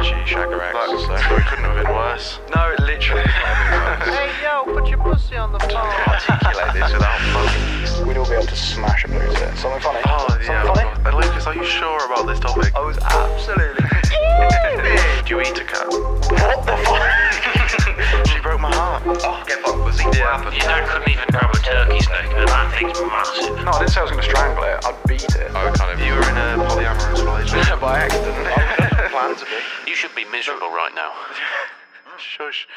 G Shagarax, so it couldn't have been worse. No, it literally can't be worse. Hey, yo, put your pussy on the phone. Articulate this without fucking... We'd all be able to smash a blues here. Something funny? Oh, yeah. Something funny? Lucas, are you sure about this topic? I was absolutely... Do you eat a cat? What the fuck? She broke my heart. Oh, get fucked, was he? Yeah. Your dad couldn't even grab a turkey's neck, and that thing's massive. No, I didn't say I was going to strangle it. I'd beat it. Oh, kind of. You were in a polyamorous relationship. By accident. Planned to be. You should be miserable right now. Shush.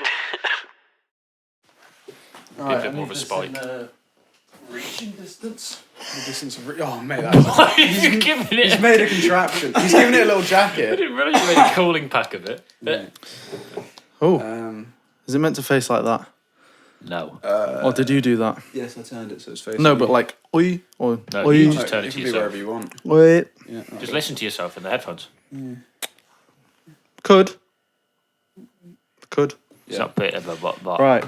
Be a bit more of a spike. Reaching distance. The distance of oh mate, that is You're giving it. he's made a contraption. He's giving it a little I jacket. didn't realise you made a cooling pack of it. Oh, is it meant to face like that? No. Or did you do that? Yes, I turned it so it's facing. No, but like oi or No, oi. you just turn it it to can be yourself. wherever you want. Wait. Yeah. Just listen to yourself in the headphones. Could. It's not a bit of a bot. Right.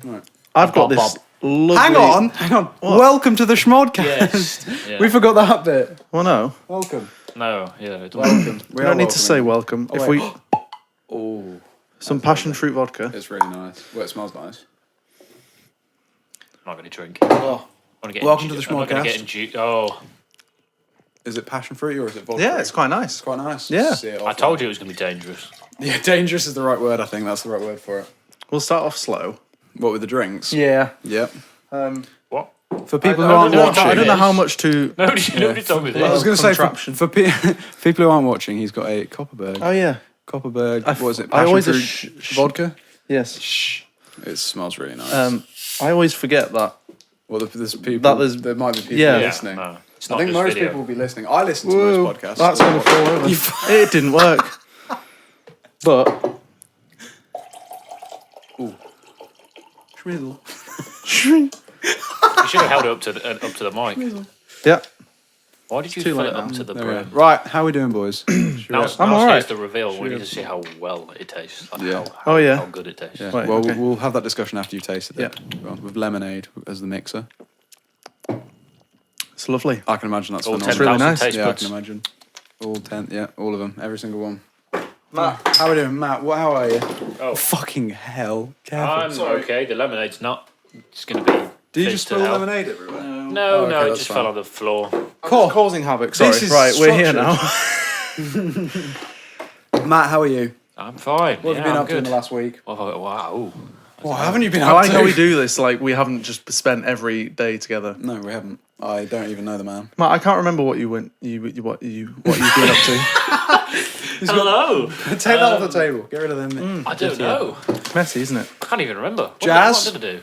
Right. I've got Bob, this Bob. lovely... Hang on. Welcome to the Schmodcast. Yes. Yeah. We forgot that bit. Well, no. Welcome. No, yeah. It doesn't. Welcome. We don't need to say welcome. Oh, if wait. we... Oh, Some passion fruit vodka. it's really nice. Well, it smells nice. I'm not going to drink. Oh, I'm gonna Welcome to the I'm not going to Schmodcast. get Oh, is it passion fruit or is it vodka? Yeah, it's quite nice. It's quite nice. Yeah. See it I off told that. you it was going to be dangerous. Yeah, dangerous is the right word. I think that's the right word for it. We'll start off slow. What with the drinks? Yeah. Yep. What? For people I who aren't don't know- watching, I don't know how much to... Nobody told me this. I was going to say Contraption. for people who aren't watching, he's got a Copperberg. Oh, yeah. Copperberg. I What is it? I Passion always fruit vodka. Yes. Shh. It smells really nice. I always forget that. Well, there's people. there might be people Yeah. listening. No, it's I not think just most video. people will be listening. I listen to Whoa, most podcasts. that's going to fall over. It didn't work. But... Schmizzle. You should have held it up to the mic. Yeah. Why did you too fill late it up now. to the There we brim? go. Right, how are we doing, boys? Now, I'm now alright. here's the reveal. We need to see how well it tastes. Like Yeah. how, Oh, yeah. How good it tastes. Yeah. Right, well, okay. we'll have that discussion after you've tasted it. Well, with lemonade as the mixer. It's lovely. I can imagine that's All phenomenal. 10,000 nice. taste Yeah, I buds. can imagine. All 10, yeah, all of them, every single one. Matt, how are we doing? Matt, how are you? Oh. Fucking hell. Careful. I'm okay. The lemonade's not. It's going to be. Did you fizz just to spill hell. lemonade everywhere? No, Oh, okay, no, it that's just fine. fell on the floor. Causing havoc. Sorry. This is Right, we're here structured. now. Matt, how are you? I'm fine. What have you been up to in the last week? Oh, wow. What haven't you been I up like to? how we do this. Like, we haven't just spent every day together. No, we haven't. I don't even know the man. Matt, I can't remember what you've been up to. Hello. Take that off the table. Get rid of them. I don't know. Messy, isn't it? I can't even remember. Jazz? What did I do?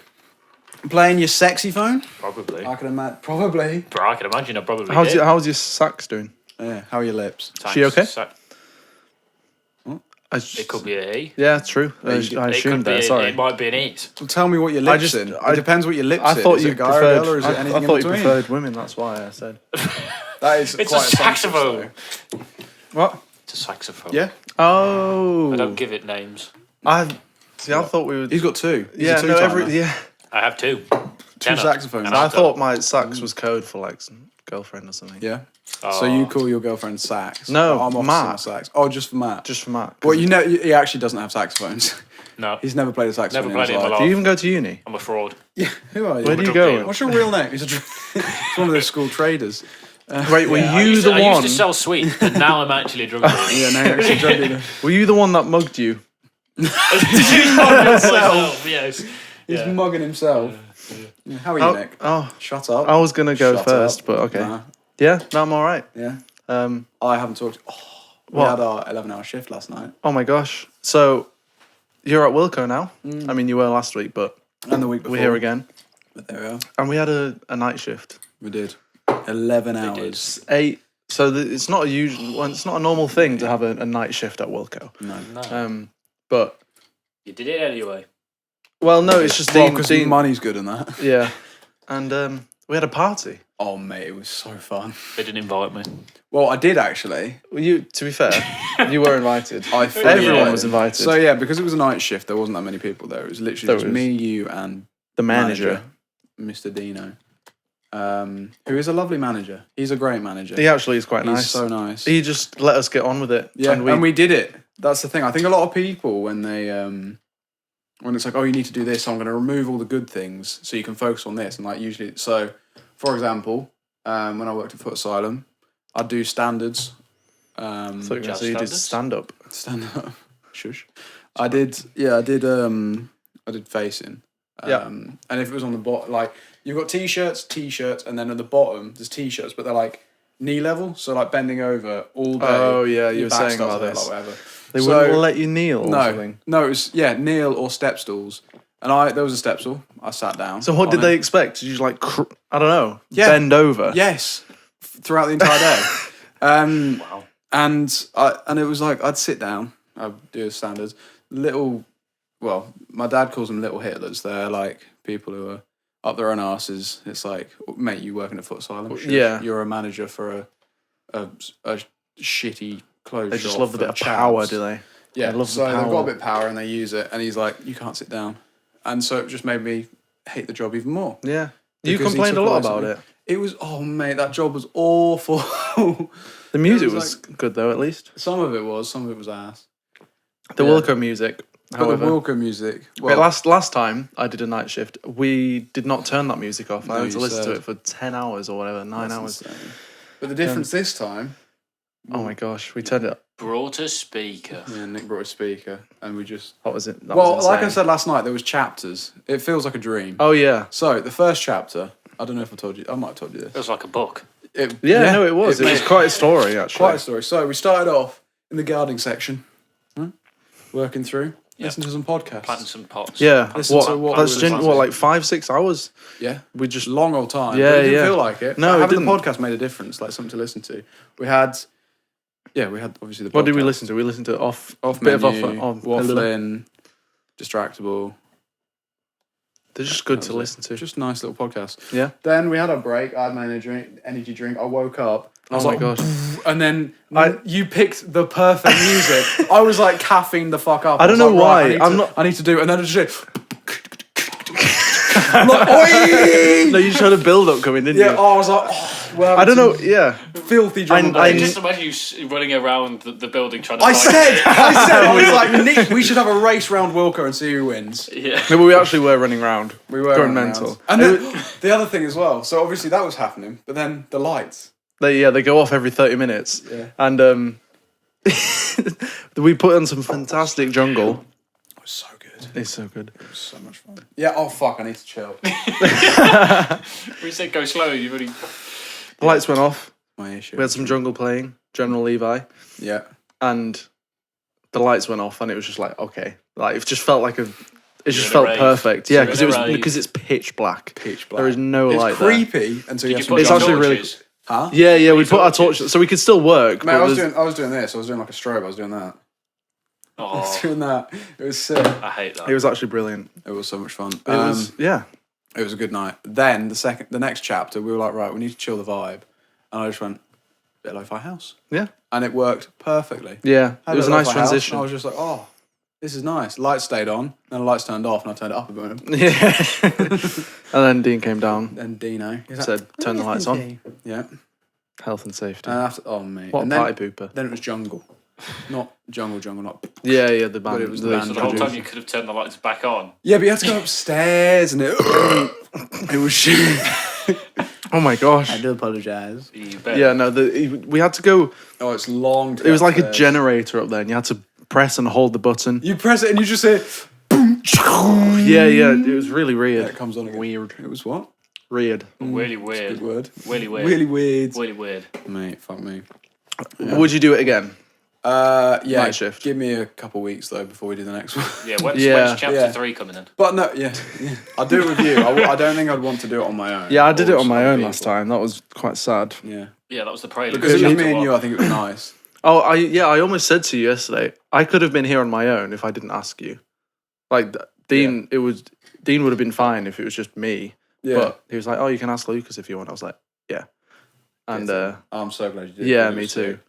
Playing your sexy phone? Probably. I can imagine. Probably. But I can imagine I probably How's did. your sax doing? Yeah. How are your lips? Thanks. she okay? It could be a he. Yeah, true. I It assumed could be that. Sorry. It might be an it. Well, tell me what your lips in. It depends what your lips I in. thought Is you it a guy or a girl, or preferred. is it anything I in thought you between? preferred women. That's why I said. That is It's quite a assumptive, saxophone. though. What? It's a saxophone. Yeah. Oh. I don't give it names. I thought we would. He's got two. He's Yeah. a No. two-timer. Yeah. I have two. Two saxophones. And I alto. thought my sax was code for like some girlfriend or something. Yeah. Oh. So you call your girlfriend sax? No, I'm Matt. off sax. Oh, just for Matt. Just for Matt. Well, you know, he actually doesn't have saxophones. No. He's never played a saxophone. Never played it in my life. life. Do you even go to uni? I'm a fraud. Yeah. Who are you? Where do you drug go? dealer. What's your real name? He's one of those school traders. Wait, were I you used the to, I one? used to sell sweets, but now I'm actually a drug dealer. Yeah, no, you're actually drug dealer. Were you the one that mugged you? Myself, yes. He's Yeah. mugging himself. Yeah, how are you, Oh, Nick? oh, Shut up. I was gonna go Shut first, up. but okay. Nah. Yeah, no, I'm all right. Yeah. Um, I haven't talked. Oh, we What? had our 11-hour shift last night. oh my gosh. So you're at Wilco now. I mean, you were last week, but And the week before. we're here again, But there we are. and we had a night shift. We did. 11 hours. 8. So it's not a usual. Well, it's not a normal thing to have a night shift at Wilco. No. No. But You did it anyway. well, no, it's just Well, Dean. because Dean money's good in that. yeah, and we had a party. Oh, mate, it was so fun. They didn't invite me. Well, I did actually. Well, to be fair, you were invited. Fully Everyone was invited. So, yeah, because it was a night shift, there wasn't that many people there. It was literally There just was. me, you, and the manager. Mr. Dino, who is a lovely manager. He's a great manager. He actually is quite He's nice. so nice. He just let us get on with it. Yeah, and we did it. that's the thing. I think a lot of people when they when it's like, oh, you need to do this, so I'm going to remove all the good things so you can focus on this. And like usually, so for example, when I worked at Foot Asylum, I'd do standards. So you Jazz did standards? stand up. Stand up. Shush. I did facing. And if it was on the bottom, like you've got t-shirts, and then at the bottom there's t-shirts, but they're like knee level, so like bending over all day. Oh yeah, you your were back saying starts about to hurt, this. like whatever. They So- wouldn't let you kneel or No, something. no, it was kneel or step stools, and there was a step stool. I sat down. So what on did it. they expect? Did you like, I don't know, Yeah. bend over? Yes, throughout the entire day. Wow. And it was like I'd sit down, I'd do the standards. Well, my dad calls them little Hitlers. They're like people who are up their own asses. It's like, mate, you working at Foot Asylum? Shush. Yeah. You're a manager for a shitty clothes They shop. just love the for bit of chavs. power, do they? Yeah, They love the so they've got power. a bit of power and they use it. And he's like, you can't sit down. And so it just made me hate the job even more. Yeah. You Because he complained a took lot away about something. it. It was, oh mate, that job was awful. The music was was good though, at least. Some of it was ass. The Yeah. Wilco music, But however. the Wilco music, Wait, well, last time I did a night shift, we did not turn that music off. I No, had to you listen to said. it for 10 hours or whatever, 9 that's hours. insane. But the difference this time, Oh my gosh, we turned it up. Brought a speaker. yeah, Nick brought a speaker and we just. What was it? That Well, was like I insane. said last night, there was chapters. It feels like a dream. Oh yeah. So the first chapter, I don't know if I told you. I might have told you It this. was like a book. Yeah, no, it was. It was made- quite a story, actually. quite a story. So we started off in the gardening section, working through, listening to some podcasts. Planting some pots. Yeah. Listen to what That's we were listening what, to. like 5-6 hours? Yeah, We just. long old time. Yeah, but it didn't yeah. feel like it. No, But it having the didn't. podcast made a difference, like something to listen to. We had obviously the. What did we podcast. listen to? We listened to off Menu, off waffling, distractable. They're just good That to was listen it. to. Just nice little podcast. Yeah. Then we had a break. I had my energy drink. I woke up. I was Oh my like, gosh. and then I- you picked the perfect music. I was like caffeine the fuck up. I don't was know like, why. right, I'm not- I need to do it. And then it's just. I'm like, oi! No, you just had a build up coming, didn't Yeah, you? I was like, oh, well, I don't know. Yeah. filthy drum and I I bass. just imagine you running around the building trying to I find said, I was like, Nick, we should have a race round Wilco and see who wins. Yeah. No, but we actually were running around. We were going running mental. around. And then the other thing as well. So obviously that was happening, but then the lights. They go off every 30 minutes. Yeah. And we put on some fantastic jungle. It was so good. It's so good. It was so much fun. Yeah. Oh fuck! I need to chill. We said go slow. You've already. The lights went off. My issue. We had some jungle playing, General Levi, Yeah. and the lights went off, and it was just like, okay, like it just felt like a. It just in a felt rave. perfect. So Yeah, you're because in it a was rave. because it's pitch black. Pitch black. There is no It's light there. creepy until you have Did you some. put It's your actually really- torches? Huh? Yeah, yeah, we you put our torches? torches, so we could still work. Mate, but I was there's- doing this. I was doing like a strobe. I was doing that. I was Oh, doing that. It was sick. I hate that. It was actually brilliant. It was so much fun. It was, yeah. It was a good night. Then the next chapter, we were like, right, we need to chill the vibe, and I just went, bit of lo-fi house, Yeah. and it worked perftly. Yeah. Had It was a bit of nice lo-fi house, transition. and I was just like, oh, this is nice. Lights stayed on, then the lights turned off, and I turned it up a bit. Yeah. And then Dean came down, Then Dino said, turn the lights on. Yeah. Health and safety. And after, oh mate, What a and then, party pooper. then it was jungle, not jungle, not. Yeah, yeah, the band. it was the the band So the whole Juju. time you could have turned the lights back on. Yeah, but you had to go upstairs, and it was shit. Oh my gosh. I do apologise. You bet. Yeah, no, we had to go. Oh, it's long. To It was get like a upstairs. generator up there, and you had to press and hold the button. You press it and you just say, Yeah, yeah, it was really yeah, weird. it comes on again. Weird. It was what? Weird. Really Good weird. word. Really weird. Really weird. Really weird. Mate, fuck me. Would you do it again? Yeah. Night shift. Give me a couple weeks though before we do the next one. Yeah, when's Yeah. chapter Yeah. 3 coming in? But no, yeah. I'll do it with you. I don't think I'd want to do it on my own. Yeah, I did it Or on my some own people. last time. That was quite sad. Yeah. Yeah, that was the prelude. Because it was Chapter me and you, one. I think it was nice. Oh, I almost said to you yesterday, I could have been here on my own if I didn't ask you. Like Dean, Dean would have been fine if it was just me. Yeah. But he was like, "Oh, you can ask Lucas if you want." I was like, "Yeah," and I'm so glad you did. yeah, It me was too. sick.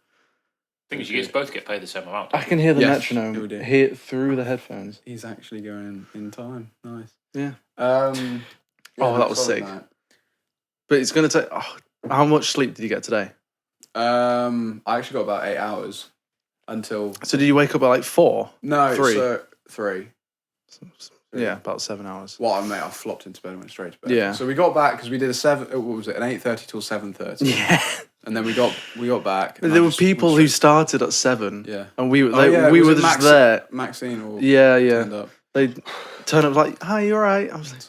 thing is, you guys both get paid the same amount. I can hear the Yes, we metronome do. hear through the headphones. He's actually going in time. Nice. Yeah. Yeah, that was solid sick. night. But it's gonna take. Oh, how much sleep did you get today? I actually got about 8 hours. until So did you wake up at like 4? no 3? So 3. Yeah, about 7 hours. Well, mate, I flopped into bed and went straight to bed. Yeah. So we got back because we did a 7. What was it? An 8:30 till 7:30. Yeah. And then we got back. and There I were just people went who straight- started at 7. Yeah. And we Oh, yeah, we was were it just there. Maxine or Yeah, turned yeah. up. They turned up like, "Hi, you alright?" I was like,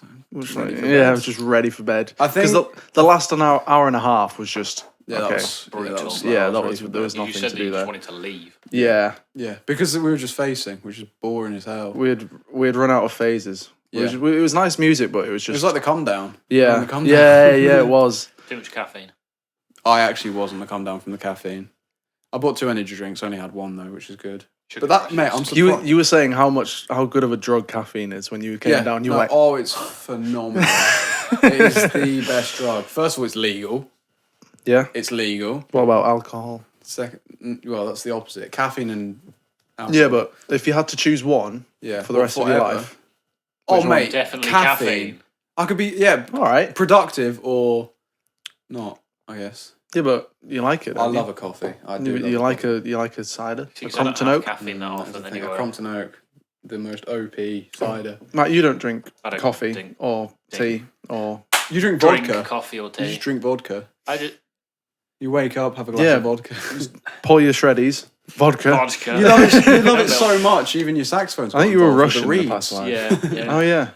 ready for yeah, bed. I was just ready for bed. I think- because the last hour and a half was just Yeah, okay. that was Brutal. that was, Yeah, I that ready was for there was bed. You nothing said to that do you just there. wanted to leave. Yeah, Yeah, because we were just facing, which is boring as hell. we'd run out of phases. Yeah. It was nice music, but it was It just was like the come down. yeah, On the come down. yeah, it was. Too much caffeine. I actually was on the come down from the caffeine. I bought 2 energy drinks. Only had one though, which is good. Sugar But that, crushes. mate, I'm surprised. You were saying how good of a drug caffeine is when you came down. You no, were like, oh, it's phenomenal. It is the best drug. First of all, it's legal. yeah. It's legal. What about alcohol? Second, well, that's the opposite. Caffeine and alcohol. Yeah, but if you had to choose one yeah, for the rest of your forever. life, Oh, which one? mate, Definitely caffeine. caffeine. I could be all right. productive or not. I guess. Yeah, but you like it. I don't you? love a coffee. I do. You love like a cider, a Because I don't Compton have Oak. caffeine that That's often the thing, anyway. a Compton Oak, the most OP cider. Matt, you don't drink I don't coffee drink- or tea or You drink Drink vodka. coffee or You tea. just drink vodka. I just You wake up, have a glass Yeah. of vodka. pour your shreddies, vodka. vodka. you love it so much. Even your saxophone's. I think got you were involved with Russian the in the reeds. past life. Yeah. yeah. Oh yeah.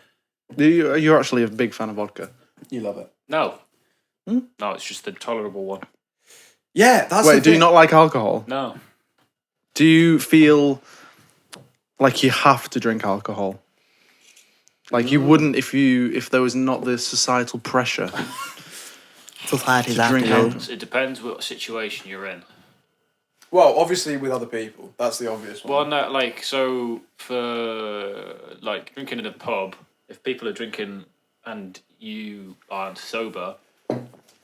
You're actually a big fan of vodka. You love it. No. Hmm? No, it's just the tolerable one. Yeah, that's. Wait, the do you thing. not like alcohol? No. Do you feel like you have to drink alcohol? Like you wouldn't if there was not the societal pressure Society's to drink alcohol. It depends what situation you're in. Well, obviously with other people. That's the obvious one. Well, no, like, so for, like, drinking in a pub, if people are drinking and you aren't sober,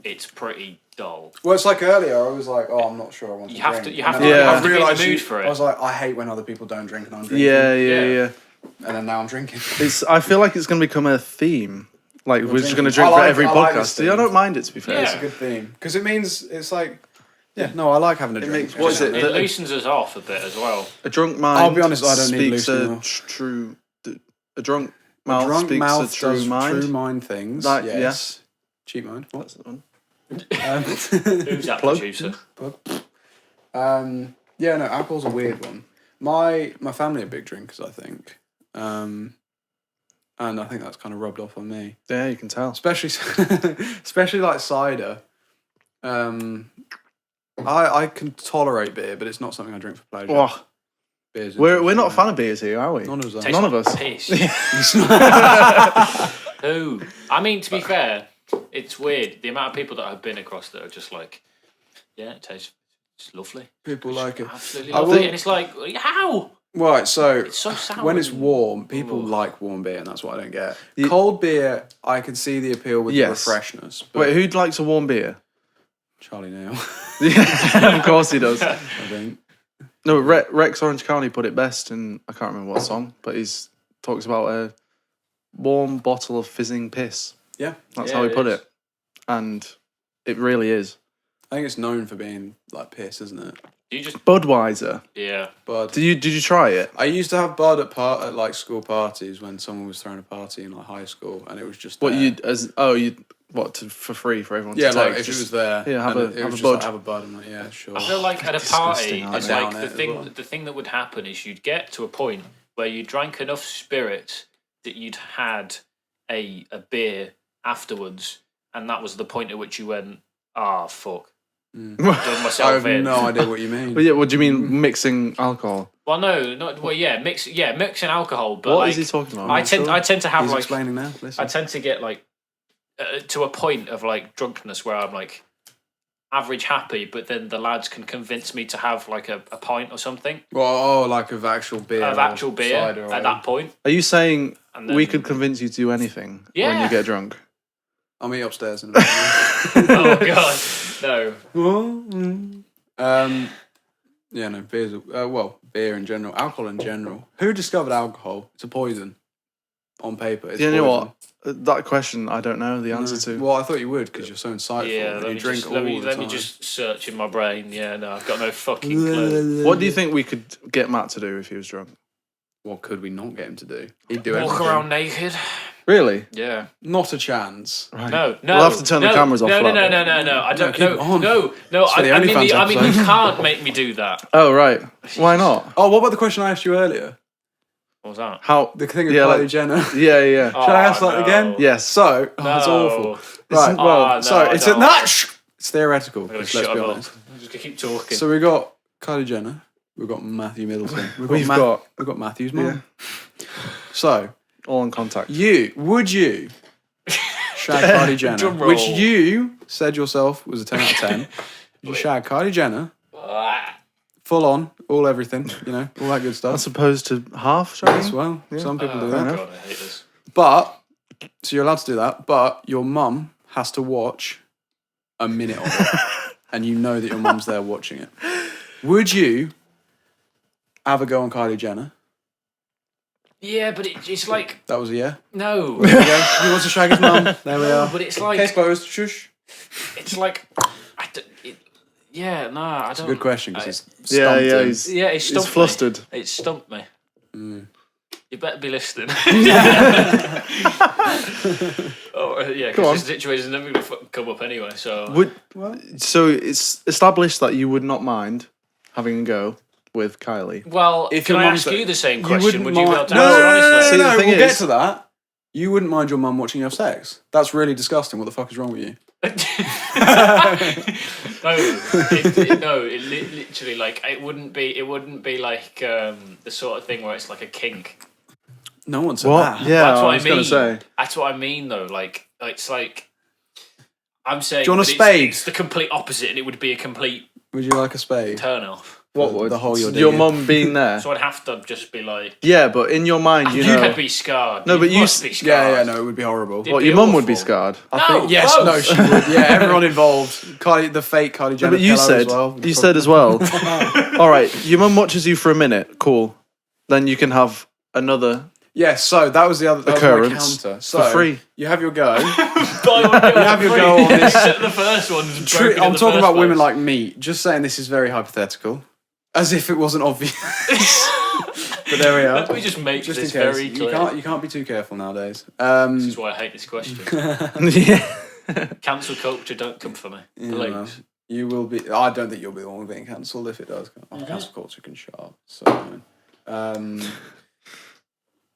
it's pretty dull. Well, it's like earlier. I was like, "Oh, I'm not sure I want to You have drink." to- you have And to- then you I have to be in the realised mood for it. I was like, I hate when other people don't drink and I'm drinking. Yeah. Yeah. And then now I'm drinking. I feel like it's going to become a theme. Like we're just going to drinking. drink I for like- every I like this podcast. I theme. don't mind it, to be fair. Yeah. It's a good theme because it means it's like, yeah, no, I like having a drink. makes- what is it? It The- loosens us off a bit as well. A drunk mind. I'll be honest, I don't need speaks loosening a off. true. A drunk mouth Drunk speaks mouth a true does mind. true mind things. Like, yes. Cheap mind. What? That's the one. Who's that Plug. producer? Yeah, no, alcohol's a weird one. My family are big drinkers, I think. And I think that's kind of rubbed off on me. Yeah, you can tell. Especially like cider. I can tolerate beer, but it's not something I drink for pleasure. Oh, Beer's we're not a interesting, fan of beers here, are we? None of us. Tastes None of like us. Piss. Who? I mean, to be fair, it's weird. The amount of people that I've been across that are just like, yeah, it tastes it's lovely. People like it. Absolutely I lovely. will- And it's like, how? Right, so It's so sour. when it's and- warm, people Ugh. like warm beer, and that's what I don't get. You- Cold beer, I can see the appeal with Yes. the freshness. But Wait, who likes a warm beer? Charlie Neal, Yeah, of course he does. I think. No, Rex Orange County put it best, and I can't remember what song, but he's talks about a warm bottle of fizzing piss. Yeah, That's Yeah, how he it put is. it, and it really is. I think it's known for being like piss, isn't it? You just, Budweiser. yeah. Bud. Did you try it? I used to have Bud at like school parties when someone was throwing a party in like high school, and it was just What there. for free for everyone? Yeah, to like take, if just- it was there. yeah, have and a- it have was a just like, Bud. have a Bud. I'm like, yeah, sure. I feel like at a Disgusting, party, aren't it's they? like Down the it as thing. well. The thing that would happen is you'd get to a point where you drank enough spirits that you'd had a beer afterwards, and that was the point at which you went, "Ah, fuck, done I myself have in." no idea what you mean. But yeah, what do you mean mixing alcohol? Well, no, not well. Yeah, mixing alcohol. But What like, is he talking about? I tend to have He's like explaining now. Listen. I tend to get like to a point of like drunkenness where I'm like average happy, but then the lads can convince me to have like a pint or something Well, like of actual beer. of or actual beer cider or at that point. Are you saying And we then- could convince you to do anything when Yeah. you get drunk? I'll meet you upstairs in a minute. Oh god, no. Yeah, no, beer's well, beer in general, alcohol in general. Who discovered alcohol? It's a poison. on paper. It's You know poison. what? That question I don't know the answer to. Well, I thought you would because you're so insightful. Yeah, and let you me drink just, all let me, the let time. me just search in my brain. Yeah, no, I've got no fucking clue. What do you think we could get Matt to do if he was drunk? What could we not get him to do? He'd do Walk everything. around naked. Really? Yeah. Not a chance. Right. No, no. We'll have to turn the no, cameras off No, for no, that no, bit. no, no, no. I don't. keep No, it on. no, no. It's for the I mean, OnlyFans I mean, you episode. can't make me do that. Oh, right. Why not? Oh, what about the question I asked you earlier? What was that? How? The thing with Yeah, Kylie like- Jenner. Yeah, yeah. Should I ask that no. again? Yes. So, No. it's awful. Right. Oh, no, so I it's don't. it's theoretical. I'm gonna Let's shut be up. honest. I'm just gonna keep talking. So we got Kylie Jenner. We've got Matthew Middleton. We've got- we've got Matthew's mum. So All in contact. would you shag Kylie Jenner, Drum roll. which you said yourself was a 10 out of 10. Would you shag Kylie Jenner, full on, all everything, all that good stuff? As opposed to half, As shagging? well. Some people do Oh that. God, I hate this. But so you're allowed to do that, but your mum has to watch a minute of it. And you know that your mum's there watching it. Would you have a go on Kylie Jenner? Yeah, but it's like That was a yeah. no. There we go. He wants to shag his mum. There we are. But it's like Case closed. Shush. it's like yeah, nah, I don't. Good question because it's Yeah, stumped yeah. him. He's, Yeah, it he's stumped flustered. me. It stumped me. You better be listening. Oh yeah, Go on. because this situation is never going to fucking come up anyway. So So it's established that you would not mind having a go with Kylie. well, If can your I mum's ask there- you the same You question? wouldn't Would you be able mind. to No, answer no, no, honestly? no, See, the thing we'll get is- to that. You wouldn't mind your mum watching you have sex. That's really disgusting. What the fuck is wrong with you? Literally, like it wouldn't be like the sort of thing where it's like a kink. No one said What? that. Yeah, That's what I was I going mean. to say. That's what I mean, though. Like it's like I'm saying. Do you want a that spade? It's the complete opposite, and it would be a complete Would you like a spade? turn off. What would the hole you're your digging? mum being there? So I'd have to just be like, Yeah, but in your mind, you know. could be scarred. No, but you must s- be scarred. Yeah, no, it would be horrible. It'd What, be your mum would be awful. scarred? No, Yes, both. no, she would. Yeah, everyone involved. the fake Kylie No, Jenner. but you pillow said, as well. you said as well. All right, your mum watches you for a minute. Cool. Then you can have another Yes, so that was the other that was my occurrence counter. for So free. you have your go. You have your go on this. The first one's broken in I'm the talking first about women place. like me. Just saying this is very hypothetical, as if it wasn't obvious. But there we are. Let me just make Just in this case, very you clear. can't be too careful nowadays. This is why I hate this question. Yeah. Cancel culture, don't come for me, well, please. you will be. I don't think you'll be the one being cancelled if it does. Cancel culture can shut up. So,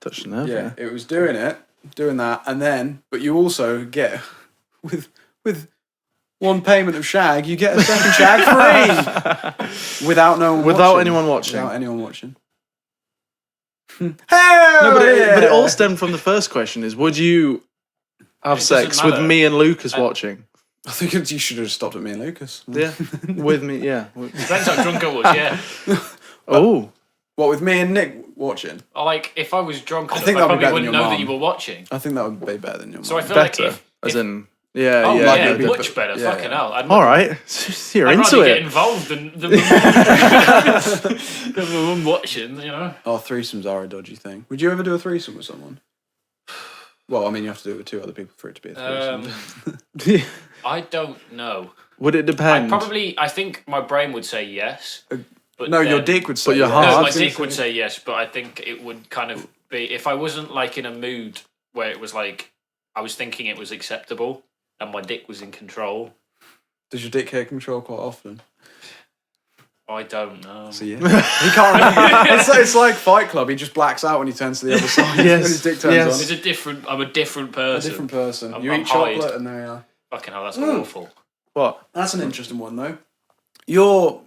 Touch the nerve. yeah, it was doing that, and then, but you also get with one payment of shag, you get a second shag free without no one Without watching. anyone watching. Without anyone watching. No, but it all stemmed from the first question: is would you have It sex doesn't with matter. me and Lucas watching? I think you should have stopped at me and Lucas. Yeah, with me. Yeah. Depends how drunk I was, yeah. Oh, What, with me and Nick watching? Or like, if I was drunk enough, I, think that'd be probably better wouldn't than know your that you mum. were watching. I think that would be better than your So I mum. feel better. like As in, yeah, oh yeah. yeah, yeah, much better. yeah, Fucking yeah. hell. All right, you're I'd into rather get it. involved than than my mum watching, you know. Oh, threesomes are a dodgy thing. Would you ever do a threesome with someone? Well, I mean, you have to do it with two other people for it to be a threesome. I don't know. Would it depend? I think my brain would say yes. But No, your then- dick would say. But your yes. heart- No, I my was gonna dick would say yes, but I think it would kind of be if I wasn't like in a mood where it was like I was thinking it was acceptable and my dick was in control. Does your dick take control quite often? I don't know. So yeah, he can't remember. It's like Fight Club. He just blacks out when he turns to the other side. Yes, When his dick turns yes. I'm a different on. person. A different person. I'm- You I'm eat chocolate, Hyde. and there you are. Fucking hell, that's awful. What? That's an interesting one, though. Your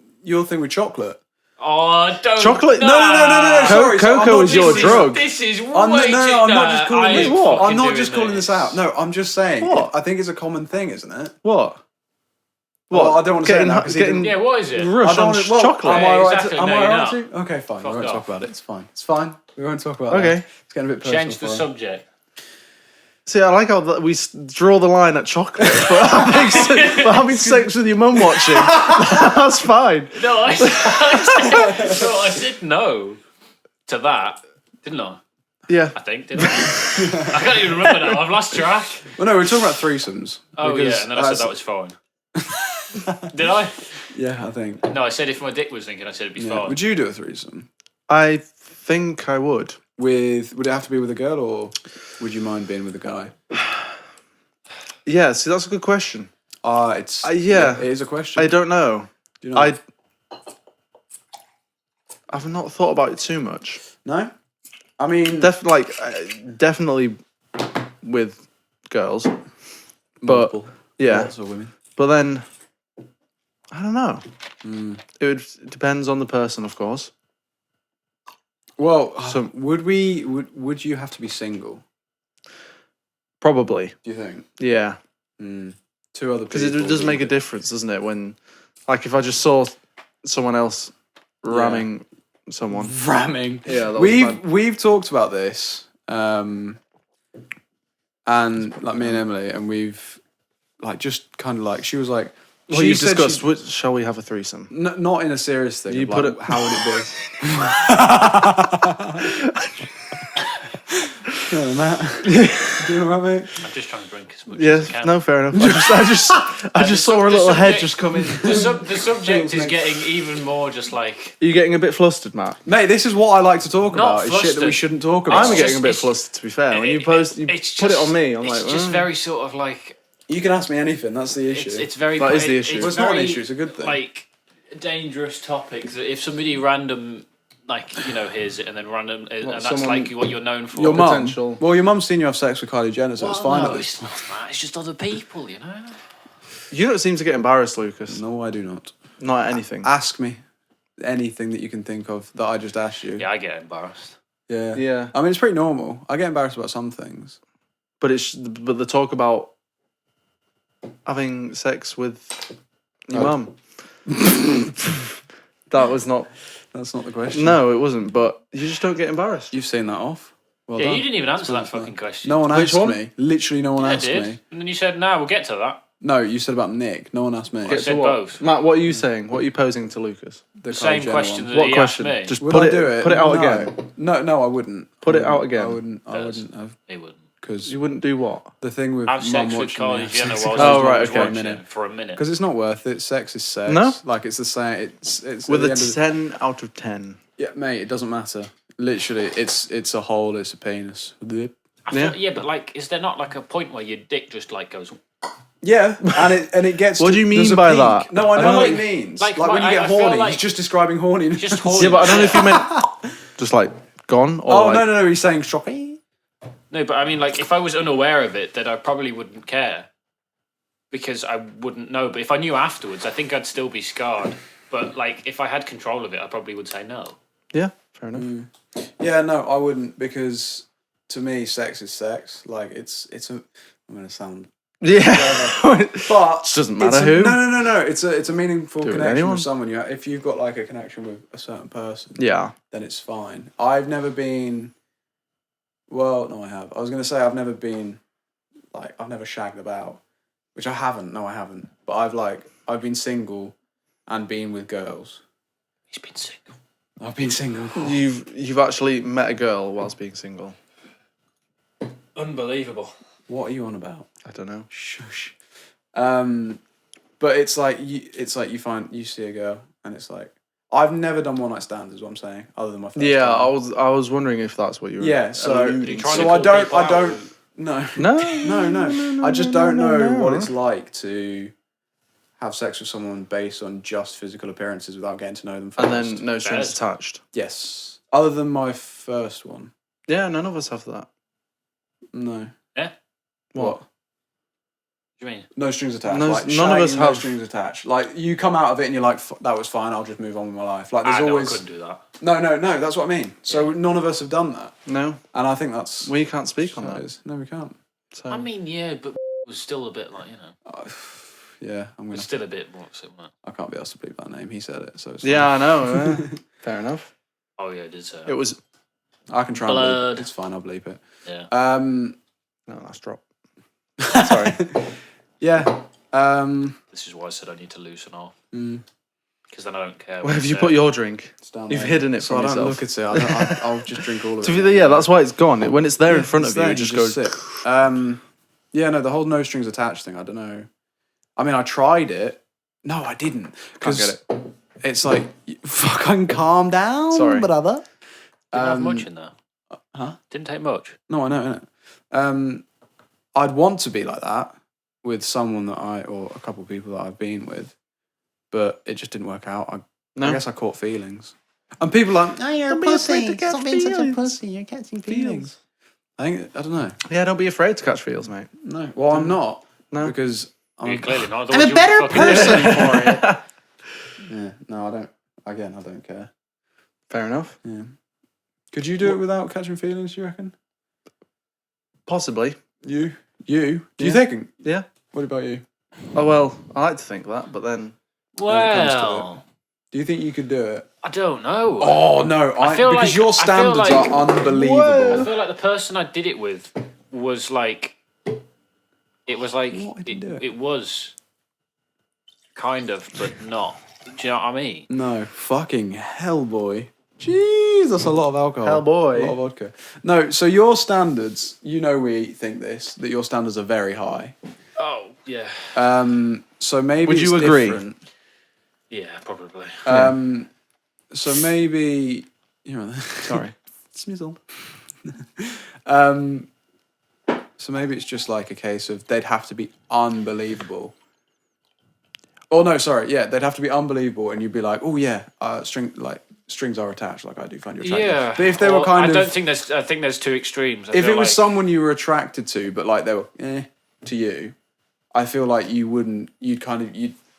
thing with chocolate. Oh, don't. Chocolate? No. Sorry, so I'm Cocoa not is your just- drug. This is I'm way not, too. no, I'm not just calling this. What? I'm not just calling this out. No, I'm just saying. What? I think it's a common thing, isn't it? What? Well, I don't want to say it now because he getting didn't. Yeah, what is it? I rush don't on want to, well, chocolate. Am I Yeah, right? exactly. Am No, I you're right not. to? Okay, fine. Fuck we won't off. talk about it. It's fine. It's fine. We won't talk about Okay. that. It's getting a bit personal. Change the for us. subject. See, I like how we draw the line at chocolate, but having sex with your mum watching, that's fine. No, I said no to that, didn't I? Yeah. I think, did I? I can't even remember now. I've lost track. Well, no, we're talking about threesomes. Oh, because yeah, and then I said that was fine. Did I? Yeah, I think. No, I said if my dick was thinking, I said it'd be Yeah. fine. Would you do a threesome? I think I would. Would it have to be with a girl, or would you mind being with a guy? Yeah, see, that's a good question. It's yeah. it is a question. I don't know. Do you know? I've not thought about it too much. No, I mean, Definitely with girls. multiple, Yeah. lots of women. But then, I don't know. It depends on the person, of course. Well, So- would you have to be single? Probably. Do you think? Yeah. Two other people? Because it does make a difference, doesn't it? When, like, if I just saw someone else ramming someone. Ramming. Yeah, that was bad. We've talked about this, and like me and Emily, and we've like just kind of like she was like. Well, you've discussed, shall we have a threesome? Not in a serious thing. You of, put like, it- how would it be? No, Matt. Do you know what I mean? I'm just trying to drink as much Yeah, as I can. no, fair enough. I just saw her the little head subject- just come in. The subject is getting even more just like... Are you getting a bit flustered, Matt? Mate, this is what I like to talk Not about. Is shit that we flustered. shouldn't talk about. I'm It's getting a bit just- flustered, to be fair. When you put it on me, I'm like, It's just very sort of like... You can ask me anything. That's the issue. It's very... That is the issue. Well, it's not an very, issue. It's a good thing. Like, dangerous topics that if somebody random... Like, you know, hears it and then random... and that's someone- like what you're known for. Your mum. potential- Well, your mum's seen you have sex with Kylie Jenner, so it's fine. No, at it's this. not that. It's just other people, you know? You don't seem to get embarrassed, Lucas. No, I do not. Not at anything. Ask me anything that you can think of that I just asked you. Yeah, I get embarrassed. Yeah. Yeah. I mean, it's pretty normal. I get embarrassed about some things. But the talk about having sex with your mum. That was not... That's not the question. No, it wasn't. But you just don't get embarrassed. You've seen that off. Well Yeah, done. you didn't even answer that That's fine. fucking question. No one Which asked one? me. Literally, no one I asked did. me. And then you said, no, we'll get to that. No, you said about Nick. No one asked me. I Get said to what? both. Matt, what are you saying? What are you posing to Lucas? The Same Kylie Jenner question one. that What he question? asked me. Just Would put I it do it? Put it out No. again. No, I wouldn't. Put it I out wouldn't. again. I wouldn't. I Does. wouldn't have He wouldn't. because You wouldn't do what? the thing with Have mum sex with watching me Kylie have Jenner sex while with she's Oh, right, was okay. watching for a minute. because it's not worth it. Sex is sex. No? Like it's the same. It's With at a the end of 10 out of 10. yeah, mate. It doesn't matter. Literally, it's a hole. It's a penis. I feel, yeah, but like, is there not like a point where your dick just like goes... Yeah, and it gets. What do you mean there's a by peak. that? No, I I know don't what know. it means. Like, Like, when you I get feel horny, like- he's just describing horniness. Just horny. Yeah, but I don't know if you meant just like gone or Oh like, no, he's saying shocking. No, but I mean, like, if I was unaware of it, then I probably wouldn't care. Because I wouldn't know. But if I knew afterwards, I think I'd still be scarred. But, like, if I had control of it, I probably would say no. Yeah, fair enough. Yeah, no, I wouldn't because to me, sex is sex. Like it's a. I'm gonna sound. Yeah. But Doesn't matter it's a- who. No. It's a meaningful Do it with connection anyone. with someone. If you've got like a connection with a certain person, Yeah. then it's fine. I've never been. Well, no, I have. I was gonna say I've never been, like I've never shagged about, which I haven't. No, I haven't. But I've been single, and been with girls. He's been single. I've been single. You've actually met a girl whilst being single. Unbelievable. What are you on about? I don't know. Shush. But it's like you see a girl and it's like I've never done one night stands is what I'm saying other than my first Yeah, time. I was wondering if that's what you were. Yeah, so alluding trying to. to I call don't people out. no No. I just don't know no. what it's like to have sex with someone based on just physical appearances without getting to know them first. And then no strings Bad. attached. Yes, other than my first one. Yeah, none of us have that. No. Yeah? What? What do you mean? No strings attached. No- like none of us shagging, no have- strings attached. Like you come out of it and you're like, that was fine. I'll just move on with my life. Like there's I always couldn't do that. no. That's what I mean. So none of us have done that, No, and I think that's we can't speak on how it that. is. No, we can't. So I mean, yeah, but it was still a bit like, you know, Yeah, it was still a bit, what's it, man? I can't be asked to bleep that name. He said it, so it's yeah, I know. Fair enough. Oh, yeah, it is. It was fine. I can try and bleep Blood. it. It's fine. I'll bleep it. Yeah. no, that's drop. Sorry. Yeah. This is why I said I need to loosen off. because then I don't care. Where have you put your drink? It's down You've there. hidden it so from I don't yourself. look at it. I'll just drink all of To it. be, yeah, that's why it's gone. When it's there in front It's of you, there, it just you goes. sip. Yeah, no, the whole no strings attached thing. I don't know. I mean, I tried it. No, I didn't. Can't get it. It's like fucking calm down, Sorry. brother. Didn't have much in there. Huh? Didn't take much. No, I know, innit? I'd want to be like that with someone that or a couple of people that I've been with, but it just didn't work out. I No. guess I caught feelings. And people are like, oh, you're Don't a be afraid pussy. to catch Stop being such a feelings. pussy. You're catching feelings. I don't know. Yeah, don't be afraid to catch feels, mate. No. Well, I'm not. No. Because You're clearly not. I'm a better person for it. Yeah, no, I don't. Again, I don't care. Fair enough. Yeah. Could you do it without catching feelings, do you reckon? Possibly. You? Do you Yeah. think? Yeah. What about you? Oh well, I like to think that, but then Well, Do you think you could do it? I don't know. Oh, no. I feel because like- your I feel standards like- are I unbelievable. feel like the person I did it with was like, it was like, What did you do? it was kind of, but not. Do you know what I mean? No. Fucking hell, boy. Jeez, that's a lot of alcohol. Hell, boy. A lot of vodka. No, so your standards, we think this, that your standards are very high. Oh, yeah. So maybe Would it's you agree? different. Yeah, probably. So maybe sorry. Smizzle. So maybe it's just like a case of they'd have to be unbelievable. Oh no, sorry, yeah, they'd have to be unbelievable, and you'd be like, oh yeah, strings are attached, like I do find you attractive. Yeah. But if they were Or kind I of, don't think I think there's two extremes. I if feel it was like- someone you were attracted to, but like they were to you, I feel like you'd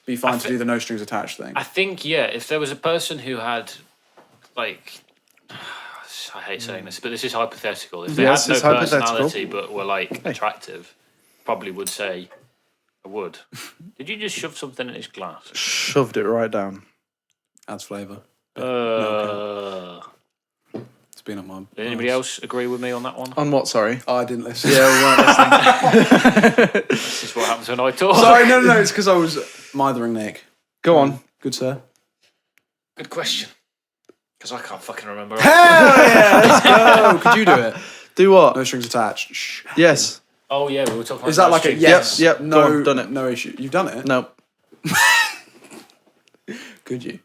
be fine to do the no strings attached thing. I think, yeah, if there was a person who had, like, I hate saying this, but this is hypothetical. If they Yes, had it's no hypothetical. personality but were, like, attractive, probably would say, I would. Did you just shove something in his glass? Shoved it right down. Adds flavour. It's been on my. Did anybody else agree with me on that one? On what? Sorry. Oh, I didn't listen. Yeah, we weren't listening. This is what happens when I talk. Sorry, no, it's because I was mithering Nick. Go on. Good sir. Good question. Because I can't fucking remember. Hell yeah, let's go. Could you do it? Do what? No strings attached. Shh. Yes. Oh, yeah, we were talking about Is that like a strings. yes? Yep, go No, on, done it. No issue. You've done it. No. Could you?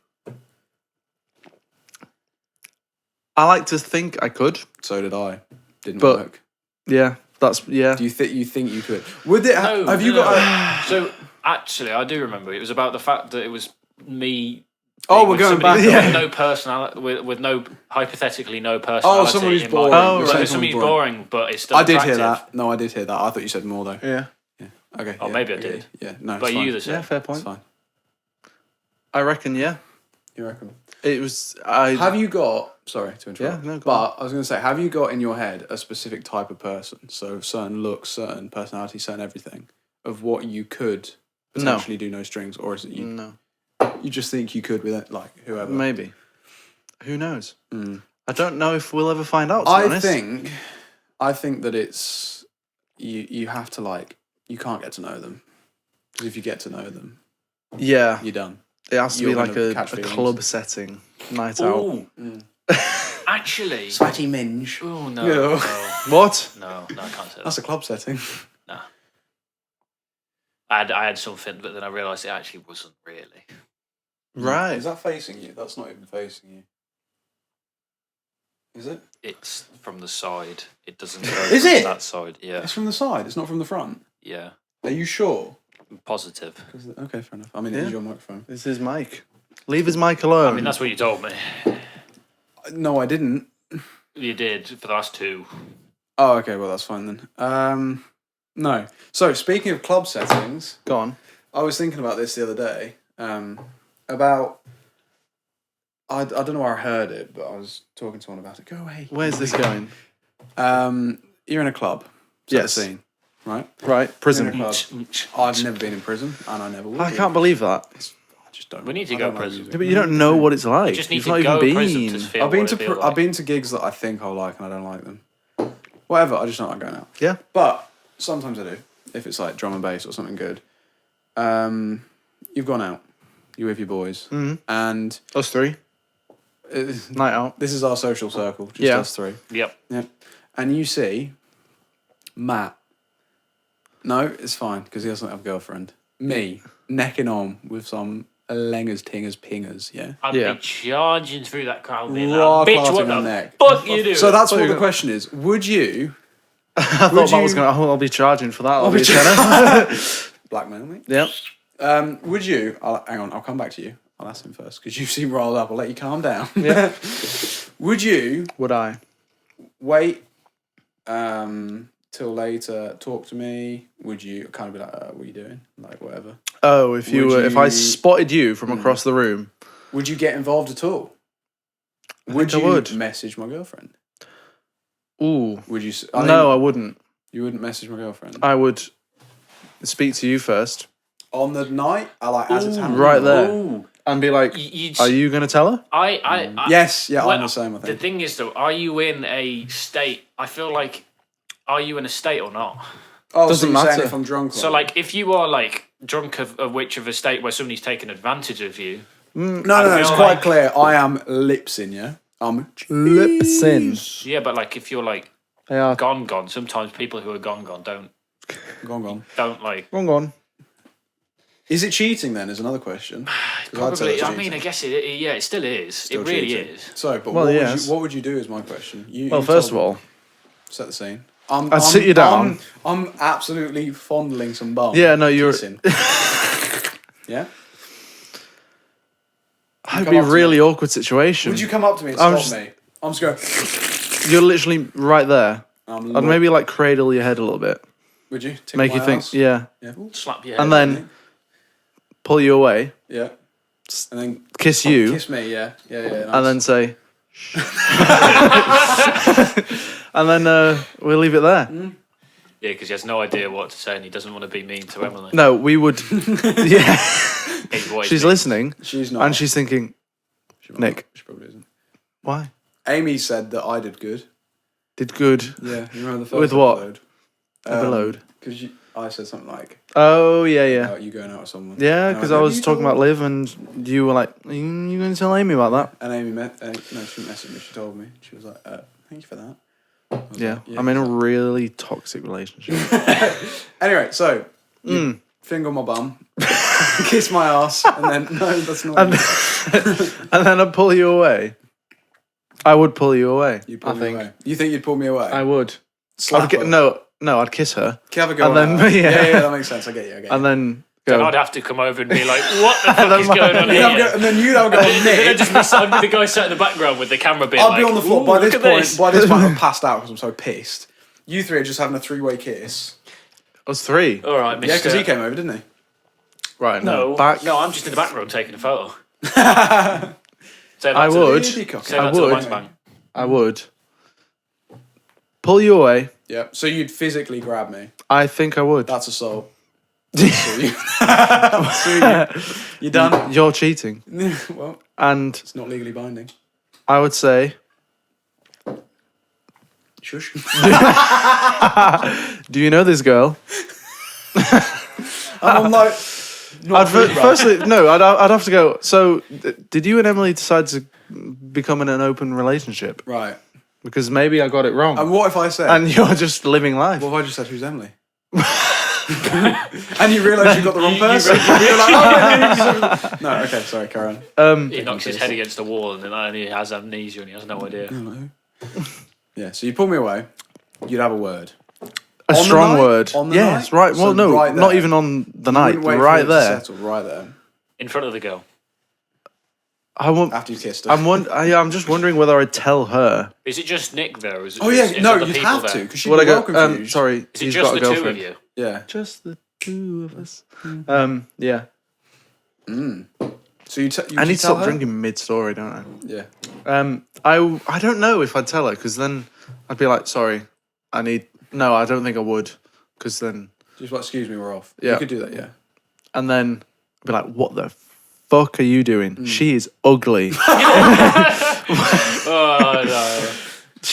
I like to think I could. So did I. Didn't But- work. Yeah. That's yeah. Do you think you could? Would it? No, have you no, got? So, actually, I do remember. It was about the fact that it was me. Oh, being we're with going somebody back. with no personality, with no hypothetically no personality. someone who's in boring. mind. Oh, You're So saying if somebody's someone's boring, but it's still I did hear attractive. that. No, I did hear that. I thought you said more though. Yeah. Okay. Oh, yeah, maybe I okay, did. Yeah. No. But it's you fine. the same. Yeah. Fair It's point. fine. I reckon. Yeah. You reckon? It was. I. Have you got? Sorry to interrupt. Yeah, no, go but I was going to say, have you got in your head a specific type of person? So certain looks, certain personality, certain everything of what you could potentially do no strings, or is it you? No. You just think you could with it, like whoever? Maybe. Who knows? I don't know if we'll ever find out. To be honest. I think that it's you have to you can't get to know them, because if you get to know them, Yeah. you're done. It has to You're be like gonna a catch feelings. club setting, night out. Ooh. Actually. Sweaty minge. Oh, no. Yeah. No, What? no, I can't say that. That's a club setting. I had something, but then I realised it actually wasn't really. Right. Is that facing you? That's not even facing you. Is it? It's from the side. It doesn't go Is from it? that side. Yeah. It's from the side. It's not from the front. Yeah. Are you sure? I'm positive. Okay, fair enough. I mean, it Yeah. is your microphone. This is Mike. Leave his mic alone. I mean, that's what you told me. No, I didn't. You did for the last two. Oh, okay. Well, that's fine then. No. So, speaking of club settings, Go on. I was thinking about this the other day. About I don't know where I heard it, but I was talking to someone about it. Go away. Where's this going? You're in a club. Set Yes. the scene, right? Right. You're in a Prison. club. I've never been in prison, and I never will. I be. can't believe that. I just don't. We need to I go don't like prison. music. Yeah, but you don't know what it's like. You just need You've to not go even prison been. to feel I've been what to it feel I've like. been to gigs that I think I'll like, and I don't like them. Whatever. I just don't like going out. Yeah. But sometimes I do, if it's like drum and bass or something good. You've gone out. You're with your boys, Mhm. and Us three. Night out. this is our social circle. Just Yeah. us three. Yep. Yep. And you see Matt. No, it's fine because he doesn't have a girlfriend. Me necking on with some lengers, tingers, pingers. Yeah. I'd Yeah. be charging through that crowd being like, Rock bitch, clarting what on the neck. fuck you doing? So that's What what you the got- question is. Would you I thought Would Matt was you- going. I'll be charging for that. I'll be a be tenner. blackmail me? Yep. Would you? Hang on. I'll come back to you. I'll ask him first because you seem riled up. I'll let you calm down. Yeah. Would you Would I? wait till later? Talk to me. Would you kind of be like, "What are you doing?" Like whatever. Oh, if you Would were, if I you- spotted you from across the room, Would you get involved at all? Would think you I would. message my girlfriend? ooh, Would you? no, I wouldn't. You wouldn't message my girlfriend I would speak to you first on the night. I like as it's happening. right there Ooh. and be like, You'd, "Are you going to tell her?" I Yes. Yeah. well, I'm the same. I The think. thing is, though, are you in a state? I feel like, are you in a state or not? Oh, doesn't so you're saying matter. if I'm drunk. So, like, if you are like drunk of which of a state where somebody's taken advantage of you, no, I it's feel quite like- clear. I am lipsing. Yeah. I'm Lip sin. yeah, but like if you're like They are gone, sometimes people who are gone don't gone. like. wrong on. Is it cheating then? Is another question. 'Cause I'd say Probably. it's I cheating. mean, I guess it still is. Still it really cheating. is. So, but Well, what, yes. what would you do? Is my question. Well, first of all, set the scene. I'd sit you down. I'm absolutely fondling some bum. Yeah, no, you're- kissing. Yeah. it'd come be a up to really me. awkward situation. Would you come up to me and I'm stop just- me? I'm just going. You're literally right there. I'm I'd maybe like cradle your head a little bit, Would you tickle make you my think, ass? yeah, Yeah. Slap your head. and then pull you away, Yeah. And then kiss you, kiss me. Yeah. Yeah. Yeah. Nice. and then say, and then we'll leave it there. yeah, because he has no idea what to say and he doesn't want to be mean to Emily. No, we would. Yeah, Is what he she's thinks. listening she's not. and she's thinking, She probably- Nick. She probably isn't. why Amy said that I did good. did good Yeah. You remember the first With what? episode? overload? Because I said something like, Oh yeah. "Oh, you going out with someone?" Yeah, And because went, I "Have was you talking told-" about Liv, and you were like, "You going to tell Amy about that?" And Amy no, she didn't message me. She told me. She was like, "Thank you for that." I was Yeah, like, I'm in a really toxic relationship. Anyway, so you finger my bum, kiss my ass, and then no, that's not. And then I'd pull you away. I would pull you away. You pull I me think away. You think you'd pull me away? I would. Slap her. No, I'd kiss her Have a go. and on then- that. yeah. that makes sense. I get you. I get you. and then Then go. I'd have to come over and be like, what the fuck is going on You'd have a go- here? and then you'd have a go on Then I'd Nick. just be, I'd be the guy sat in the background with the camera being I'll like, be on the floor. "Ooh, By look this at point, this." I'm passed out because I'm so pissed. You three are just having a three-way kiss. Us three. All right, Yeah, mister. because he came over, didn't he? Right. No, Back. no, I'm just in the background taking a photo. Say that I to the- would. Say I that to the would. West Bank. I would. Pull you away. Yeah. So you'd physically grab me. I think I would. That's assault. You're done. You're cheating, Well, and it's not legally binding. I would say, Shush. do you know this girl? I'm like, not really, bro. Firstly, no. I'd have to go. So, did you and Emily decide to become in an open relationship? Right. Because maybe I got it wrong, And what if I said? and you're just living life. What if I just said, "Who's Emily?" And you realise you got the wrong person. You're like, "Oh, no, okay, sorry, Karen." He knocks his head against the wall and then he has amnesia and he has no idea. Yeah, so you pull me away. You'd have a word. A On the strong night? word. On the Yes, night? right. Well, So no, right not there. even on the You night. wouldn't wait for Right it to there. settle right there In front of the girl. I want. after you kissed her. I'm just wondering whether I'd tell her. Is it just Nick there? Or is it Oh just, yeah, is no, other you'd people have there? to because she'd Would I be go? well confused. Sorry, Is it he's just got the a two girlfriend. of you? Yeah. Just the two of us. Yeah. So you, I need to stop drinking mid-story, don't I? Yeah. I don't know if I'd tell her because then I'd be like, sorry, I need. No, I don't think I would because then Just like, excuse me, we're off. Yeah. You could do that. Yeah. and then I'd be like, what the fuck are you doing? She is ugly. Oh no.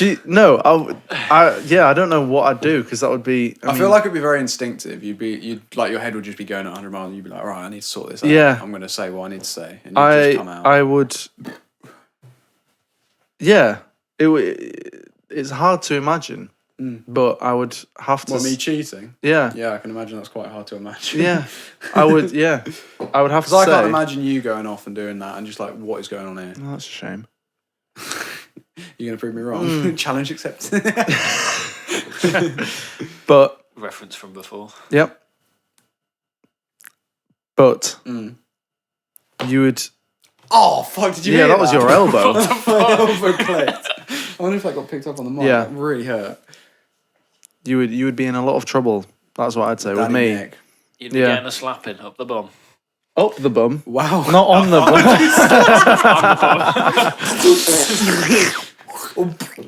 I don't know what I'd do because that would be. I feel like it'd be very instinctive. You'd like your head would just be going at 100 miles. And you'd be like, right, I need to sort this out. Yeah. I'm going to say what I need to say, and you just come out. I would. Yeah, it's hard to imagine, but I would have to. What, me cheating? Yeah, Yeah, I can imagine that's quite hard to imagine. yeah, I would. Yeah, I would have to Because I say. can't imagine you going off and doing that and just like, what is going on here? Oh, that's a shame. You're going to prove me wrong. Challenge accepted. But Reference from before. yep. But you would. Oh, fuck, did you Yeah, hear that was your elbow. My elbow clipped. I wonder if that got picked up on the mic. Yeah. That really hurt. You would be in a lot of trouble. That's what I'd say with Danny me. Nick. You'd be Yeah. getting a slapping up the bum. Up the bum, Wow. not on the bum.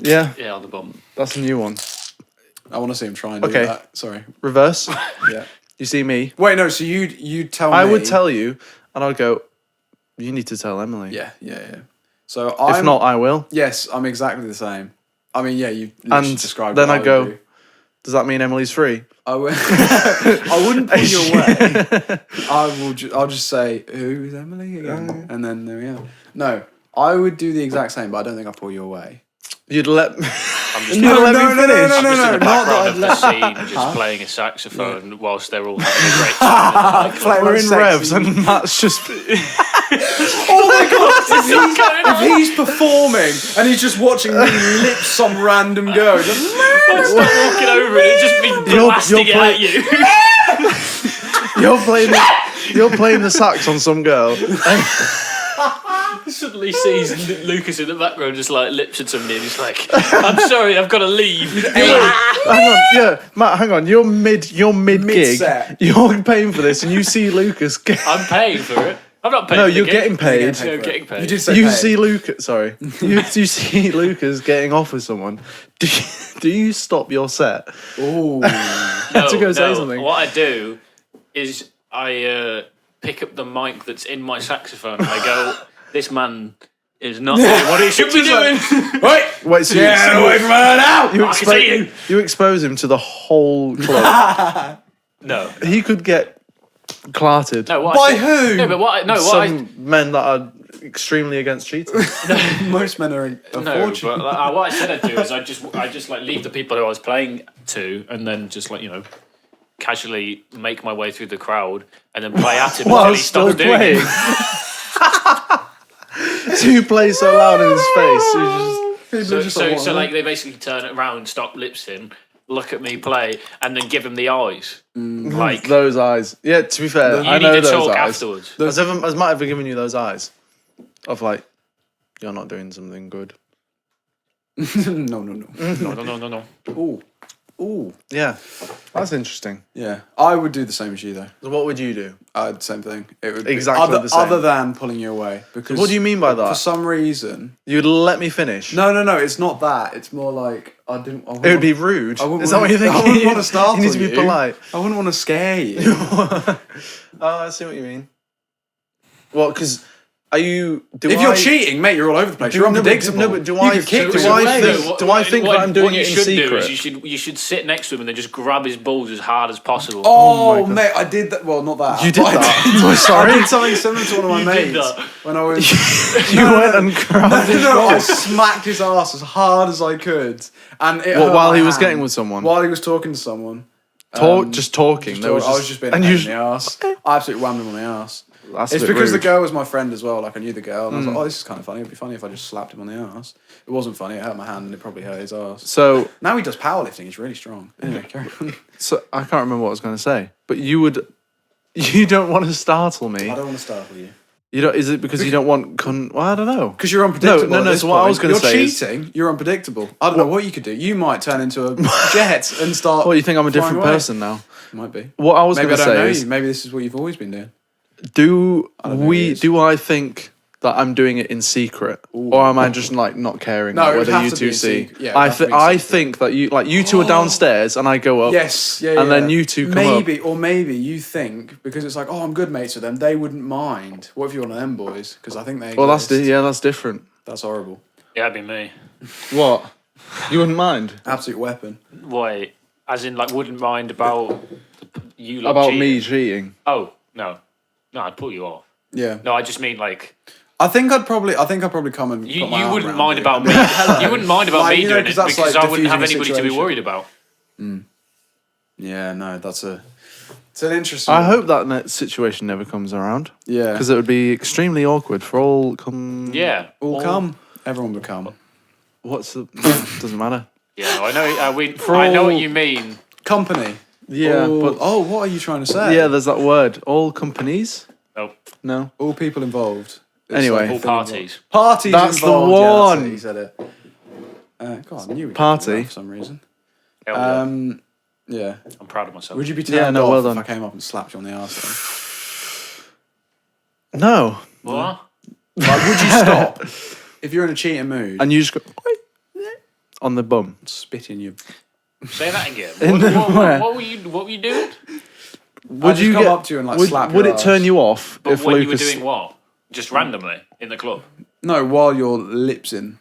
Yeah, Yeah, on the bum. that's a new one. I want to see him try and do Okay. that. Sorry. Reverse. Yeah. You see me. Wait, no, so you'd tell me. I would tell you, and I'd go. You need to tell Emily. Yeah. So I'm. If not, I will. Yes, I'm exactly the same. I mean, yeah, you've literally And described then what I would go. do. Does that mean Emily's free? I would. I wouldn't pull you away. I'll just say, who's Emily again? And then there we are. No, I would do the exact same, but I don't think I'd pull you away. You'd let. I'm just, No, let me no, no, finish. no, I'm no, just no, in the not that background I'd of the let. scene, just playing a saxophone whilst they're all having a great time. Play We're like in sexy. revs, and Matt's just. Oh my god! If he's performing and he's just watching me lip some random girl, just, I'd start walking over and it'd just be blasting it at you. You're playing the sax on some girl. Suddenly sees Lucas in the background just like lips at somebody and he's like, I'm sorry, I've got to leave. Hang on, yeah, Matt. Hang on. You're mid gig. Mid-set. You're paying for this, and you see Lucas. I'm paying for it. I'm not paying No, for the you're gig. getting paid. No, getting paid. You did say You pay. see Lucas. Sorry, you see Lucas getting off with someone. Do you stop your set? Ooh. to go say something. What I do is I pick up the mic that's in my saxophone and I go, this man is not doing what he should be doing. Wait, so Get away from her now! you I can see you. you expose him to the whole club. No. He could get clarted. No, what By I, who? No, but what I, no, what Some men that are extremely against cheating. Most men are no, unfortunate. but what I said I'd do is I just like leave the people who I was playing to, and then just like casually make my way through the crowd, and then play at him until he still stops doing playing. it. So you play so loud in his face. You just, People are just So what? like they basically turn around, stop lip sync, look at me play, and then give him the eyes. Like those eyes. Yeah, to be fair, you I need know to those talk eyes. afterwards. Has Matt ever given you those eyes? Of like, you're not doing something good. No. No. Ooh. Ooh. Yeah, that's interesting. Yeah. I would do the same as you though. So what would you do? Same thing. It would Exactly be the same. other than pulling you away. Because What do you mean by for that? some reason. You'd let me finish? No. It's not that. It's more like I It would be rude. I wouldn't Is that what wanna- you're thinking? I wouldn't want to startle You need to be polite. I wouldn't want to scare you. Oh, I see what you mean. Well, because are you? If you're cheating, mate, you're all over the place. You're unpredictable. No, but do You I? could kick Do me I away. think? Do I think that I'm doing it in do secret? is you should sit next to him and then just grab his balls as hard as possible. Oh, mate, I did that. Well, not that. You did but that? I I'm sorry. I did something similar to one of my You mates did that. when I was. You went and grabbed his No, I balls. smacked his ass as hard as I could, and it What, hurt while my he was hand. getting with someone? While he was talking to someone. Just talking. There I was just being a and pain you. in the ass. I absolutely whammed him on the ass. That's a It's bit because the rude. girl was my friend as well. Like I knew the girl, and I was like, "Oh, this is kind of funny. It'd be funny if I just slapped him on the ass." It wasn't funny. It hurt my hand, and it probably hurt his ass. So, Now he does powerlifting. He's really strong. Anyway, carry on. so I can't remember what I was going to say, but you would. You don't want to startle me. I don't want to startle you. You don't. Is it because you don't want? Well, I don't know. Because you're unpredictable. No. at this So what I point. was going to You're say is, cheating. You're unpredictable. I don't know what you could do. You might turn into a jet and start. well, you think I'm a flying different away. person now? Might be. What I was Maybe going I to don't know say you. is, Maybe this is what you've always been doing. do don't know who it is. do I think that I'm doing it in secret, or am I just like not caring No, it would whether have you to be two in see? secret. Yeah, it would have to be in I secret. think that you two are downstairs and I go up. Yes, yeah, And yeah. then you two come maybe, or maybe you think because it's like, oh, I'm good mates with them, they wouldn't mind. What if you're one of them boys? Because I think they. Well, that's exist. that's different. That's horrible. Yeah, that'd be me. What? You wouldn't mind Absolute weapon. Wait, as in like wouldn't mind about you lot about cheating? me cheating. Oh no, I'd pull you off. Yeah. No, I just mean like I think I'd probably come and you put my arm wouldn't around mind you. about me. You wouldn't mind about Like, me you know, doing 'cause it that's, because like, I wouldn't have diffusing the anybody to be situation. worried about. Yeah, no, it's an interesting. I hope that situation never comes around Yeah. because it would be extremely awkward for all Yeah. All come. Everyone will come. What's the? Doesn't matter. Yeah, I know. I know what all- you mean. Company. Yeah, All- but oh, what are you trying to say? yeah, there's that word. All companies. Nope. No. All people involved. It's Anyway. like a All thing parties. involved. Parties That's the involved. Yeah, that's one. it, he said it. God, I knew we'd Party. get that for some reason. Hell yeah. Yeah. I'm proud of myself. Would you be turned Yeah, no, off well if done. I came up and slapped you on the arse? No. What? Like, would you stop if you're in a cheating mood? And you just go on the bum. Spit in your. Say that again. In where? What were you doing? Would just you come get? up to you and, like, would, slap would your it turn arse? you off But if when Lucas? you were doing what? Just randomly in the club. No, while your lips in.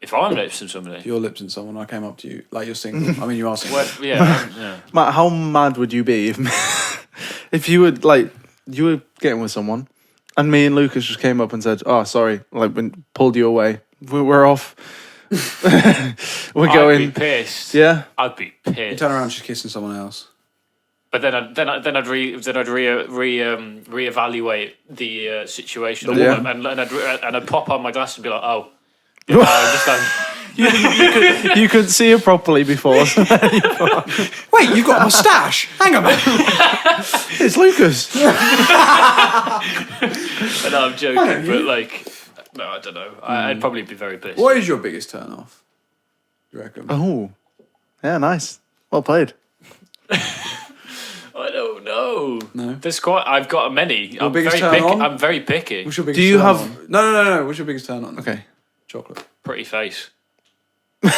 If I'm lips to somebody. Your lips in someone, I came up to you like you're single. I mean, you are single. Well, yeah. Matt, how mad would you be if if you would like you were getting with someone and me and Lucas just came up and said, "Oh, sorry," like pulled you away. We're off. We're I'd going. be pissed. Yeah. I'd be You pissed. turn around, she's kissing someone else. But then I'd reevaluate the situation The woman. and I'd pop on my glasses and be like, oh, yeah, I understand. You couldn't see her properly before. Wait, you've got a moustache. Hang on a minute. It's Lucas. No, I'm joking, but like, no, I don't know. I'd probably be very pissed. What is your biggest turn off? You reckon? Oh, yeah, nice. Well played. I don't know. No? There's quite. I've got many. I'm biggest very turn picky. on? I'm very picky. What's your biggest Do you turn have- on? No. What's your biggest turn on? Okay. Chocolate. Pretty face. Wait,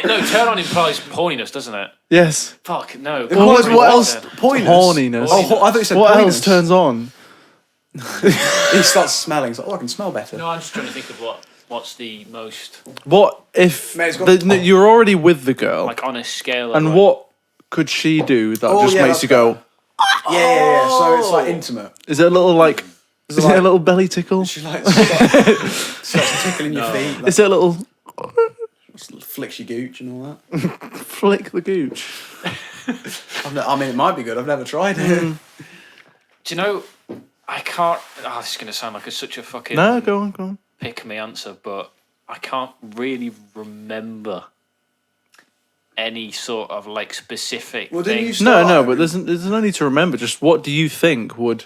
no. Turn on implies horniness, doesn't it? Yes. Fuck no. What else? Pointless. Horniness. Oh, I thought you said What pointless. else turns on? He starts smelling. He's like, oh, I can smell better. No, I'm just trying to think of what's the most What if Mate, it's got- you're already with the girl, like on a scale. Of and like, what could she do that Oh, just yeah, makes that's you go? Yeah. So it's like intimate. Is it a little like? Is it like- a little belly tickle? She like starts tickling your feet. Like, Is it a little flicks your gooch and all that. flick the gooch? I mean, it might be good. I've never tried it. do you know? I can't. Oh, this is gonna sound like such a fucking No, go on. pick me answer, but I can't really remember any sort of like specific Well, didn't thing. you start? No, but there's no need to remember. Just what do you think would?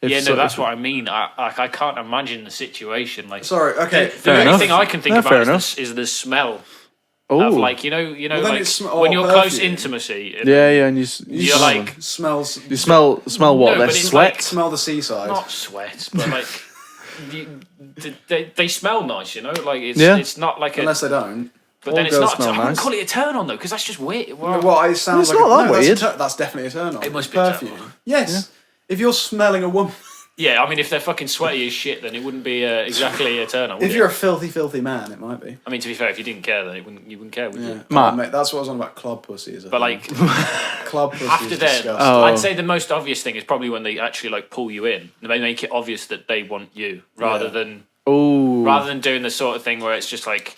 Yeah, no, that's what I mean. I can't imagine the situation. Like, Sorry. Okay. the only enough. thing I can think No, fair about enough. is the smell Oh, of like you know then like it's when you're close perfume. intimacy. yeah, and you You're smell like them. Smells. You smell what? No, Their but it's sweat. like- Smell the seaside. not sweat, but like they smell nice. You know, like Yeah. it's not like a. Unless they don't. But then all it's girls not. smell I wouldn't nice. call it a turn on though, because that's just weird. Well, Well, it sounds It's like not that weird. That's definitely a turn on. It must be a turn perfume. on. Yes. If you're smelling a woman, yeah, I mean, if they're fucking sweaty as shit, then it wouldn't be exactly a turn on. if you're a filthy man, it might be. I mean, to be fair, if you didn't care, then you wouldn't care, would Yeah. you? Matt. Oh, mate, that's what I was on about. Club pussies. But like club pussies. after is that, disgusting. Oh. I'd say the most obvious thing is probably when they actually like pull you in. They make it obvious that they want you, rather Yeah. than doing the sort of thing where it's just like,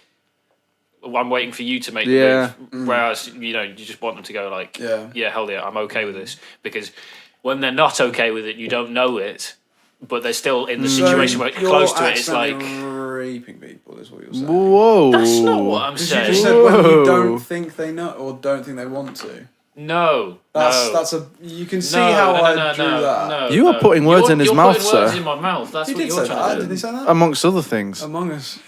I'm waiting for you to make Yeah. the move. Whereas, you just want them to go like, Yeah. hell yeah, I'm okay with this. Because when they're not okay with it, you don't know it, but they're still in the situation where it's you're close to it. It's like, accidentally raping people is what you're saying. Whoa. that's not what I'm Because you saying. just said when you Whoa. don't think they know or don't think they want to. No, That's you can see how I drew that. No, You are putting words in his you're mouth, putting words sir. in my mouth. That's He what did you're say trying that. to Did do. he say that? Amongst other things. Among Us.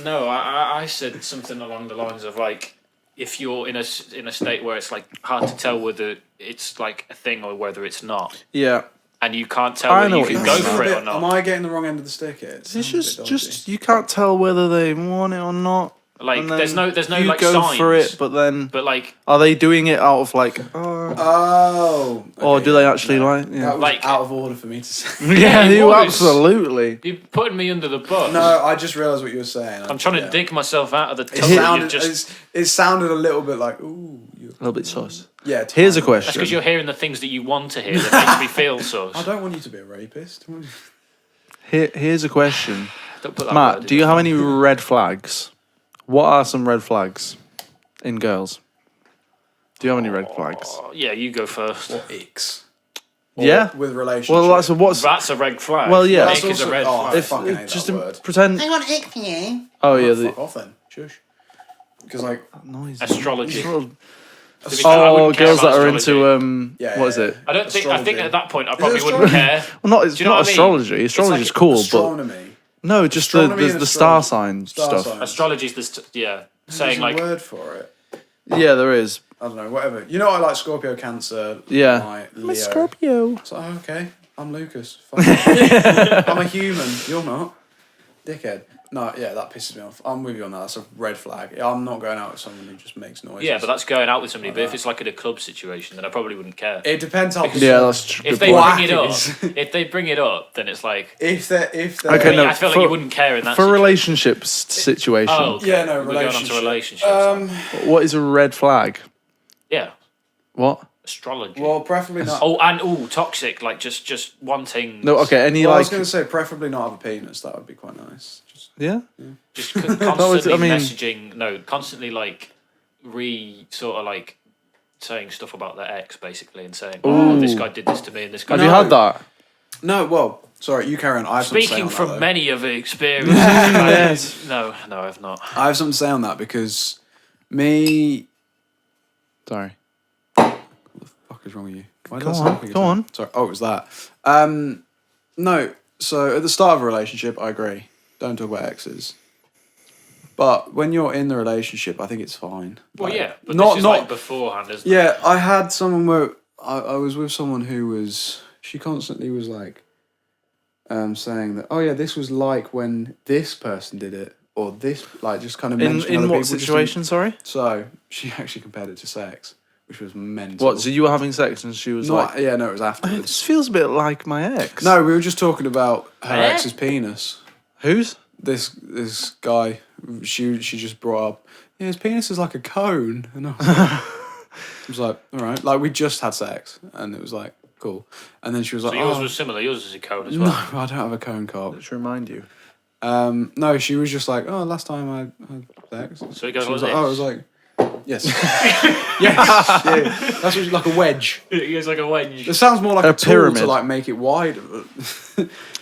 No, I said something along the lines of like, if you're in a state where it's like hard to tell whether it's like a thing or whether it's not, Yeah. and you can't tell I whether know you what can you go mean. for it or Am not. I getting the wrong end of the stick here? It It's sounds a bit dodgy. just you can't tell whether they want it or not. Like, And then there's no you like go signs. for it, but then But like, are they doing it out of like, Oh. or okay, do they yeah, actually no. like? Yeah, That was Like- out of order for me to say. yeah, it you was. absolutely. you're putting me under the bus. No, I just realised what you were saying. I'm trying to yeah. dig myself out of the It tunnel. You've sounded, just. it sounded a little bit like, ooh. A little bit sus. Yeah. Here's a tiny. That's question. because you're hearing the things that you want to hear that makes me feel sus. I don't want you to be a rapist. Here's a question. Don't put that Matt, word do in you my have mouth. any red flags? What are some red flags in girls? Do you have any red flags? Oh, yeah, you go first. Or icks. Yeah. With relationship. Well, that's what's. That's a red flag. Well, yeah. Ick That's is a also- red oh, flag. I fucking hate just that word. pretend. want ick for you. Oh yeah, Fuck the off then. Shush. Because like, noise. Astrology. Sort of- To be fair, I Oh, wouldn't care girls that about are astrology. into yeah. what is it? I don't think. I think Astrology. at that point I Is it probably wouldn't care. Well, not it's Do you know not what I mean? astrology. It's Astrology's like cool, but astronomy. no, just Astronomy and the star astrology. sign Star stuff. sign. Astrology's this. Yeah, saying There's a like. word for it. Yeah, there is. I don't know. Whatever. You know, I like Scorpio, Cancer. Yeah. Like, I'm a Leo. Scorpio. It's like, oh, okay, I'm Lucas. Fuck. I'm a human. You're not. Dickhead. No, yeah, that pisses me off. I'm with you on that. That's a red flag. I'm not going out with someone who just makes noise. Yeah, but that's going out with somebody. But if it's like in a club situation, then I probably wouldn't care. It depends how. Yeah, that's true. If Good they point. bring it up, Whack if they bring it up, then it's like. If they're Okay, no, I feel like for- you wouldn't care in that. For situation. relationships situation, Oh, okay. Yeah, no, We're going on to relationship. relationships. what is a red flag? Yeah, What? astrology. Well, preferably not. Toxic. Like just wanting. No, okay. Any Well, I was like going to say preferably not have a penis. That would be quite nice. Just yeah. Just constantly I mean- messaging. No, constantly like sort of like saying stuff about their ex basically and saying, "Oh, this guy did this to me and this guy." Have you had that? no. Well, sorry, you carry on. I have something to say Speaking on that, from though. many of the experiences, Yes. no, I've not. I have something to say on that because me. Sorry. What the fuck is wrong with you? Why did Go that on, sound like a go time? on. Sorry. Oh, it was that. No. So at the start of a relationship, I agree. Don't talk about exes. But when you're in the relationship, I think it's fine. Well, Like, yeah, but not this is not like beforehand, isn't it? Yeah, I had someone where I was with someone who was. She constantly was like, saying that, oh yeah, this was like when this person did it, or this, like just kind of mentioning In other what people just situation? Sorry. So she actually compared it to sex, which was mental. What? So you were having sex and she was Not, like, yeah, no, it was "This afterwards. feels a bit like my ex." No, we were just talking about her Eh? ex's penis. Whose? This guy, she just brought up, yeah, his penis is like a cone, and I was like, all right, like we just had sex, and it was like cool, and then she was like, So yours oh, was similar. Yours is a code as no, well. I don't have a cone cock. Let's remind you. No, she was just like, oh, last time I had sex. So it goes She was like like, oh, I this. was like, yes, yes, yeah. That's what, like a wedge. It's like a wedge. It sounds more like A a, tool pyramid. to like make it wider.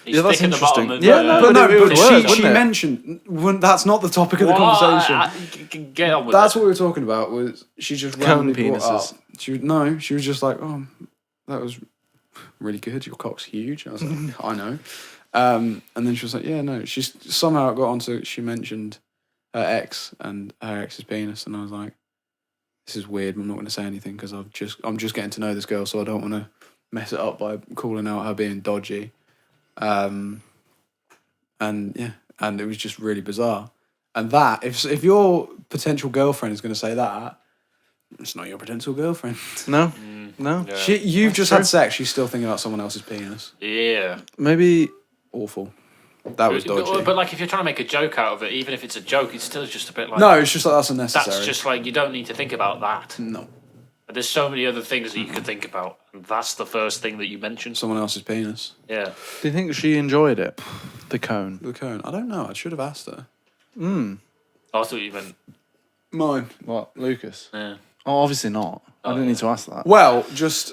He's Yeah, that's thick at the bottom interesting. and, Yeah, no, But no, it would but work, she wouldn't it? mentioned that's not the topic of the What? conversation. Get on with That's it. what we were talking about. Was she just Cone randomly brought penises. up? She was just like, oh, that was really good. Your cock's huge. I was like, I know. And then she was like, yeah, no. She's somehow got onto. She mentioned her ex and her ex's penis, and I was like, this is weird. I'm not going to say anything because I'm just getting to know this girl, so I don't want to mess it up by calling out her being dodgy. And yeah, and it was just really bizarre. And that if your potential girlfriend is going to say that, it's not your potential girlfriend. No, no. Yeah. You've just had sex. She's still thinking about someone else's penis. Yeah. Maybe Awful. That was dodgy. But like, if you're trying to make a joke out of it, even if it's a joke, it's still just a bit like. No, it's just like that's unnecessary. That's just like you don't need to think about that. no. There's so many other things that you could think about, and that's the first thing that you mentioned. Someone else's penis. Yeah. do you think she enjoyed it? The cone. The cone. I don't know. I should have asked her. I thought you meant. Mine. What, Lucas? Yeah. Oh, obviously not. I didn't need to ask that. Well,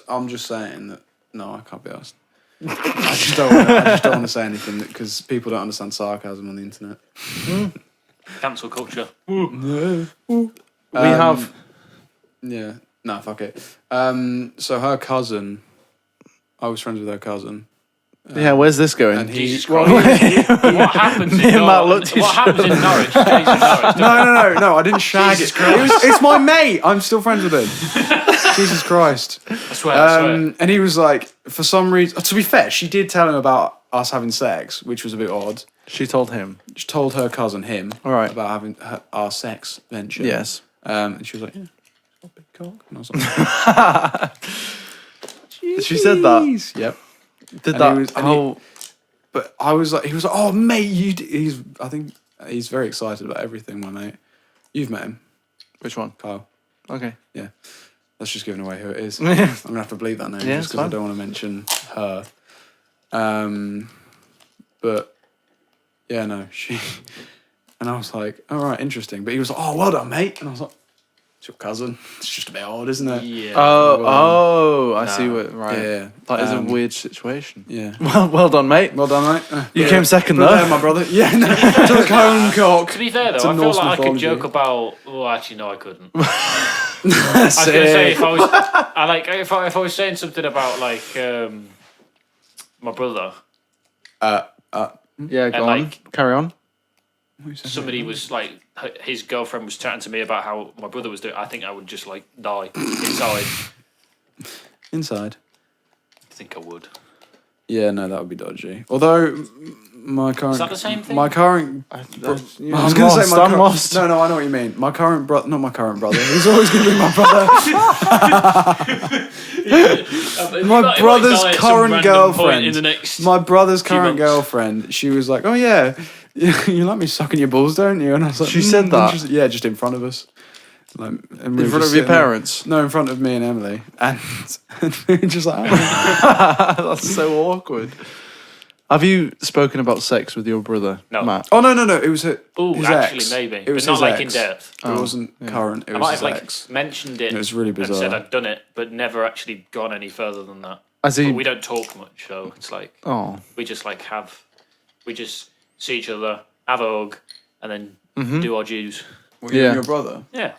I'm just saying that. No, I can't be asked. I just don't want to say anything because people don't understand sarcasm on the internet. Cancel culture. We have. Yeah. No, fuck it. So her cousin, I was friends with her cousin. Yeah, where's this going? And he, Jesus well, Christ. What happens in Me and Matt Norwich? looked at What each happens in Norwich stays in Norwich. no, I didn't shag it. It's my mate. I'm still friends with him. Jesus Christ. I swear. And he was like, for some reason, to be fair, she did tell him about us having sex, which was a bit odd. She told him. She told her cousin him All right. about having our sex venture. Yes. And she was like, "Yeah, a big cock." And I was like, She said that. "Jeez." Yep. Did And that? he was- and how? But I was like, he was like, "Oh, mate, he's. I think he's very excited about everything, my mate. You've met him, Which one? Kyle. Okay. Yeah. That's just giving away who it is. Yeah. I'm gonna have to believe that name Yeah, just it's because I fine. don't want to mention her. But yeah, no, she. And I was like, "All right, interesting." But he was like, "Oh, well done, mate." And I was like, "It's your cousin. It's just a bit odd, isn't it?" Yeah. I see No. what. Right. Yeah. That is a weird situation. Yeah. Well done, mate. Well done, mate. You came second But though. there, my brother. Yeah, no. Took home cock. To be fair It's though, a I feel Norse like I could mythology. joke about. Oh, actually, no, I couldn't. I That's was gonna say it. if I was, if I was saying something about like my brother, Yeah, go And, on. like- Carry on. somebody was like his girlfriend was chatting to me about how my brother was doing. I think I would just like die inside. Inside. I think I would. Yeah, no, that would be dodgy. Although my current. Is that the same thing? My current. I was I'm going to say my I'm current. lost. No, I know what you mean. My current brother. Not my current brother. He's always going to be my brother. My brother's current girlfriend. In the next, My brother's current months. girlfriend. She was like, "Oh yeah, you like me sucking your balls, don't you?" And I was like, She said that? Yeah, just in front of us. Like, and we In were front just of your sitting there- parents. No, in front of me and Emily, and we were just like, "Oh." That's so awkward. Have you spoken about sex with your brother, No. Matt? "Oh no, it was his actually, ex. maybe, It was but not his like in ex. depth. It wasn't current. It I was might his have like ex. mentioned it. It was really And said bizarre. I'd done it, but never actually gone any further than that. Has But he? we don't talk much, so it's like Oh, we just see each other, have a hug, and then do our dues. You Yeah. and your brother. Yeah,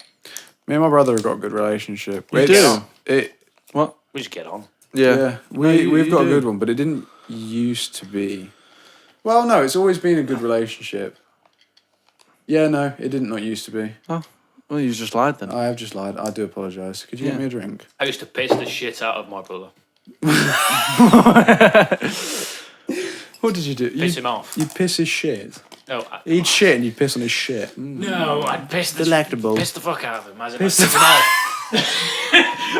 Me and my brother have got a good relationship. You It's- do? What? we just get on. yeah. Yeah, No, you we've got a do. good one, but it didn't used to be. Well, no, it's always been a good relationship. Yeah, no, it didn't not used to be. Well, you just lied then. I have just lied. I do apologise. Could you get Yeah. me a drink? I used to piss the shit out of my brother, What did you do? piss him off. You piss his shit. No, He'd shit and you piss on his shit. no, I'd piss the Delectable. piss the fuck out of him. As in, piss him off.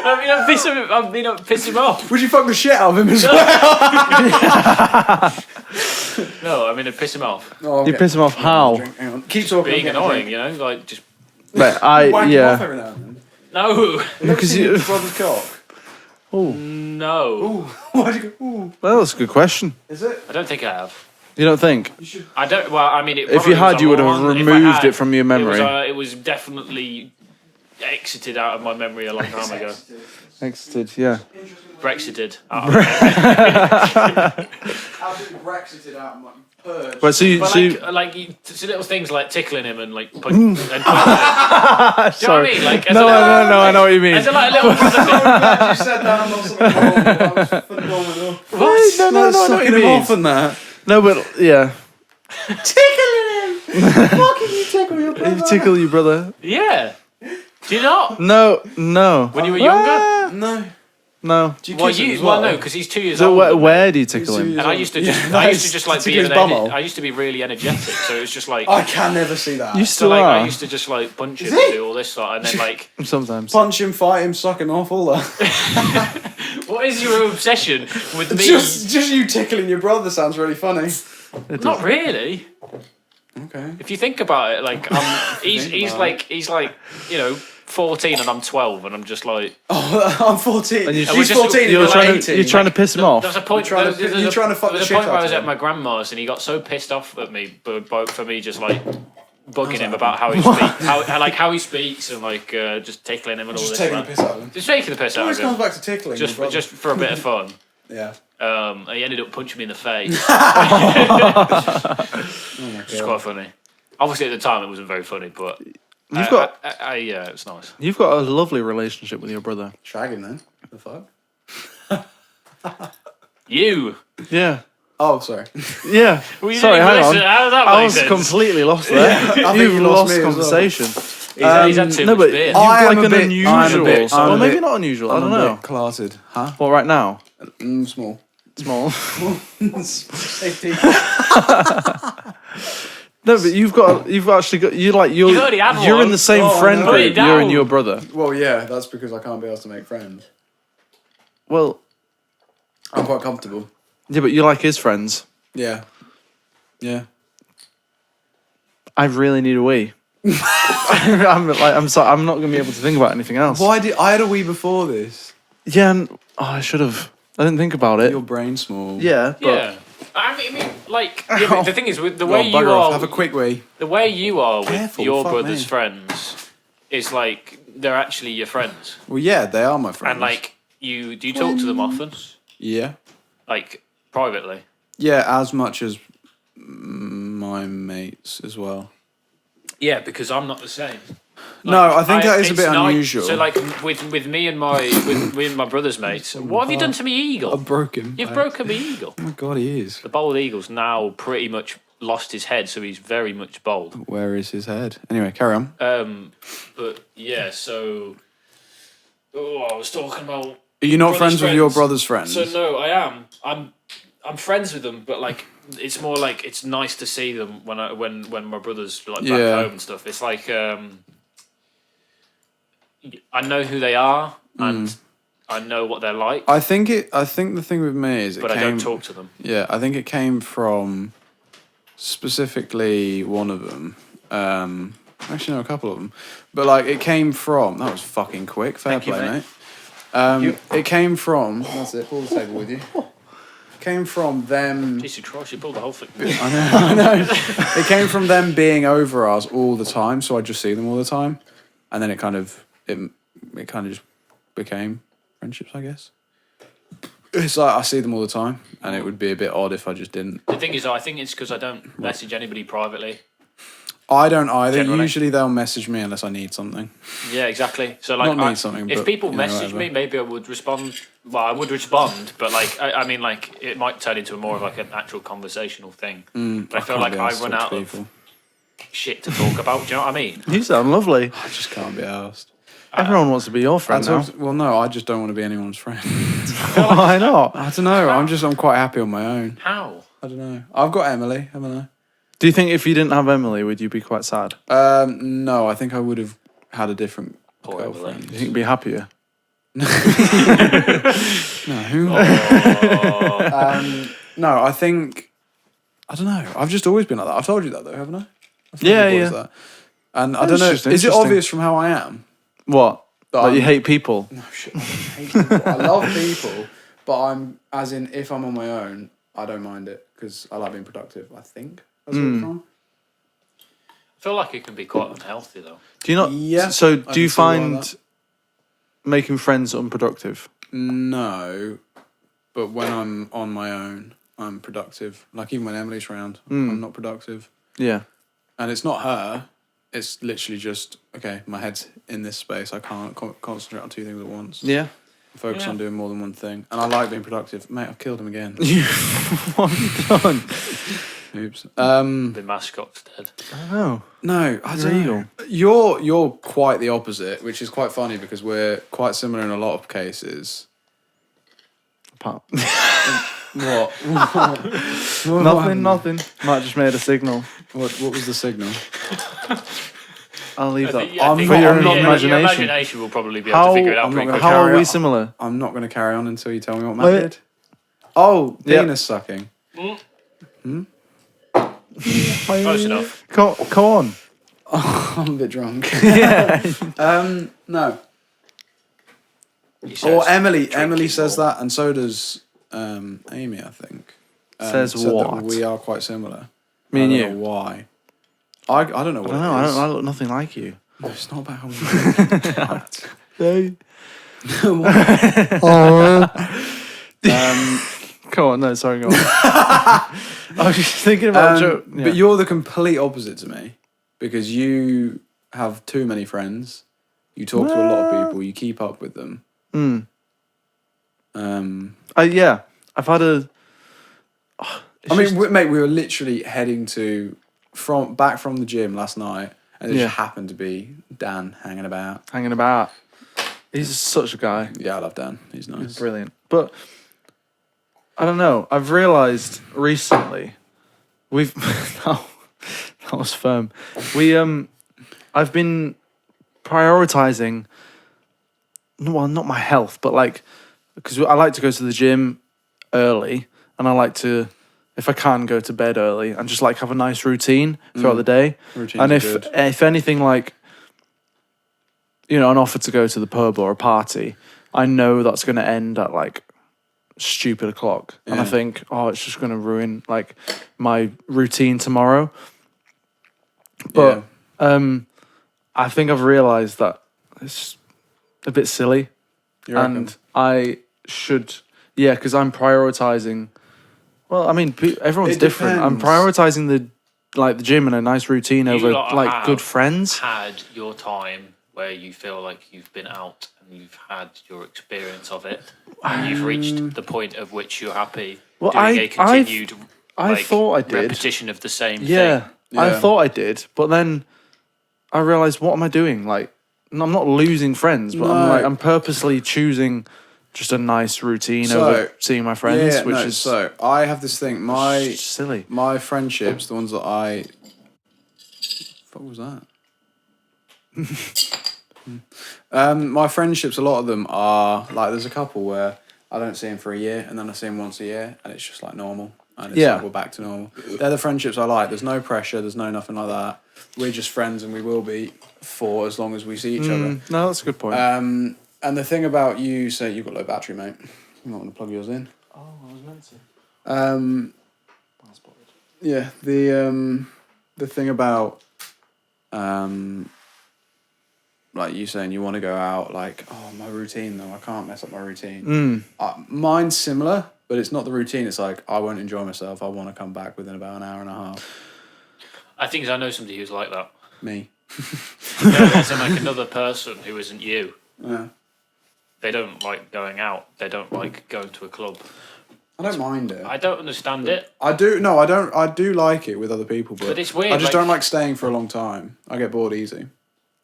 I'd piss him off. Would you fuck the shit out of him as well? No, I mean, I'd piss him off. Oh, You piss him off how? Hang on. Keep talking. Being I'm getting a annoying, drink. you know, like just Right, Wank him off every now and then. no, Because Seen you. your brother's cock. no. Ooh. Why'd you go? Ooh. Well, that's a good question. Is it? I don't think I have. You don't think? You should. I don't. Well, I mean, it If you probably had, was you would have on. If I removed had, it from your memory. It was definitely exited out of my memory a long time ago. Exited, yeah. Brexited. Absolutely Brexited out of my purge. But so you, But so you, little things like tickling him and like punching him. Do you know what I sorry. mean? Like, as No, a little, I know what you mean. As a like little brother thing. I'm glad you said that. I'm not something normal. That was phenomenal. What? No, I know what you Sucking him mean. off and that. No, but yeah. Tickling him. Fucking you tickle your brother. You tickle your brother. Yeah. Do you not? No. When you were younger? No. No. Do you Well, kiss him as well, no, because he's 2 years So old. where do you tickle him? And I used to just, Yeah, I used to just like be, tickle his bumhole. I used to be really energetic, so it was just like, I can never see that. You so still like are. I used to just like punch him Is he? and do all this sort, and then like, Sometimes. Punch him, fight him, suck him off, all that. what is your obsession with me? Just you tickling your brother sounds really funny. Not really. Okay. If you think about it, like he's like 14 and I'm 12, and I'm just like, Oh, I'm 14. And you- He's just- 14 and You're you're trying 18. to, you're trying to piss him off. there's a point. You're trying to fuck the There's a shit point where I out was of at him. my grandma's, and he got so pissed off at me, but for me just like bugging him about how he speaks, how he speaks, and like just tickling him and all Just this. taking the like- piss out of him. Just taking the piss It out always of comes him, back to tickling. your brother. just for a bit of fun. Yeah. He ended up punching me in the face. Oh my It's quite funny. Obviously, at the time, it wasn't very funny, but You've got yeah, it's nice. you've got a lovely relationship with your brother. Shagging then. The fuck? You. Yeah. Oh, sorry. Yeah. Well, you Sorry, didn't hang even on. listen. How does that I make was sense? completely lost there. I think You've you lost lost me as well. conversation. He's had too No, much but beer. you've I am like a an bit- unusual. I'm a bit- I'm well, a maybe bit- not unusual. I I'm don't a know. bit clarted. Huh? Well, right now, Small. small. Safety. No, but you've actually got you're You've already had you're in one. the same Oh, friend no. Put it group. You and down. your brother. Well, yeah, that's because I can't be asked to make friends. Well, I'm quite comfortable. yeah, but you like his friends. Yeah. Yeah. I really need a wee. I'm sorry. I'm not gonna be able to think about anything else. Why did I had a wee before this? Yeah, I should have. I didn't think about it. Your brain's small. Yeah, but Yeah. I mean, like, yeah, but the thing is, with the way Well, you bugger off. are, Have a quick wee. the way you are with Careful, your fuck brother's me. friends, is like they're actually your friends, Well, yeah, they are my friends. and like do you talk to them often, Yeah. like privately? Yeah, as much as my mates as well. Yeah, because I'm not the same. No, I think that is a it's bit unusual. So, like with me and my brother's mates, what have you done to me, Eagle? I broke him. You've broken me, Eagle. Oh my god, he is. The bald eagle's now pretty much lost his head, so he's very much bald. Where is his head? Anyway, carry on. But yeah, so I was talking about. Are you not brother's friends with your friends. brother's friends? So no, I am. I'm friends with them, but like it's more like it's nice to see them when my brother's like back Yeah. home and stuff. It's like I know who they are and I know what they're like, I think the thing with me is but I don't talk to them. Yeah, I think it came from specifically one of them. Actually, no, a couple of them. But like, it came from. That was fucking quick. Fair Thank you, play, mate. mate. It came from. That's it. Pull the table with you. Came from them. Jesus Christ, you pulled the whole thing. I know. It came from them being over us all the time, so I just see them all the time, and then it kind of just became friendships, I guess. It's like I see them all the time, and it would be a bit odd if I just didn't. The thing is, I think it's because I don't message anybody privately. I don't either. Generally. Usually they'll message me unless I need something. Yeah, exactly. So like, Not need something, if but, people you know, message whatever. me, maybe I would respond. Well, I would respond, but like, I mean, like, it might turn into more of like an actual conversational thing. But I feel can't like be I arsed to run talk out to of people. shit to talk about. Do you know what I mean? you sound lovely. I just can't be asked. Everyone wants to be your friend now. Well, no, I just don't want to be anyone's friend. Why not? I don't know. I'm quite happy on my own. How? I don't know. I've got Emily, haven't I? Do you think if you didn't have Emily, would you be quite sad? No, I think I would have had a different Poor Emily. girlfriend. Do you think you'd be happier? No. Oh. No, I think I don't know. I've just always been like that. I've told you that though, haven't I? I've told Yeah, you boys yeah. that. And I That's don't know. just Is it interesting. obvious from how I am? What? That Like you I'm- hate people? No shit. I hate people. I love people, but I'm as in if I'm on my own, I don't mind it because I like being productive. I think that's where it's from. I feel like it can be quite unhealthy though. Do you not? Yeah, So I do can you see why find that. making friends unproductive? No, but when I'm on my own, I'm productive. Like even when Emily's around, I'm not productive. Yeah. And it's not her. It's literally just okay. My head's in this space. I can't concentrate on two things at once. Yeah. Focus Yeah. on doing more than one thing. And I like being productive. Mate, I've killed him again. What have you done? Oops. The mascot's dead. I don't know. No, I don't know. You're quite the opposite, which is quite funny because we're quite similar in a lot of cases. Apart- What? Nothing. Matt just made a signal. What was the signal? I'll leave that. I'm For not- your I'm not- imagination. Your imagination will probably be able How- to figure it out I'm pretty not quick. gonna How are carry we on. similar? I'm not going to carry on until you tell me what Matt Wait. did. Oh, Yep. penis sucking. Close enough. Come on. I'm a bit drunk. Yeah. No. He Or says, Emily. drinking Emily says more. that, and so does Amy, I think. Says said that what? we are quite similar. Me and I you. don't know why. I don't know what I don't know. it is. I look nothing like you. No, it's not about how we Come on. No, sorry. Go on. I was just thinking about Joe. Yeah. But you're the complete opposite to me because you have too many friends. You talk to a lot of people. You keep up with them. Yeah. I've had a. Mate, we were literally heading back from the gym last night, and it Yeah. just happened to be Dan hanging about. hanging about. He's such a guy. Yeah, I love Dan. He's nice. He's brilliant. But I don't know. I've realised recently we've That was firm. I've been prioritizing. Well, not my health, but like, because I like to go to the gym early, and I like to, if I can, go to bed early, and just like have a nice routine throughout the day. Routines And are if good. if anything, like, you know, an offer to go to the pub or a party, I know that's going to end at like stupid o'clock, and I Yeah. think, oh, it's just going to ruin like my routine tomorrow. But I think I've realised that it's a bit silly, You reckon? and I should, yeah, because I'm prioritizing. Well, I mean, everyone's It different. I'm depends. prioritizing the gym and a nice routine over lot like have good friends. Had your time where you feel like you've been out and you've had your experience of it, and you've reached the point of which you're happy Well, doing a continued I thought I did. repetition of the same Yeah, thing. I Yeah. thought I did, but then I realized, what am I doing? Like, I'm not losing friends, but No. I'm purposely choosing just a nice routine So, over seeing my friends, Yeah, which no, is so I have this thing. just silly. My friendships, the ones that I. What was that? My friendships, a lot of them are like. There's a couple where I don't see him for a year, and then I see him once a year, and it's just like normal, and it's Yeah. like we're back to normal. They're the friendships I like. There's no pressure. There's no nothing like that. We're just friends, and we will be for as long as we see each other. No, that's a good point. And the thing about you, so you've got low battery, mate. You might want to plug yours in. Oh, I was meant to. Yeah, the thing about like you saying you want to go out, like, oh, my routine though, I can't mess up my routine. Mine's similar, but it's not the routine. It's like I won't enjoy myself. I want to come back within about an hour and a half. I think I know somebody who's like that. Me. So like another person who isn't you. Yeah. They don't like going out. They don't like going to a club. I don't mind it. I don't understand it. I do. No, I don't. I do like it with other people, but it's weird, I just like- don't like staying for a long time. I get bored easy.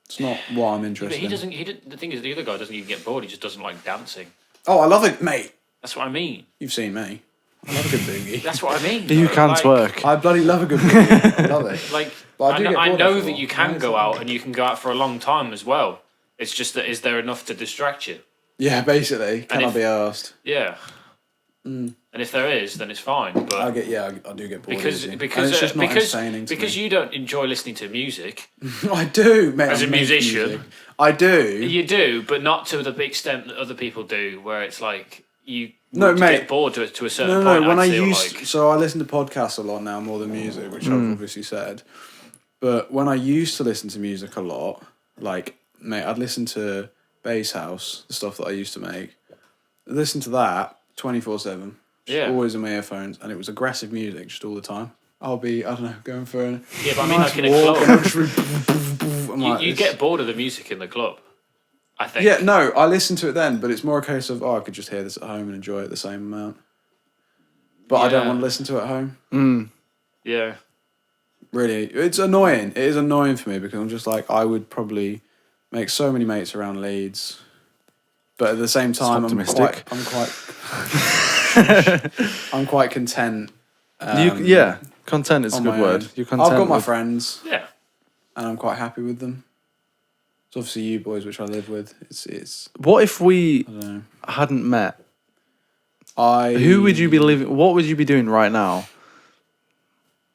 It's not what I'm But interested he in. doesn't. The thing is, the other guy doesn't even get bored. He just doesn't like dancing. Oh, I love it, mate. That's what I mean. You've seen me. I love a good boogie. That's what I mean. You though. can Like- twerk. I bloody love a good boogie. I love it. Like But I do get I bored know after a that while. you can Nice. go out and you can go out for a long time as well. It's just that is there enough to distract you? Yeah, basically. Can I if- be asked? Yeah. And if there is, then it's fine. But I get. Yeah, I do get bored. because easy. because and it's just not because entertaining to because me. you don't enjoy listening to music. I do, mate. As I a make musician. music. I do. You do, but not to the extent that other people do, where it's like you No, would mate. get bored to a certain No, point. when I I'd feel used, like. so I listen to podcasts a lot now more than music, which I've obviously said. But when I used to listen to music a lot, like, mate, I'd listen to Bass House, the stuff that I used to make. I'd listen to that 24/7, Yeah. always in my earphones, and it was aggressive music just all the time. I'll be, I don't know, going for a Yeah, but I mean, nice like in a walk, and club, I'll just be, I'm like, you this- get bored of the music in the club. I think. Yeah, no, I listen to it then, but it's more a case of, oh, I could just hear this at home and enjoy it the same amount. But I don't Yeah. want to listen to it at home. Yeah. Really, it's annoying. It is annoying for me because I'm just like, I would probably make so many mates around Leeds, but at the same time, optimistic. I'm quite content. Content is a on good my word. own. You're content. I've got my with- friends, Yeah. and I'm quite happy with them. It's obviously you boys, which I live with. It's What if we I don't know. hadn't met? I Who would you be living? What would you be doing right now?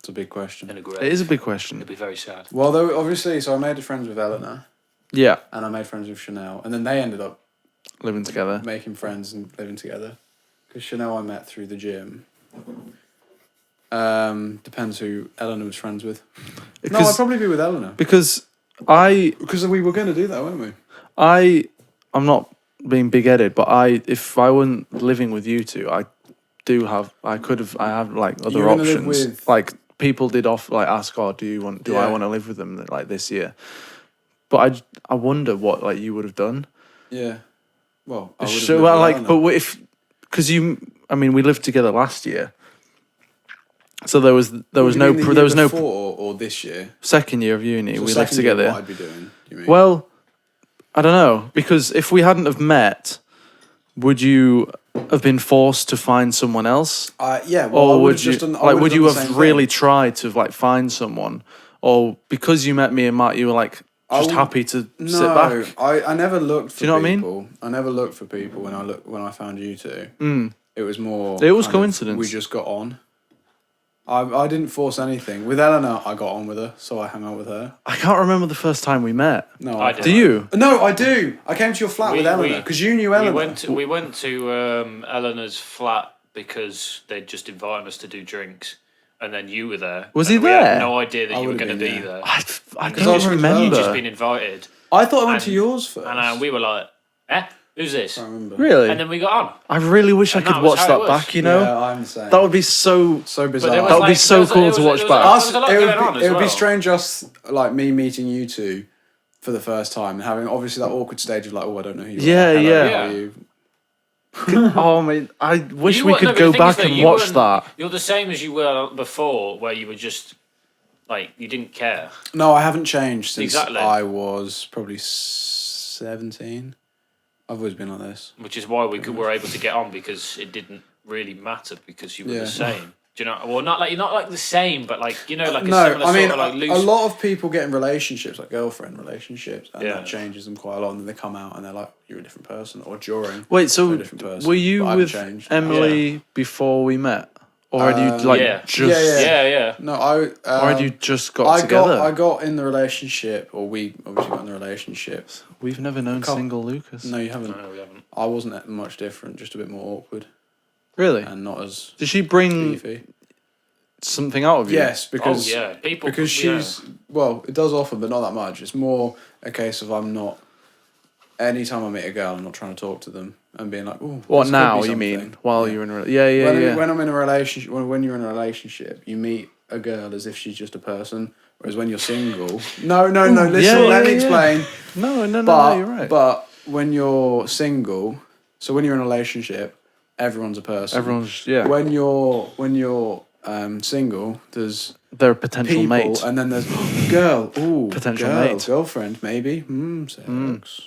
It's a big question. In a grave. It is a big question. It'd be very sad. Well, though, obviously, so I made friends with Eleanor, Yeah, and I made friends with Chanel, and then they ended up living together. making friends and living together. Because Chanel I met through the gym. Depends who Eleanor was friends with. No, I'd Because probably be with Eleanor. because Because we were going to do that, weren't we? I'm not being big headed, but if I wasn't living with you two, I have like other You're gonna live options. with- Like people did ask, oh, do I Yeah. want to live with them like this year? But I wonder what like you would have done. Yeah. Well, I would've So, lived well, with like, Eleanor. but if because we lived together last year, so there was Would you no mean the there year was no before or this year. second year of uni. So we lived second year, together. What I'd be doing? You mean? Well, I don't know, because if we hadn't have met, would you have been forced to find someone else, yeah. Well, I or would've would you just done, I like would've would done you the have same really thing. tried to like find someone, or because you met me and Matt, you were like just happy to sit back? I never looked for Do you know what I mean? people. I never looked for people when I found you two. It was more. It was kind of, coincidence. we just got on. I didn't force anything. With Eleanor, I got on with her, so I hung out with her. I can't remember the first time we met. No, I did. Do you? No, I do. I came to your flat We- with Eleanor we- because you knew Eleanor. We went to Eleanor's flat because they'd just invited us to do drinks, and then you were there. Was and he we had there? no idea that I you were would've going to been, be yeah. there. I Because can't I was remember. You'd just been invited, I thought I went and- to yours first. and we were like, who's this?" I remember. Really? And then we got on. I really wish I And could that was watch how it that was. back. You know, Yeah, I'm the same. that would be so. so But bizarre. there was That would be like, so there was- cool there to was- watch there was- back. there was a lot it going on as would be well. strange us like me meeting you two for the first time and having obviously that awkward stage of like, oh, I don't know who you Yeah, are. Hello, yeah. how are you? Oh man, I wish You we weren't- no, could but the go thing back is that and you watch weren't- that. You're the same as you were before, where you were just like you didn't care. No, I haven't changed since Exactly. I was probably 17. I've always been like this. Which is why were able to get on, because it didn't really matter because you were Yeah. the same. Do you know? Well, not like the same, but like like a No, similar I mean, sort of like loose. a lot of people get in relationships, like girlfriend relationships, and Yeah. that changes them quite a lot. And then they come out and they're like, you're a different person, or during. Wait, you're so a different person. were you But I haven't with changed. Emily before we met, or had you like Yeah. just, yeah. No, I. or had you just got I together? got I got in the relationship, or we obviously got in the relationship. We've never known Can't- single Lucas. No, you haven't. No, we haven't. I wasn't that much different, just a bit more awkward Really? and not as Did she bring beefy. something out of you? Yes, because Oh yeah, people because she's well, it does often, but not that much. It's more a case of I'm not. Anytime I meet a girl, I'm not trying to talk to them and being like, "Oh, What now? You mean while you're in? When I'm in a relationship, when you're in a relationship, you meet a girl as if she's just a person. Whereas when you're single, no. Listen, yeah, let me yeah. explain. No, But you're right. but when you're single, so when you're in a relationship, everyone's a person. Everyone's When you're single, there's they're a potential people, mate. and then there's girl, ooh, Potential girl, mate. girlfriend, maybe. Sex.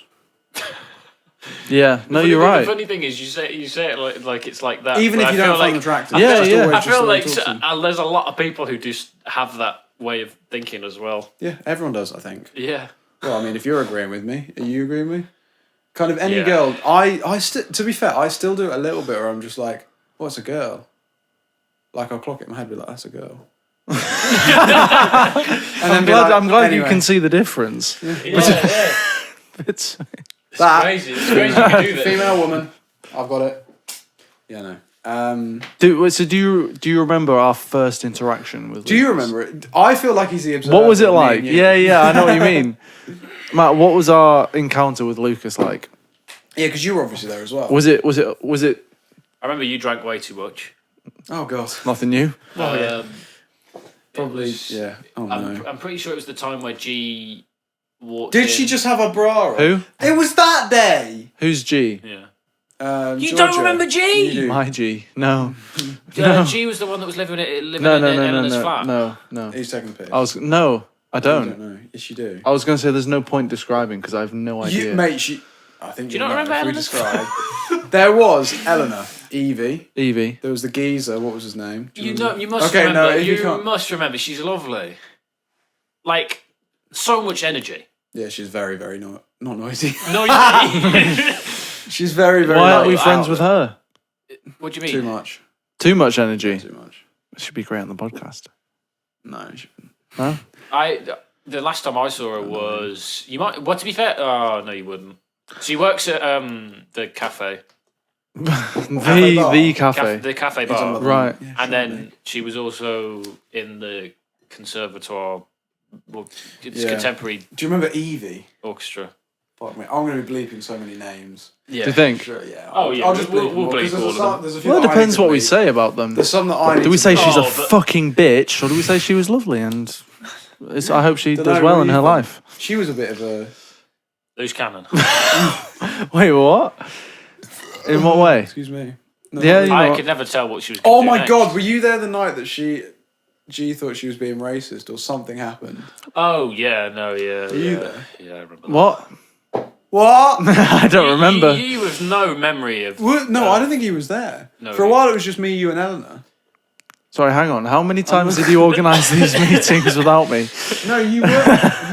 Yeah, no, you're The right. funny thing is, you say it like it's like that. Even but if I you feel don't find like, them attractive, Yeah, just yeah. always I just feel wanna like talk to them. there's a lot of people who just have that way of thinking as well. Yeah, everyone does, I think. Yeah. Well, I mean, if you're agreeing with me, are you agreeing with me? Kind of any Yeah. girl. To be fair, I still do it a little bit where I'm just like, what's a girl? Like I'll clock it in my head, be like, that's a girl. And I'm be glad. like, I'm glad you anyway. can see the difference. Yeah. It's That Crazy. It's crazy you can do that. female woman. I've got it. Yeah, no. do you remember our first interaction with? Do you Lucas? remember it? I feel like he's the observer. What was it me like? and you. Yeah, I know what you mean. Matt, what was our encounter with Lucas like? Yeah, because you were obviously there as well. Was it I remember you drank way too much. Oh god. nothing new? Probably. Yeah. Oh no. I'm pretty sure it was the time where G walked Did in. she just have a bra on? Who? It was that day. Who's G? Yeah. You don't remember G? You do. My G. No. G was the one that was living in No, Eleanor's flat. no. He's taking the piss. I was no. I I don't. don't know. Yes, you do. I was gonna say there's no point describing because I have no idea. You, mate, I think Do you not remember if we Eleanor's describe. There was Eleanor, Evie. Evie. There was the geezer. What was his name? Do You remember? know, you must Okay, remember. no, if you you can't- must remember. She's lovely. Like so much energy. Yeah, she's very, very not noisy. No, you. She's very, very. Why aren't we like, friends out with there. her? What do you mean? Too much. Too much energy. Too much. Should be great on the podcast. No. She, Huh? The last time I saw her was you might. Well, to be fair, oh no, you wouldn't. She works at the cafe, The cafe. the cafe He's on bar, the- Right. Yeah, and sure, then mate. she was also in the conservatoire. Well, it's Yeah. contemporary Do you remember Evie? orchestra. Fuck me. I'm going to be bleeping so many names. Yeah. Do you think? Sure, yeah. Oh, yeah, I'll just we'll bleep them all, bleep 'cause there's all a of some- them. there's a few Well, it that I depends need to what we bleep. say about them. There's some that I need Do we to say bleep. she's a Oh, but- fucking bitch, or do we say she was lovely and I hope she Dunno, does well what in do her you life? think? She was a bit of a. Loose cannon. Wait, what? In what way? Excuse me. No, Yeah, not you really. I know- could never tell what she was. Oh doing my next. god, were you there the night that G thought she was being racist or something happened? Oh yeah, no, yeah. Were you yeah. there? Yeah, I remember. What? What? I don't remember. You with no memory of. No, I don't think he was there. No, For a he- while, it was just me, you, and Eleanor. Sorry, hang on. How many times did you organise these meetings without me? No, you were.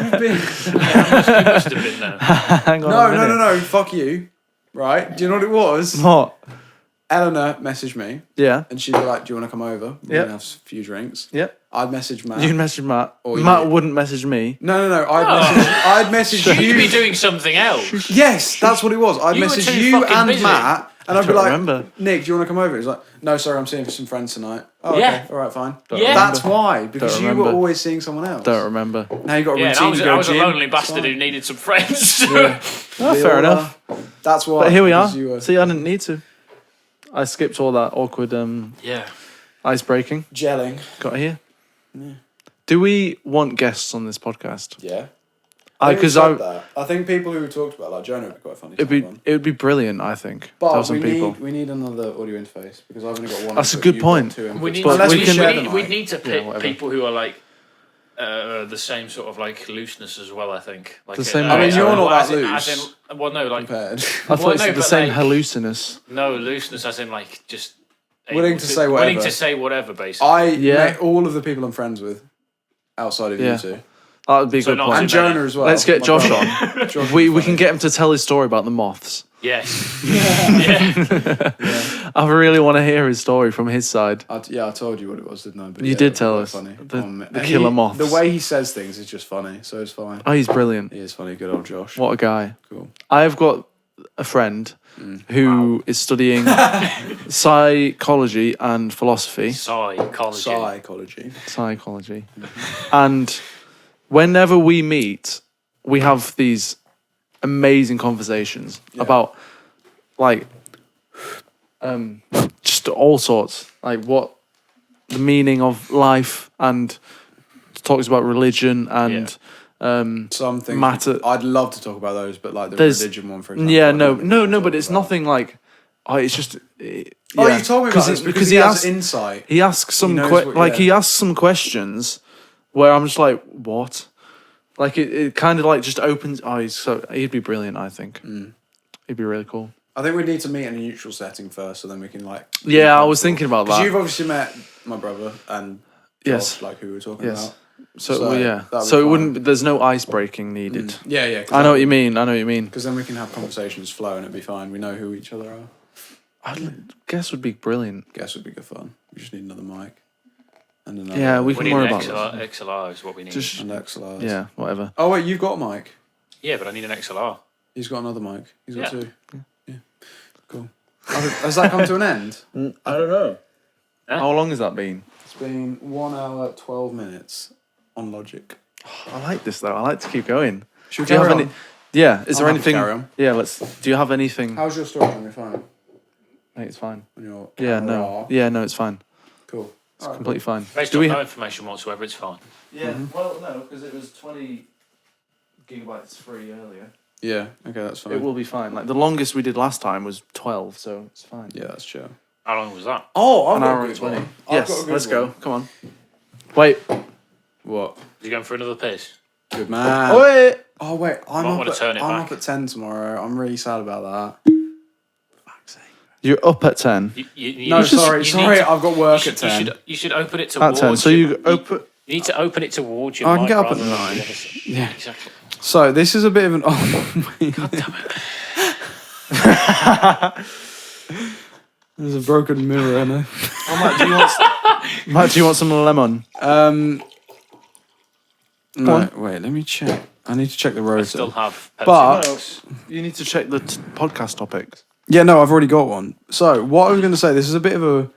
You've been. You must have been there. Hang on. No, no. Fuck you. Right? Do you know what it was? What? Eleanor messaged me, Yeah. and she'd be like, "Do you want to come over? We're Yep. gonna have a few drinks." Yep. I'd message Matt. You'd message Matt. Or Matt you. wouldn't message me. No. I'd message You'd you. be doing something else. Yes, that's what it was. I'd You were message too you fucking and busy. Matt, and I'd be don't like, remember. "Nick, do you want to come over?" He's like, "No, sorry, I'm seeing some friends tonight." Oh, Yeah. okay, all right, fine. Yeah. That's why, because Don't you were remember. always seeing someone else. Don't remember. Now you got a Yeah, routine. and you go I was a gym, lonely it's bastard fine. who needed some friends. Oh, fair enough. That's why. But here we are. because you were See, I didn't need to. I skipped all that awkward Yeah. ice breaking. gelling. Got here. Do we want guests on this podcast? Yeah. Because I think people who we talked about, like Jonah, would be quite funny. to have on. it would be brilliant. I think. But Thousand we people. need another audio interface because I've only got one. That's a input, good you've got point. two inputs. We need, But Unless we we can- share the we mic. need to pick whatever. people who are like the same sort of like looseness as well. I think. Like The same I mean, you're not as that in- loose. as in- well, no, like Compared. I thought Well, you no, said the but same like- hallucinous. no looseness, as in like just Willing able to say whatever. Willing to say whatever, basically. I Yeah. met all of the people I'm friends with outside of Yeah. you two. That would be a So good not point. And too many. Jonah as well. Let's get my Josh brother. on. Josh We would be can funny. get him to tell his story about the moths. Yes. yeah. I really want to hear his story from his side. I told you what it was, didn't I? But You yeah, did it tell was us. quite The And killer moths. The way he says things is just funny, so it's fine. Oh, he's brilliant. He is funny, good old Josh. What a guy. Cool. I've got a friend who is studying psychology and philosophy. Psychology. Psychology. Psychology. And whenever we meet, we have these amazing conversations about like just all sorts. Like what the meaning of life, and talks about religion and Some things. Matter- I'd love to talk about those, but like the There's- religion one, for example. yeah, I no, don't think no, we can no, talk but it's about. nothing like. Oh, it's just. Oh, you told me about this because he has insight. He asks some knows what- like yeah. he asks some questions where I'm just like, what? Like it kind of like just opens. Oh, he'd be brilliant. I think he'd be really cool. I think we need to meet in a neutral setting first, so then we can like. Yeah, I was thinking about Because that. you've obviously met my brother and Yes. Josh, like who we were talking Yes. about. So, so well, yeah. that'd be So it fine. wouldn't. There's no ice breaking needed. Yeah. I know what you mean. I know what you mean. Because then we can have conversations flow and it'd be fine. We know who each other are. I guess would be brilliant. Guess would be good fun. We just need another mic. And another. Yeah, we We can need worry an about XLR, XLR is what we need. Just And XLRs. yeah, whatever. Oh wait, you've got a mic. Yeah, but I need an XLR. He's got another mic. He's got Yeah. two. Yeah. Cool. Has that come to an end? I don't know. Huh? How long has that been? It's been 1 hour 12 minutes on Logic. I like this though. I like to keep going. Should we Do you have carry any? on? Yeah. Is I'm there happy to anything? carry on. Yeah. Let's. Do you have anything? How's your storage on your phone? I think it's fine. On your Yeah. camera? No. Yeah. No. It's fine. Cool. It's completely fine. Based Do on we? no information whatsoever, it's fine. Yeah. Well, no, because it was 20 gigabytes free earlier. Yeah. Okay, that's fine. It will be fine. Like the longest we did last time was 12, so it's fine. Yeah, that's chill. How long was that? Oh, I've An got hour a and good 20. one. I've Yes. got a good Let's go. one. Come on. Wait. What? You going for another piss? Good man. Wait. Oh wait, I'm Might up. wanna turn it I'm back. up at 10 tomorrow. I'm really sad about that. Fuck's sake. You're up at 10. You No, need to- sorry. you need to- I've got You work should, at 10. you should open it At towards 10. So you open. You need to open it towards your I can mic get up at rather than 9. the other side. Yeah. Exactly. So this is a bit of an. Oh, God damn it. There's a broken mirror in it. Oh, Matt, do you want some lemon? No, wait. Let me check. I need to check the rotor. Still have Pepsi But- Max. You need to check the podcast topics. Yeah, no, I've already got one. So what I was going to say, this is a bit of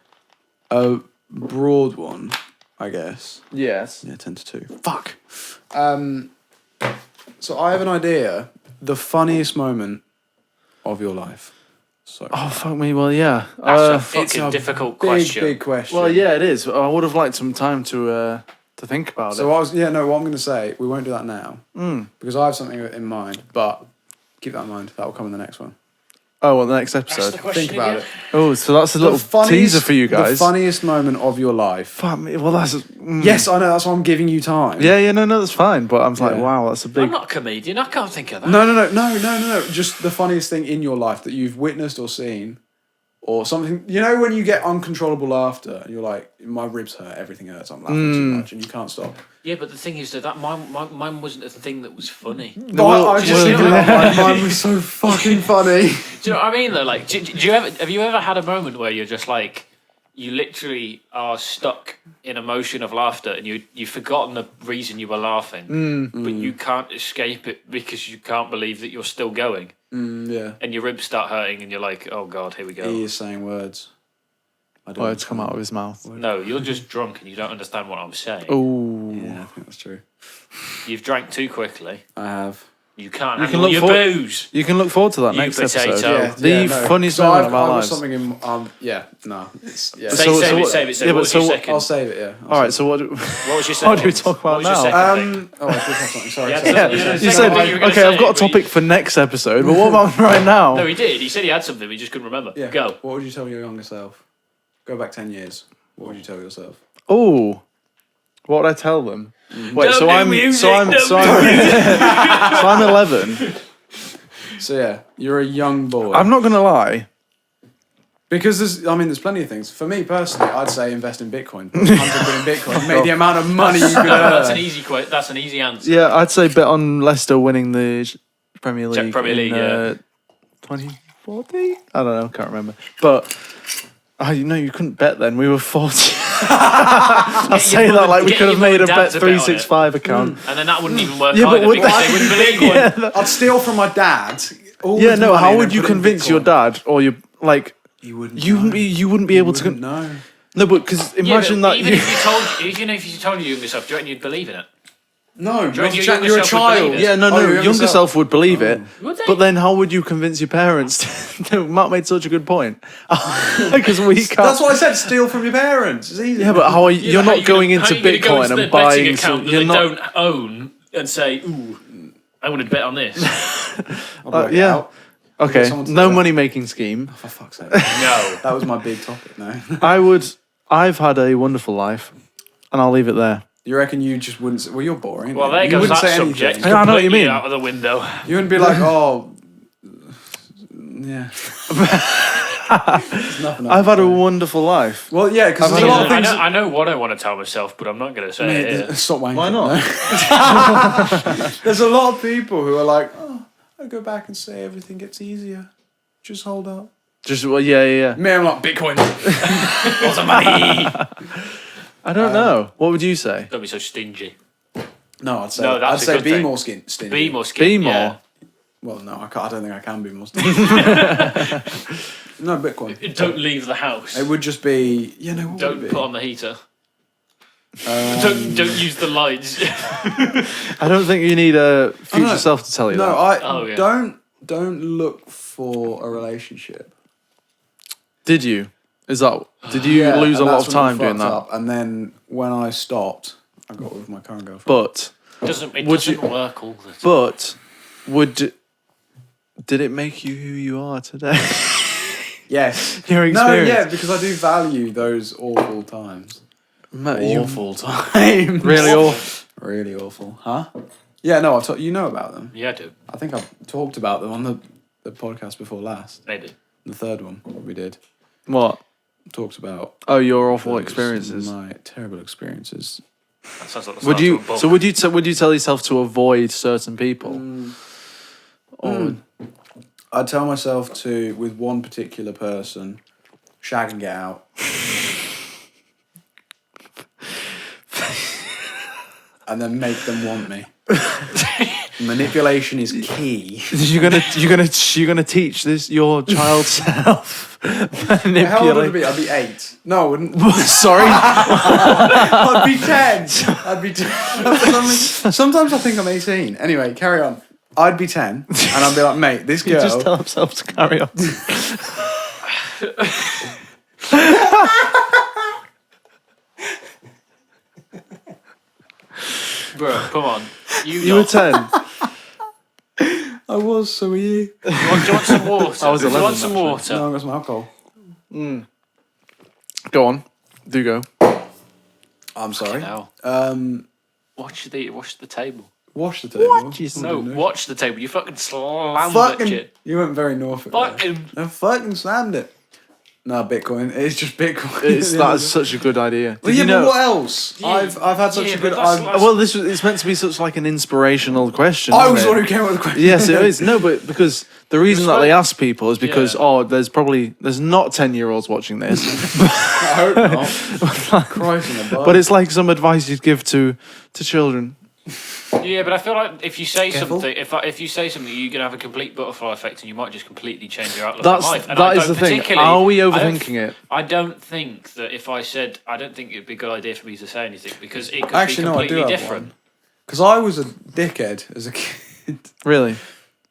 a broad one, I guess. Yes. Yeah, 10 to 2. Fuck. So I have an idea. The funniest moment of your life. So Oh, fuck me. Well, yeah. That's a it's fucking a difficult big, question. big question. Well, yeah, it is. I would have liked some time to think about So it. what I'm going to say, we won't do that now because I have something in mind. But keep that in mind. That will come in the next one. Oh, well, the next That's episode. the question Think about again. it. Oh, so that's a little teaser for you guys. The funniest moment of your life. Fuck me. Well, that's. Yes, I know. That's why I'm giving you time. Yeah, no, that's fine. But I'm like, Yeah. wow, that's a I'm big. not a comedian. I can't think of that. No. Just the funniest thing in your life that you've witnessed or seen or something. You know when you get uncontrollable laughter and you're like, my ribs hurt, everything hurts, I'm laughing too much, and you can't stop. Yeah, but the thing is that mine wasn't a thing that was funny. But I just think mine was so fucking funny. Do you know what I mean though? Like, have you ever had a moment where you're just like, you literally are stuck in a motion of laughter and you've forgotten the reason you were laughing, but you can't escape it because you can't believe that you're still going. Yeah. And your ribs start hurting and you're like, oh God, here we go. He is saying words. I don't Words come out of his mouth. No, you're just drunk and you don't understand what I'm saying. Oh. Yeah, I think that's true. You've drank too quickly. I have. You can't You can handle look your forward- booze. You can look forward to that You next potato. episode. Yeah, The funniest moment of our I've got lives. something in. Yeah, no. It's, yeah. Save it. yeah, What was your but second? I'll save it. Yeah. All right. So what? What was your second? What do we talk about What was your now? second thing? Oh, I did have something. Sorry. Yeah, sorry. so- You Second said, thing you were gonna okay, say, I've got a but you- topic for next episode, but what about right now? No, he did. He said he had something, but he just couldn't remember. Yeah. Go. What would you tell your younger self? Go back 10 years. What would you tell yourself? Oh, what would I tell them? Wait, Don't so do I'm music, so I'm don't so do I'm, so I'm 11. So yeah, you're a young boy. I'm not gonna lie. Because there's plenty of things. For me personally, I'd say invest in Bitcoin. 100 quid in Bitcoin. Make the amount of money you could That's an earn. easy That's an easy answer. Yeah, I'd say bet on Leicester winning the Premier League. Czech Premier League, yeah. 2040. I don't know. Can't remember. But you couldn't bet then. We were 40. I say that like we Get could have your mum made a and dad bet to bet on it. 365 account. And then that wouldn't even work Yeah, but either would because that- they wouldn't believe one. I'd steal from my dad. all Yeah, his no. money How and would then you put it in convince your Bitcoin. dad or your like? You wouldn't. You know. wouldn't be. You wouldn't be able You to. wouldn't know. No, but because imagine Yeah, but that. even You, if you told your younger self, do you reckon you'd believe in it? No, you reckon your you're, younger you're a self would believe child. it? yeah, no, Oh, no. your Younger self would believe it. Would they? But then, how would you convince your parents? No, Mark made such a good point because we can't. That's what I said. Steal from your parents. It's easy. Yeah, but how are you? You're How not going into how are you gonna go Bitcoin into their and betting buying. account that You're they not. don't own and say, "Ooh, I want to bet on this." I'll work it Yeah. out. Okay, someone to no do it. money making scheme. For fuck's sake. No. That was my big topic. No. I've had a wonderful life, and I'll leave it there. You reckon you just wouldn't? Well, you're boring. Well, there you goes wouldn't that say subject. anything. Yeah, I know what you completely mean. Out of the window. You wouldn't be like, oh, yeah. There's nothing else I've to had a say. wonderful life. Well, yeah, because I've there's a had lot of things. I know what I want to tell myself, but I'm not going to say it. here. Stop wanking. Why not? No. There's a lot of people who are like, oh, I go back and say everything gets easier. Just hold up. Just well, yeah. Me, I'm like Bitcoin. Lots of money. I don't know. What would you say? Don't be so stingy. No, I'd say No, that's I'd a say good be thing. more stingy. Be more skinny. Be more. Yeah. Well, no, I can't. I don't think I can be more stingy. No, Bitcoin. Don't leave the house. It would just be, what would Don't it be? put on the heater. Don't use the lights. I don't think you need a future know. self to tell you No, that. Oh, yeah. don't look for a relationship. Did you? Did you Yeah, lose a and lot that's of when I time doing fucked that? up. And then when I stopped, I got with my current girlfriend. But It doesn't Would you- work all the time. but did it make you who you are today? Yes. Your No, experience. yeah, because I do value those awful times. You Awful times. really awful. Really awful. Huh? Yeah, no, you know about them. Yeah, I do. I think I've talked about them on the podcast before last. Maybe. The third one we did. What? Talked about Oh, your awful those- experiences. My terrible experiences. That sounds like the Would start you? of a book. So would you tell yourself to avoid certain people? Or I'd tell myself to, with one particular person, shag and get out. And then make them want me. Manipulation is key. you're gonna teach your child self manipulate. How old would I be? I'd be 8. No, I wouldn't. Sorry. I'd be 10. I'd be 10. Sometimes I think I'm 18. Anyway, carry on. I'd be 10, and I'd be like, mate, this You girl. just tell himself to carry on. Bro, come on. You were 10. I was, so were you. Do you want some water? I was Do you 11 want some actually. water? No, I got some alcohol. Go on. Do go. I'm sorry. No. Watch the table. Wash the table. No, watch the table. You fucking slammed that Fucking. shit. You went very Norfolk. there. Fucking. I fucking slammed it. No, Bitcoin. It's just Bitcoin. That's such a good idea. Well, Did yeah, you but know? what else? Yeah. I've had such Yeah, a but good. that's I've, like- Well, it's meant to be such like an inspirational question. I isn't was it? the one who came up with the question. Yes, it is. No, but because the reason that they ask people is because Yeah. there's not 10-year-olds watching this, I hope not. Christ in the butt. but it's like some advice you'd give to children. Yeah, but I feel like if you say Careful. something, if you say something, you're gonna have a complete butterfly effect, and you might just completely change your outlook That's on life. And that I is don't the thing. particularly- Are we I don't- overthinking it? I don't think that if I said, I don't think it'd be a good idea for me to say anything because it could Actually, be no, I do completely have different. one. Because I was a dickhead as a kid. Really?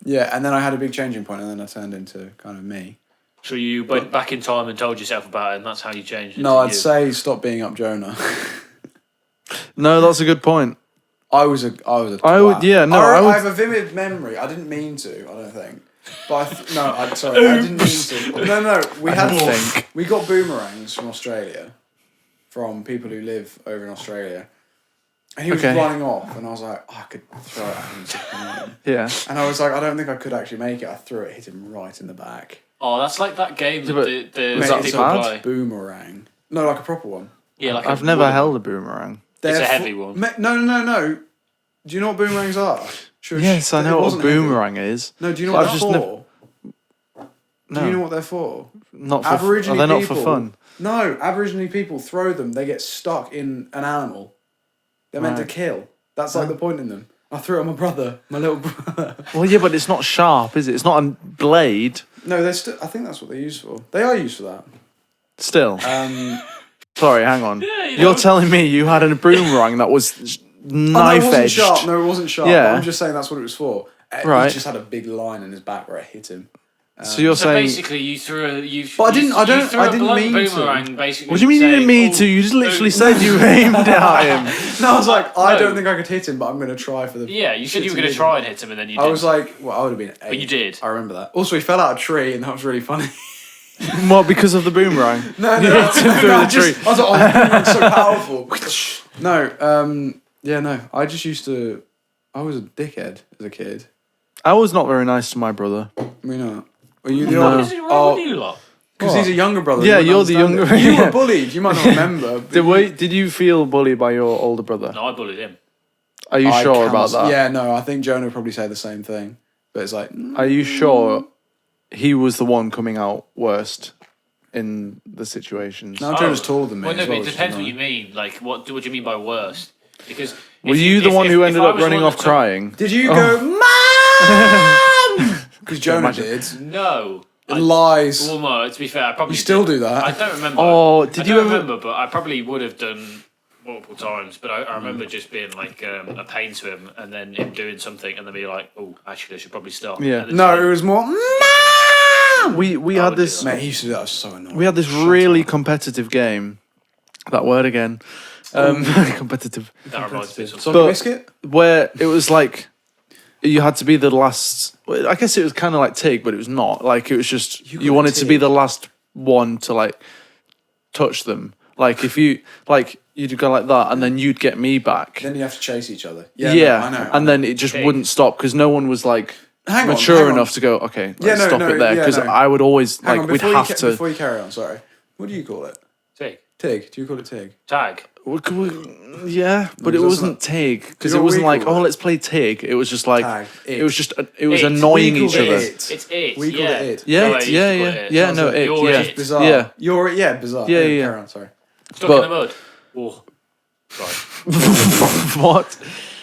Yeah, and then I had a big changing point, and then I turned into kind of me. So you went back in time and told yourself about it, and that's how you changed it. No, to I'd you. say stop being up Jonah. No, that's a good point. I was a twat. I would- yeah, no, I would- I have a vivid memory. I didn't mean to. I don't think. But I sorry, I didn't mean to. No, we had don't think. we got boomerangs from Australia, from people who live over in Australia, and he was Okay. running off, and I was like, I could throw it at him. Just hit him. Yeah. And I was like, I don't think I could actually make it. I threw it, hit him right in the back. Oh, that's like that game that but the was that people bad? play. Boomerang. No, like a proper one. Yeah, like I've a never wooden held one. a boomerang. It's a They're heavy one. No. Do you know what boomerangs are? Shush. Yes, I It know what a wasn't heavy. boomerang is. No, do you know But what I've they're just for? No, Do you know what they're for? not for. Aboriginal Are they not people, for fun? No, Aboriginal people throw them. They get stuck in an animal. They're meant to Right. kill. That's like the point in them. I threw it at my brother, my little brother. Well, yeah, but it's not sharp, is it? It's not a blade. No, they're still. I think that's what they're used for. They are used for that. Still. Sorry, hang on. Yeah, you You're know. telling me you had a boomerang that was No, it knife wasn't edged. sharp. No, it wasn't sharp. Yeah. But I'm just saying that's what it was for. Right. He just had a big line in his back where it hit him. So you're So saying. basically, you threw a. You, But I didn't- I You don't- threw I a didn't blunt mean to. boomerang, basically. What do you mean you didn't saying, mean to? You just literally boom. said you aimed at him. No, I was like, I No. don't think I could hit him, but I'm going to try for the. Yeah, you said you were shits going and to try and giggles. hit him, and then you I didn't. was like, well, I would have been 8. But you did. I remember that. Also, he fell out of a tree, and that was really funny. What, because of the boomerang? No, You hit him through I the tree. just, I was like, oh, the boomerang's so powerful. No, yeah, no. I just used to. I was a dickhead as a kid. I was not very nice to my brother. We not. Were you the No. What oldest? is wrong with you lot? Because he's a younger brother. Yeah, you wouldn't you're the understand younger- it. You yeah. were bullied. You might not remember. but Did you feel bullied by your older brother? No, I bullied him. Are you I sure cannot- about that? Yeah, no. I think Jonah would probably say the same thing. But it's like, Are you sure he was the one coming out worst in the situations? no, Jonah's taller than me. Well, no, as but well, it which is depends what you annoying. mean. Like, what do you mean by worst? Because Were if you the one who ended I up was running one off that- crying? Did you Oh. go, Mom? Because Jonah Imagine. did. No. Lies. Well, no. To be fair, I probably You still did. do that? I don't remember. Oh, I did don't you ever? remember? But I probably would have done multiple times. But I remember just being like a pain to him, and then him doing something, and then be like, "Oh, actually, I should probably stop." Yeah. And it's No, like- it was more, Mom! We I had would do this. that. Mate, he used to do that. I was so annoying. We had this really competitive game. That word again. Competitive. That reminds me of something. Soggy But- biscuit? Where it was like you had to be the last. Well, I guess it was kind of like Tig, but it was not. Like it was just You you got wanted to be Tig. the last one to like touch them. Like if you like you'd go like that, and then you'd get me back. Then you have to chase each other. Yeah, Yeah, no, I know. and then it just Tig. wouldn't stop because no one was like Hang on, mature hang on. enough to go. Okay, Yeah, let's no, stop no, it there yeah, because no. I would always Hang like on, we'd before, have to. before you carry on, sorry. What do you call it? Tig. Tig. Do you call it Tig? Tag. Yeah, but it that's wasn't not- Tig because You it know what wasn't we like call oh it? let's play Tig. It was just like Tag. it was just it was It. annoying We each called other. it it. It's it. We called yeah. it it. Yeah, No, I used to yeah, call yeah, it it. yeah. Sounds No, like it. you're Yeah, it. Bizarre. Yeah. You're yeah, bizarre. Yeah, yeah. Carry on, sorry. Stuck But- in the mud. Oh. Sorry. What?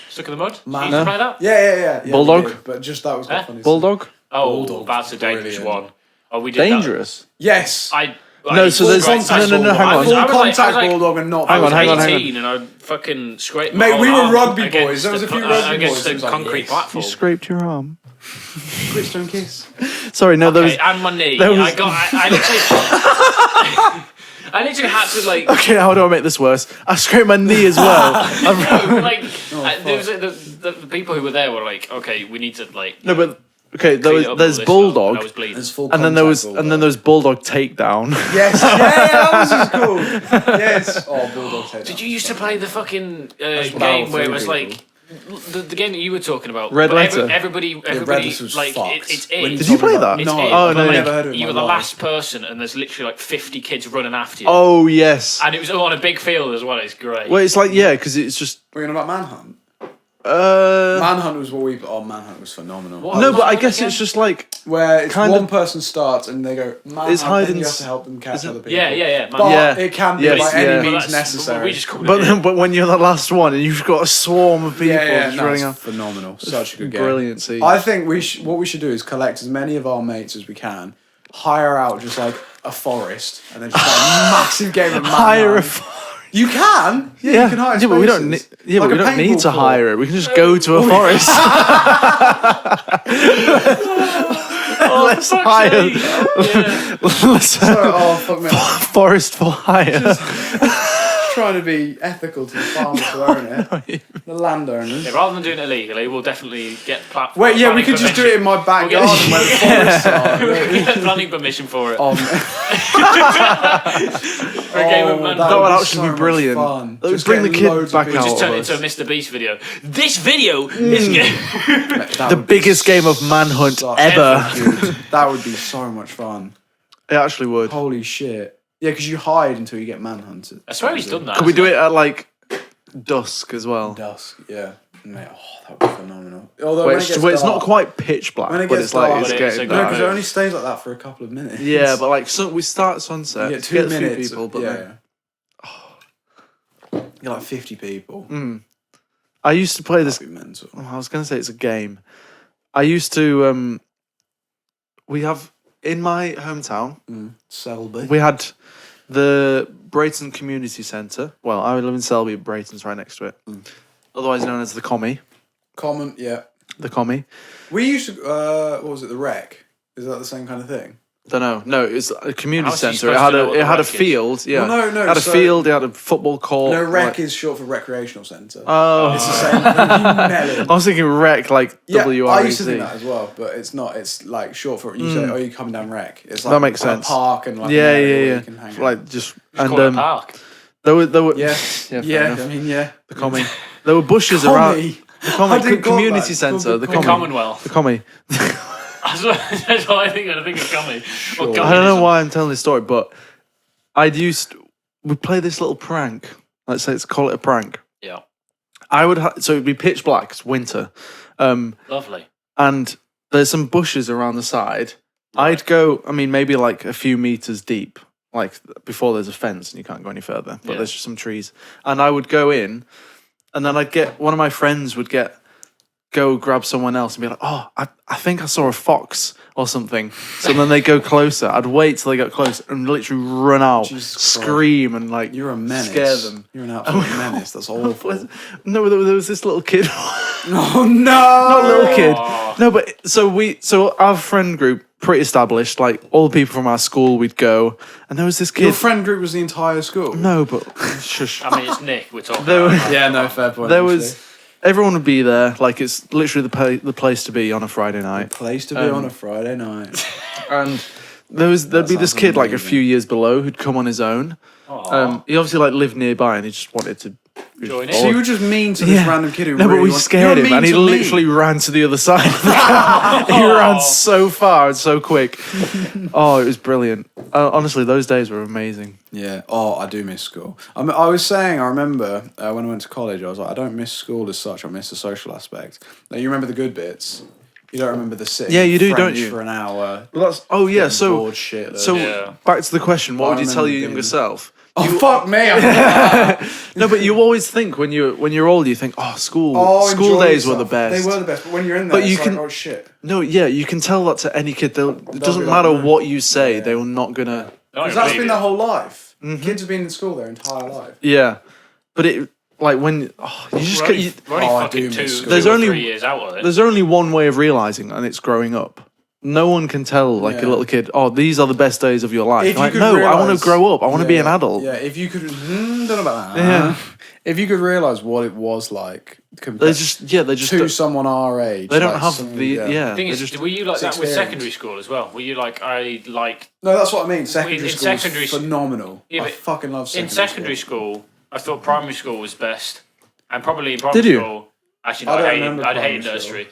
Stuck in the mud? Man. You used to play that? Yeah, we Bulldog? did, but just that was quite Huh? funny. Bulldog? Oh, Bulldog. that's a dangerous Brilliant. one. Oh, we did that. Dangerous. Yes. No, so there's Full no, contact no, no, hang bulldog. on. Full I was like- contact I was like- bulldog and not. I was hang on, hang on. 18 and I fucking scraped Mate, my we whole were arm rugby boys. against There was a few the- rugby against boys. the It was like, concrete yes. platform. You scraped your arm. Twitch, don't kiss. Sorry, no, there was. Okay, and my knee. there was- I literally... I literally had to like... Okay, how do I make this worse? I scraped my knee as well. like there was, the people who were there were like, okay, we need to like... No, but okay, clean it up there's all this stuff, and I bulldog, was bleeding. There's full and then there was contact and then there was bulldog takedown. Yes, yeah, that was just cool. Yes. Oh, bulldog takedown. Did you used to play the fucking Battle game where it was Free like The game that you were talking about, Red but Letter. everybody, Red Letter's like fucked. it's When in. Did you told me play about- that? It's No, in, Oh, but no, like, never heard of it in you my were the life. last person, and there's literally like 50 kids running after you. Oh yes. And it was all on a big field as well. It's great. Well, it's like because it's just. We're going about Manhunt. Uh, Manhunt was what we. Oh, Manhunt was phenomenal. What? no, but I Manhunt guess again? it's just like Where it's Kind one of- person starts and they go Manhunt, It's hide and and you have s- to help them catch is it- other people. yeah. But Yeah. it can be Yes, by yeah. any But means that's- necessary. We just called But it. then, but when you're the last one and you've got a swarm of people just no, running it's out, phenomenal. Such a good game. brilliant scene. I think what we should do is collect as many of our mates as we can, hire out just like a forest, and then just like a massive game of Manhunt. hire a. You can. Yeah, you can hire. Yeah, but we don't. spaces. Yeah, Like but we a don't need paintball to court. hire it. We can just go to a forest. Let's hire. Yeah. Let's Oh fuck me! forest for hire. Trying to be ethical to the farmers who own it, the landowners. Yeah, rather than doing it illegally, we'll definitely get Wait, yeah, we could just do it in my back We'll garden where the forests are. We'll get planning permission for it. Oh, For a game of Man. That would be actually so be much brilliant. fun. That would Just bring the get kid loads of back people. out. Just turn it of into a Mr. Beast video. This video is That The would be biggest game of Manhunt so ever. good. That would be so much fun. It actually would. Holy shit. Yeah, because you hide until you get manhunted. I swear he's done that. Could we do it at like dusk as well? Dusk, yeah. Mate, oh, that would be phenomenal. Although Where when it's, it gets where it's dark, not quite pitch black, when it but gets it's like dark, it's But it's getting a No, dark. because it only stays like that for a couple of minutes. Yeah, but like so we start at sunset. you get 2 get a few minutes. people, but yeah. then- You get like 50 people. I used to play this. That'd be mental. I was going to say it's a game. I used to. We have in my hometown. Selby. We had the Brayton Community Centre. Well, I live in Selby. Brayton's right next to it. Otherwise known as the Commie. Common, yeah. The Commie. We used to, what was it, the Rec? Is that the same kind of thing? Don't know. No, it was a community How's he centre. It supposed had to know a what it the had a rec is? field. Yeah. Well, no, It had a so- field. It had a football court. No, Rec like- is short for recreational centre. Oh, It's the same thing, you melon. I was thinking rec like Yeah, W I R E used to think C. that as well, but it's not. It's like short for you say, "Oh, you coming down Rec." It's like That makes a sense. park and like Yeah, an area where yeah, you can hang yeah. out. Like just Call and it a park. there were yeah, fair yeah. enough. I mean, yeah. The Commie. There were bushes around Commie. the I Commie didn't got community that. centre. The The Commie. Commonwealth. The Commie. That's what I think. I think of coming. Or I don't know communism. why I'm telling this story, but we'd play this little prank. Let's say call it a prank. Yeah. I would so it'd be pitch black. It's winter. Lovely. And there's some bushes around the side. I'd go, I mean, maybe like a few meters deep, like before there's a fence and you can't go any further, but Yeah. there's just some trees. And I would go in, and then I'd get, one of my friends would go grab someone else and be like, oh, I think I saw a fox or something. So then they go closer. I'd wait till they got close and literally run out, Jesus Christ. scream and like You're a menace. scare them. You're an absolute menace. That's awful. No, there was this little kid. Oh no! Not a little kid. No, but so our friend group, pretty established, like all the people from our school, we'd go, and there was this kid. Your friend group was the entire school. No, but shush. I mean, it's Nick we're talking There about. were- Yeah, no, fair point. There actually. was everyone would be there, like it's literally the place to be on a Friday night. place to be on a Friday night. And there'd be this sounds kid like a amazing. few years below who'd come on his own. He obviously like lived nearby and he just wanted to Join in. So you were just mean to this Yeah. random kid who No, really but we wants- scared You're him, mean and he to me. literally ran to the other side of the car. He ran so far and so quick. Oh, it was brilliant. Honestly, those days were amazing. Yeah. Oh, I do miss school. I was saying, I remember when I went to college, I was like, I don't miss school as such. I miss the social aspect. Like, you remember the good bits. You don't remember the sitting. Yeah, you do, French don't you? For an hour. Well, that's yeah. getting So bored shit. so Yeah. back to the question: what I would you tell remember your younger being- self? Oh fuck me! No, but you always think when you're older, you think, oh, school enjoy days were the yourself. best. They were the best, but when you're in there, But you it's can- like, oh shit. No, yeah, you can tell that to any kid. It doesn't be like, matter no. what you say; Yeah. they will not gonna. Because that's been their whole life. Mm-hmm. Kids have been in school their entire life. Yeah, but it like when you just We're get, only, we're only Oh, I fucking do two, miss school. There's two or only- 3 years out of it. there's only one way of realizing, and it's growing up. No one can tell like Yeah. a little kid, oh, these are the best days of your life. If you Like, could no, I want realise- to grow up. I want to be an Yeah, adult. Yeah, if you could, don't know about that. Yeah. If you could realize what it was like They compared just to don't- someone our age, they don't like have some- the yeah. thing they is, just were you like that with experience. secondary school as well? Were you like, I like No, that's what I mean. Secondary in school secondary was s- phenomenal. Yeah, I but fucking love in secondary secondary school. school, I thought primary school was best, and probably in primary Did you? school, Actually, no, I don't I remember hated primary nursery.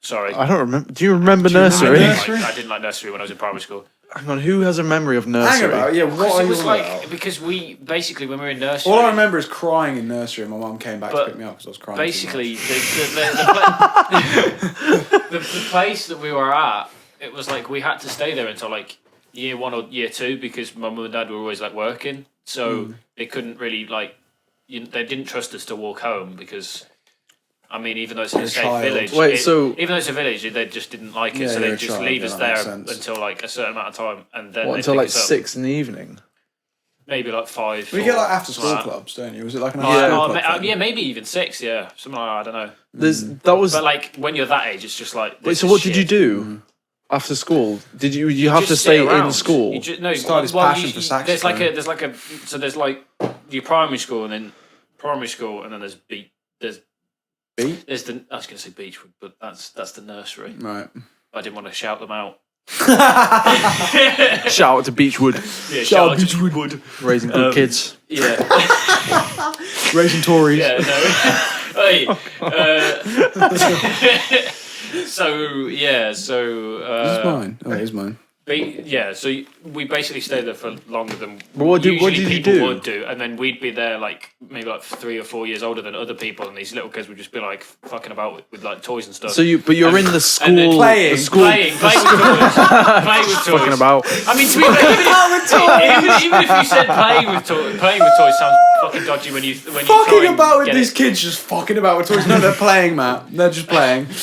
Sorry. I don't remember. Do you remember Do you remember nursery? nursery? I didn't like nursery when I was in primary school. Hang on, who has a memory of Hang nursery? about, yeah, what Because are it you was on like about? because we basically when we were in nursery. All I remember is crying in nursery, and my mum came back to But pick me up because I was crying. Basically, the place that we were at, it was like we had to stay there until like year 1 or year 2 because my mum and dad were always like working, so they couldn't really like. They didn't trust us to walk home because. I mean, even though it's in a safe child. village, Wait, so- even though it's a village, they just didn't like it, Yeah, so you're they'd a just child, leave yeah, us that there makes sense. until like a certain amount of time, and then What, they'd until pick like us up. 6 in the evening? Maybe like 5. We get like after something school like that. clubs, don't you? Was it like an Oh, after oh, school club thing? yeah, maybe even 6. Yeah, something like that. I don't know. That was. But like when you're that age, it's just like. Wait, this so is what did you shit. do after school? Did you have to Just stay sit around. in school? You no, Started his well, passion for saxophone. there's like your primary school and then there's Beat? there's the I was going to say Beechwood, but that's the nursery. Right. I didn't want to shout them out. Shout out to Beechwood, Yeah, shout out to Beechwood. raising good kids. Yeah, Raising Tories. yeah, no. Hey, so This is mine. Oh, it is mine. so we basically stayed there for longer than But what did usually you people do? would do, and then we'd be there like maybe like 3 or 4 years older than other people, and these little kids would just be like fucking about with like toys and stuff. So you're in the school, and then playing. the school playing with toys, play with toys. fucking about. I mean, to be fair, even if you said playing with toys sounds fucking dodgy when you try Fucking and about with get these it. kids, just fucking about with toys. No, they're playing, Matt. They're just playing. Do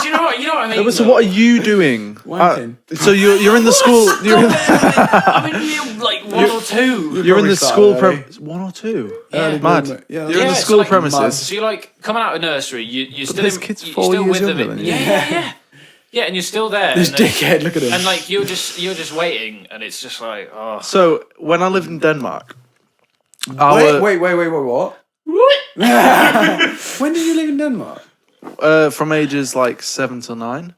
you know what? You know what I mean? So what are you doing? Wanking. So you're in the school. You're in, I mean, like 1 or 2. you're in the Started school early. premises. 1 or 2. Yeah. Mad. Yeah, You're in the it's school like premises. So you're like coming out of nursery. You're still this in, kid's you're 4 still years with them. younger than you. Yeah, and you're still there. This and then- dickhead, look at him. And like you're just waiting, and it's just like oh. So when I lived in Denmark, Wait, what? When did you live in Denmark? from ages like 7 to 9.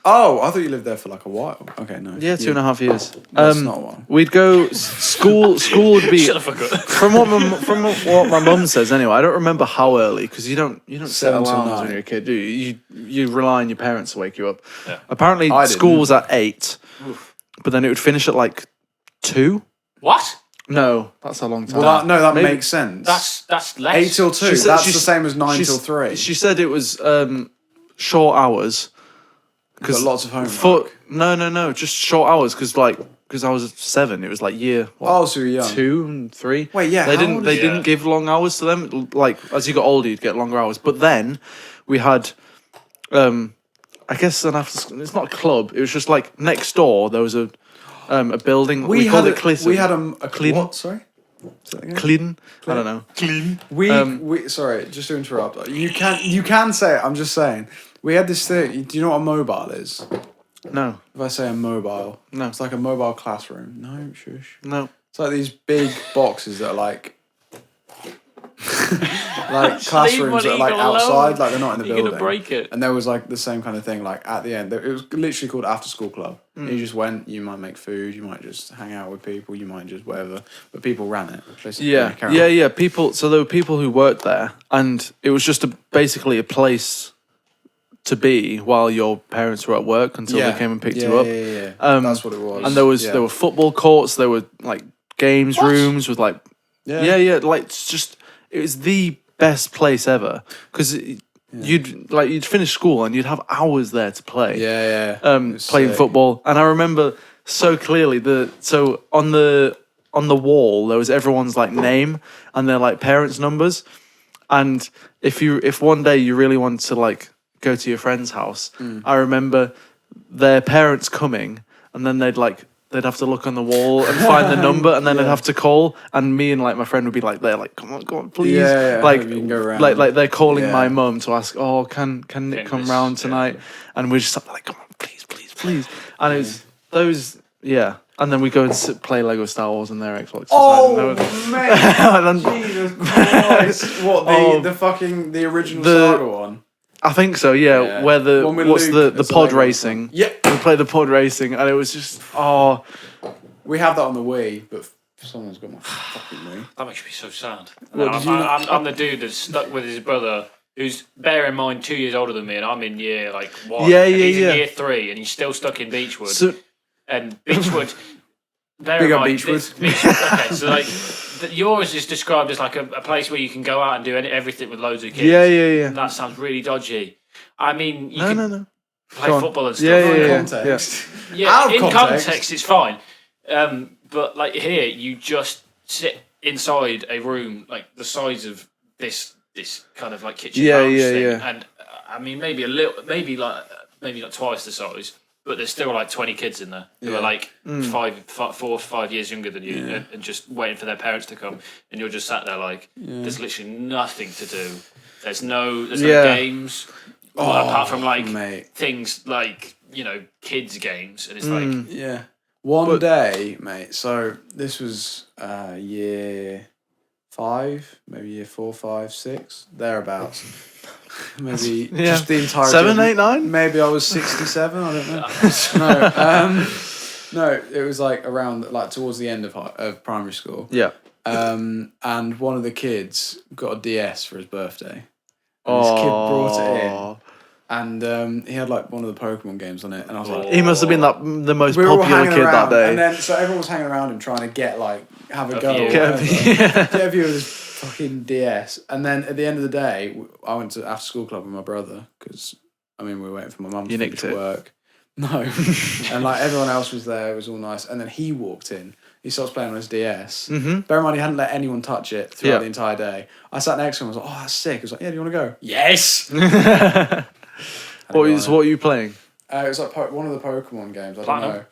Oh, I thought you lived there for like a while. Okay, no. Yeah, 2.5 years. That's not a while. We'd go school. School would be Shut the fuck up. from what my mum says. Anyway, I don't remember how early because you don't set 7 till alarms 9. when you're a kid, do you? You rely on your parents to wake you up. Yeah. Apparently, I school didn't. was at 8, but then it would finish at like 2. What? No, that's a long time. Well, that Maybe- makes sense. That's less. 8 till 2. She said- That's she- the same as 9 she's- till 3. She said it was short hours. Got lots of homework. No, just short hours because I was 7. It was like year Oh, so you're young. 2 and 3. Wait, yeah. They how didn't. old They is- didn't give long hours to them. Like as you got older, you'd get longer hours. But then we had, I guess an after school. It's not a club. It was just like next door. There was a building. We called it Clifton. We had a Clean. What? Sorry. Say that again? Clean. I don't know. We sorry, just to interrupt. You can say it. I'm just saying. We had this thing. Do you know what a mobile is? No. If I say a mobile, No. it's like a mobile classroom. No, shush. No. It's like these big boxes that are like like classrooms that are like outside, like they're not in the You're building. gonna break it. And there was like the same kind of thing. Like at the end, it was literally called after school club. You just went. You might make food. You might just hang out with people. You might just whatever. But people ran it. Basically. Carry on. Yeah. People. So there were people who worked there, and it was just basically a place to be while your parents were at work until they came and picked you up. Yeah. That's what it was. And there were football courts. There were like games rooms with like like it's just it was the best place ever because you'd finish school and you'd have hours there to play. It's Playing sick. football, and I remember so clearly on the wall there was everyone's like name and their like parents' numbers, and if one day you really wanted to like go to your friend's house, I remember their parents coming and then they'd have to look on the wall and find the number and then they'd have to call, and me and like my friend would be like there like come on please, like you can go around. like they're calling my Yeah. mum to ask, oh can Nick come this, round tonight, and we're just like come on please, and it was those and then we go and play Lego Star Wars on their Xbox. Oh, mate. And then- Jesus Christ. What, the original Saga one? I think so, yeah. Where One with what's Luke the as a pod Lego racing? Yeah. We played the pod racing, and it was just We have that on the Wii, but Someone's got my fucking knee. That makes me so sad. What, did you not- I'm the dude that's stuck with his brother, who's, bear in mind, 2 years older than me, and I'm in year like 1. Yeah, and yeah, he's yeah. in year 3, and he's still stuck in Beechwood. So And Beechwood. Bear Big in up mind, Beechwood. okay, so like yours is described as like a place where you can go out and do everything with loads of kids. yeah. That sounds really dodgy. I mean, you No, can no. play Go on. football and stuff. Yeah. Context. Yeah, Out of in context. context, it's fine. But like here, you just sit inside a room like the size of this kind of like kitchen Yeah, lounge yeah, thing, yeah. and I mean maybe maybe not twice the size, but there's still like 20 kids in there who Yeah. are like 4 to 5 years younger than you, and just waiting for their parents to come, and you're just sat there like there's literally nothing to do. There's no games apart from like mate. things like kids games, and it's like. Yeah. One day, mate. So this was year 5, maybe year 4, 5, 6, thereabouts. Maybe just the entire 7, 8, 9? Maybe I was 67. I don't know. No, it was like around like towards the end of primary school. Yeah. And one of the kids got a DS for his birthday. And this kid brought it in. And he had like one of the Pokemon games on it, and I was like, He must have been like the most we were all popular hanging kid around, that day. and then so everyone was hanging around him trying to get have a go, or view. whatever. Yeah. Get a view of this fucking DS. And then at the end of the day, I went to after school club with my brother because we were waiting for my mum to nicked finish it? work. No, and like everyone else was there, it was all nice. And then he walked in. He starts playing on his DS. Mm-hmm. Bear in mind, he hadn't let anyone touch it throughout Yeah. the entire day. I sat next to him. I was like, "Oh, that's sick." He was like, "Yeah, do you want to go?" Yes. What are you playing? It was like one of the Pokemon games. I Platinum? don't know.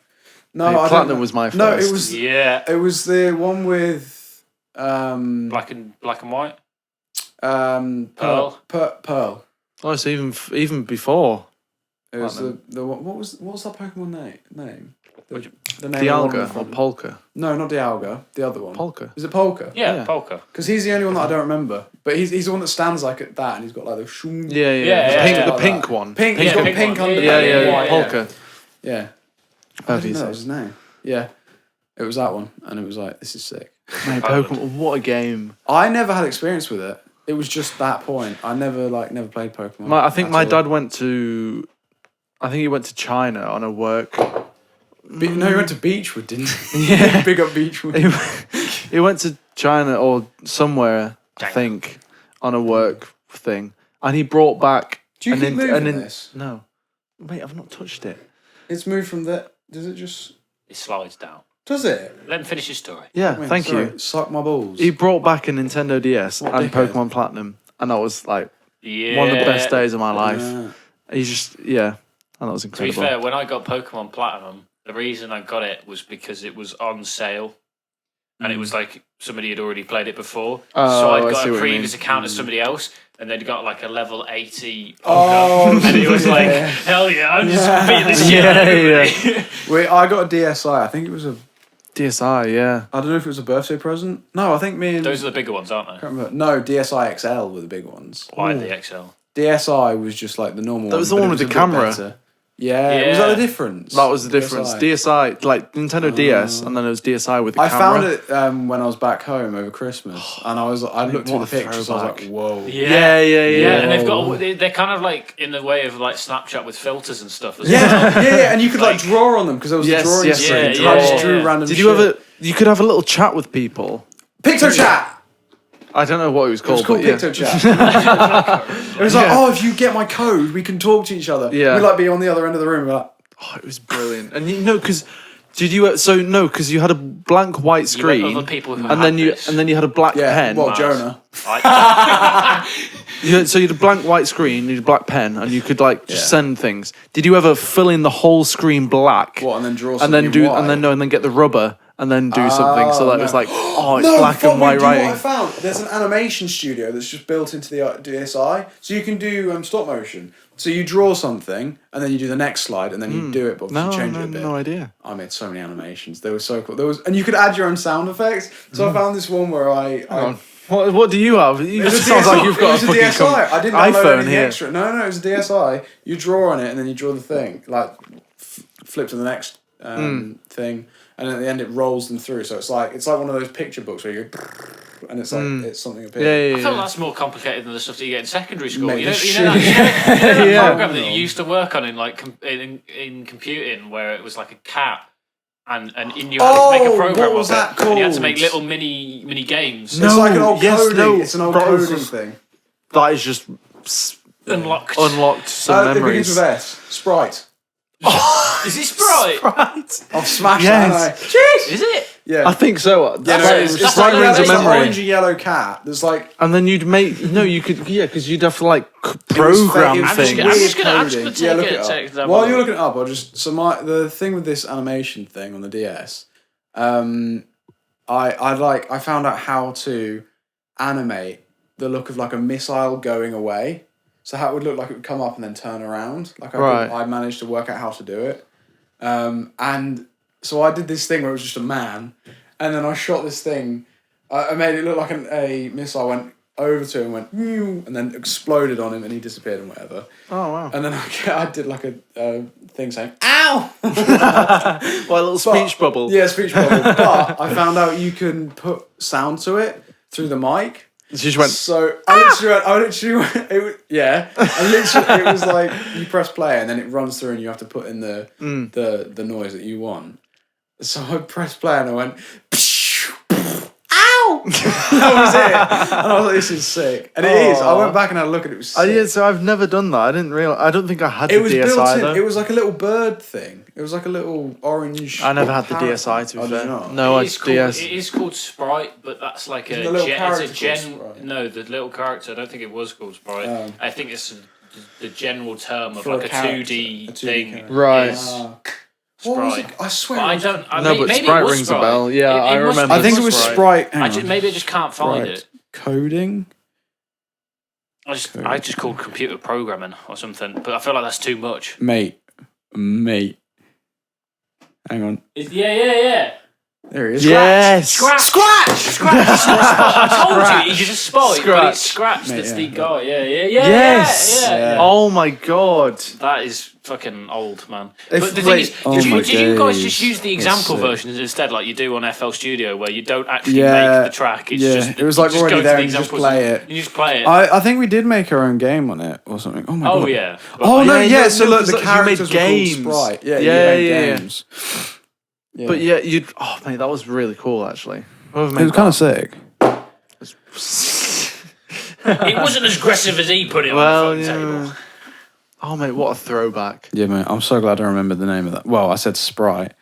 No, Hey, I don't Platinum know. was my No, it first. was Yeah, it was the one with black and white. Pearl. Pearl. Oh, so even before It was Platinum. the what was that Pokemon name? The name of one Dialga of or them. Polka. No, not Dialga. The other one. Polka. Is it Polka? Yeah, Yeah. polka. Because he's the only one that I don't remember. But he's the one that stands like that, and he's got like the shoom. Yeah. Yeah, Pink, yeah. the Like pink that. one. Pink. Yeah, He's got pink pink one. under. Yeah, white. Polka. Yeah. I However didn't you know say that was his name. Yeah. It was that one, and it was like, this is sick. Mate, Pokemon. What a game. I never had experience with it. It was just that point. I never played Pokemon. I think at my all. dad went to. I think he went to China on a work. No, he went to Beechwood, didn't he? Yeah. Big up Beechwood. He went to China or somewhere, I think, on a work thing, and he brought back. Do you keep moving this? No, wait, I've not touched it. It's moved from the. Does it just? It slides down. Does it? Let him finish his story. Yeah, Wait, thank sorry, you. Suck my balls. He brought back a Nintendo DS What and dickhead. Pokemon Platinum, and that was like Yeah. one of the best days of my life. Yeah. He's just and that was To be incredible. fair, when I got Pokemon Platinum, the reason I got it was because it was on sale. And it was like somebody had already played it before. Oh, so I'd I got see a what you previous mean. account as somebody else, and they'd got like a level 80 Poké. Oh, and it was like, yeah. hell yeah, I'm just Yeah. beating this shit out of everybody. Wait, I got a DSi. I think it was a. DSi, yeah. I don't know if it was a birthday present. No, I think me and. Those are the bigger ones, aren't I they? can't remember. No, DSi XL were the big ones. Why the XL? DSi was just like the normal. That was one, the but one it with the was a bit camera. better. Yeah, was that Yeah. the difference? That was the difference. DSi, like Nintendo DS, and then it was DSi with the I camera. found it when I was back home over Christmas, and I looked through what the a pictures. I was like, throwback. "Whoa!" Yeah. And they've got they're kind of like in the way of like Snapchat with filters and stuff as well. Yeah, and you could like draw on them because there was Yes, a drawing yes, screen. yeah, and I just yeah, drew yeah. random. Did you ever? You could have a little chat with people. PictoChat? I don't know what it was It was called. called but yeah. PictoChat. It was like, oh, if you get my code, we can talk to each other. Yeah. We'd like be on the other end of the room. We're like, Oh, it was brilliant. And you know, because did you? Because you had a blank white You went screen, other people who and had then this. you had a black yeah, pen. well, Jonah. So you had a blank white screen, you had a black pen, and you could like just Yeah. send things. Did you ever fill in the whole screen black? What, and then draw and something then in do white? and then get the rubber and then do something so that it was no. like it's black fuck and me, white do you know writing. what I found? There's an animation studio that's just built into the DSi, so you can do stop motion. So you draw something, and then you do the next slide, and then you do it, but No, you change it a bit. no idea. I made so many animations. They were so cool. And you could add your own sound effects. So I found this one where I What do you have? It It was a sounds DSi. like you've got It was a a fucking DSi. I didn't download iPhone anything here. extra. No, it was a DSi. You draw on it and then you draw the thing. Like flip to the next thing, and at the end it rolls them through. So it's like one of those picture books where you go, and it's like it's something appears. Yeah, I feel that's more complicated than the stuff that you get in secondary school. Mate, you know this that Yeah. program that you used to work on in like in computing, where it was like a cat, and you had to make a program what was of that it, and you had to make called? little mini games. It's like an old yes, coding. no, It's an old bro, coding thing. That is just Unlocked. unlocked some It begins memories. with S. Sprite. Is it Sprite? Right. I've smashed Yes. that. Jeez. Is it? Yeah. I think so. Yeah, no, That's- it's that's like like- there's that's an like orange and yellow cat. There's like And then you'd make you could because you'd have to like program it was things. I'm just gonna coding. take Yeah, look it, it take up. that While one. you're looking it up, I'll just the thing with this animation thing on the DS. I found out how to animate the look of like a missile going away. So how it would look like it would come up and then turn around. Like I managed to work out how to do it. And so I did this thing where it was just a man, and then I shot this thing. I made it look like a missile went over to him, went "Meow," and then exploded on him, and he disappeared and whatever. Oh wow! And then I did like a thing saying "ow." Well, a little speech bubble. Yeah, speech bubble. But I found out you can put sound to it through the mic. She just went. So I literally went, it was, yeah. It was like you press play and then it runs through and you have to put in the noise that you want. So I pressed play and I went, ow! That was it. And I was like, this is sick. And it is. I went back and had a look and it was sick. Yeah, so I've never done that. I didn't realize. I don't think I had It the was DS built either. in. It was like a little bird thing. It was like a little orange. I never had the parrot. DSi to be Oh, did fair. you not? No, I It is just called- DS. It is called Sprite, but that's like Isn't the little it's character a called Sprite? No, the little character. I don't think it was called Sprite. I think it's the general term of For like a a character, 2D a 2D thing. character. Right. is What was Sprite. it? I swear. But I it was- don't. No, but maybe Sprite it was rings a Sprite. bell. Yeah, I must remember I think it the was Sprite. Sprite. Hang on. Maybe I just can't find Sprite. it. Coding. I just called computer programming or something, but I feel like that's too much. Mate. Hang on. Yeah. There he is. Yes. Scratch! I told you, he's just Sprite, but it's Scratch. Scratch Mate, that's yeah. the guy. Yeah. Yes. Yeah. Oh my god. That is fucking old, man. If- But the thing wait, is, oh did my you guys days. just use the That's example sick. versions instead, like you do on FL Studio, where you don't actually Yeah, make the track? It's yeah. just It was like you just already go to there the and you just examples play and it. You just play it. I think we did make our own game on it or something. Oh my god. Oh yeah. Oh no, Yeah, yeah. no, So no, look, 'cause the you made characters were games. called Sprite. Yeah, Yeah, you made yeah. games. Yeah. But yeah, you'd. Oh mate, that was really cool actually. it was kind of sick. It wasn't as aggressive as he put it Well, on the phone yeah. table. Oh mate, what a throwback. Yeah, mate. I'm so glad I remembered the name of that. Well, I said Sprite.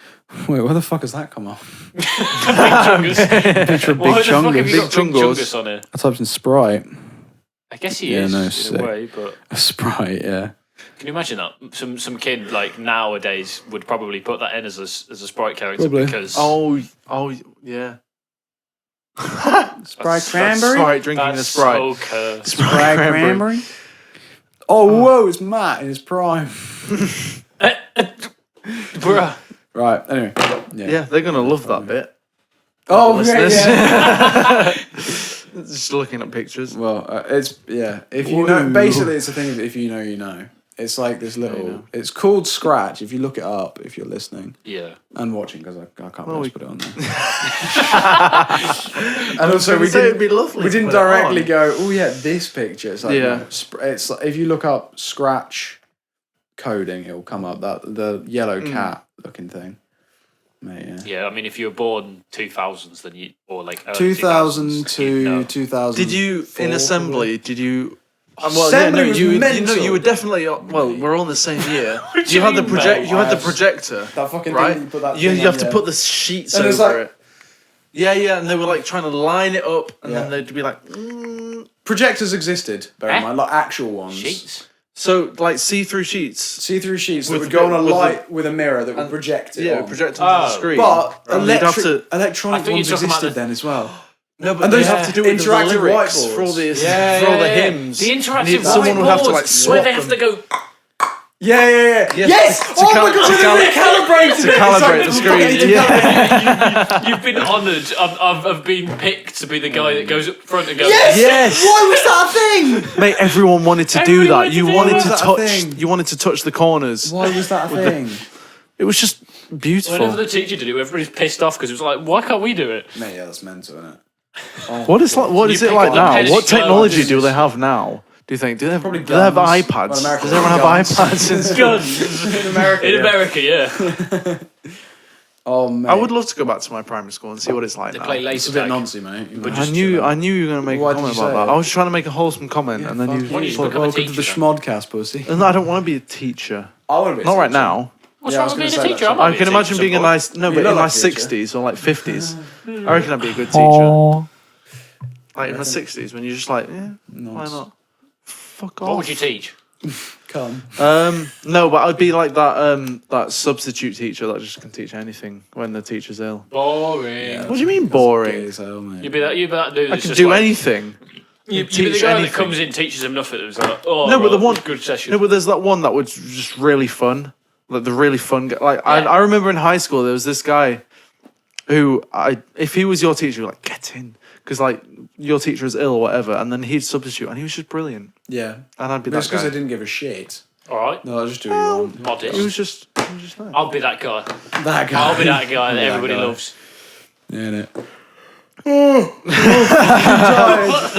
Wait, where the fuck has that come off? Big Chungus. Picture of Why Big the fuck have you Chungus. got Big Chungos. Chungus on here? I typed in Sprite. I guess he Yeah, is no, in sick. a way, but A Sprite, yeah. can you imagine that? Some kid like nowadays would probably put that in as a Sprite character Probably. because Oh yeah. Sprite Sprite drinking the that's Sprite. so cursed. Sprite cranberry. Oh, whoa, it's Matt in his prime. Bruh. Right, anyway. Yeah, they're gonna love that bit. Oh, Listeners. yeah. Just looking at pictures. Well, it's, yeah. If you know, basically it's a thing of if you know, you know. It's like this little, it's called Scratch. If you look it up, if you're listening Yeah. and watching, because I can't Well, really we- put it on there. And also, we It'd be didn't, lovely. we to didn't put it directly on. go, oh yeah, this picture. It's like, Yeah. no, it's like, if you look up Scratch coding, it will come up, that the yellow cat looking thing. Mate, yeah. Yeah, I mean, if you were born 2000s, then you or like early 2000 2000s, you'd know. to 2000. Did you in assembly? Did you? Well, Assembly was you mental. were definitely. Well, we're all in the same year. do you had the you mean, project. mate? You had the projector, that fucking right? thing? You put that You thing have on, to yeah. put the sheets And over it's like- it. Yeah, and they were like trying to line it up, and Yeah. then they'd be like, Projectors existed, bear in Eh? mind, like actual ones. Sheets. so like see-through sheets. See-through sheets that With would go on a with the- light with a mirror that would project it. Yeah, on. project onto the Oh. screen. But And they'd have to. electronic I thought you were ones talking about existed the- then as well. No, but And they those have to do it with the interactive lyrics whiteboards. for all the Yeah, for all the yeah. hymns. The interactive Need- someone would have to like whiteboards, where swap they have them. to go. Yeah. Yes, Yes! to Oh cal- my god, to they cal- recalibrated to it! calibrate the It's screen, fucking- yeah. You've been honoured of being picked to be the guy that goes up front and goes. Yes! Yes! Why was that a thing? Mate, everyone wanted to do Everyone that. You wanted to do wanted that. to Was that a touch. thing? You wanted to touch the corners. Why was that a thing? It was just beautiful. Whenever the teacher did it, everybody's pissed off because it was like, why can't we do it? Mate, yeah, that's mental, isn't it? What is You it pick like up the now? pen What and go, technology this do is- they have now? Do you think? Do they have, Probably do they have guns. iPads? Well, America Does everyone have guns. iPads? Guns. In America. In yeah. America, yeah. Oh, mate. I would love to go back to my primary school and see what it's like They now. play It's laser a bit tag. noncy, mate. You But know. just- I knew you were going to make Why a did comment you about say that. it? I was trying to make a wholesome comment, Yeah, and then fuck you. you. Why don't you thought, become a Welcome to the teacher? Schmodcast, pussy. no, I don't want to be a teacher. I want to be a Not right teacher. now. What's Yeah, I wrong was with being gonna a say teacher? that. I might I be can a imagine teacher being a at some nice. No, You but look in my like a teacher. 60s or like 50s, I reckon I'd be a good teacher. Like in my 60s, when you're just like, yeah, why Nonce. not? Fuck point. off. What would you teach? Come. No, but I'd be like that substitute teacher that just can teach anything when the teacher's ill. Boring. What do you mean Gay boring? as hell, mate. You'd be that dude I that's can just do like, anything. You'd be teach the guy anything. that comes in, teaches them nothing. It's like, oh, No, but the right, one good session. No, but there's that one that was just really fun. Like the really fun guy. Like Yeah. I remember in high school there was this guy who if he was your teacher, you're like get in because like your teacher is ill or whatever, and then he'd substitute, and he was just brilliant, Yeah. and I'd be That's that because guy. I didn't give a shit. All right, No, I'll just do what you want. modest. He was just there. I'll be that guy. That guy. I'll be that guy that That everybody guy. loves. Yeah, innit?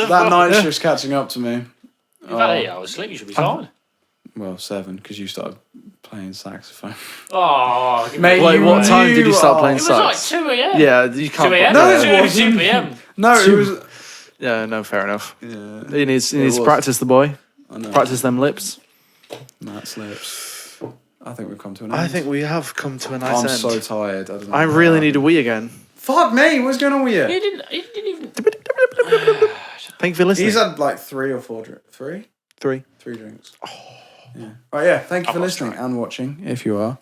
That night shift's catching up to me. You've had 8 hours sleep. You should be fine. Well, 7, because you started playing saxophone. Oh, give me Mate, a Wait, break. what time did you start playing It was like sax? 2 a.m. Yeah, you can't. 2 a.m. No, it 2 wasn't. p.m. No, it was... Yeah, no, fair enough. Yeah, He needs to was. practice the boy. I know. Practice them lips. Matt's lips. I think we've come to an end. I think we have come to a nice I'm end. so tired. I don't know I what really happened. need a wee again. Fuck me, what's going on with you? You didn't even. Thank you for listening. He's had like 3 or 4 drinks. 3? 3. 3 drinks. Yeah. Right, yeah, thank you for listening and watching, if you are.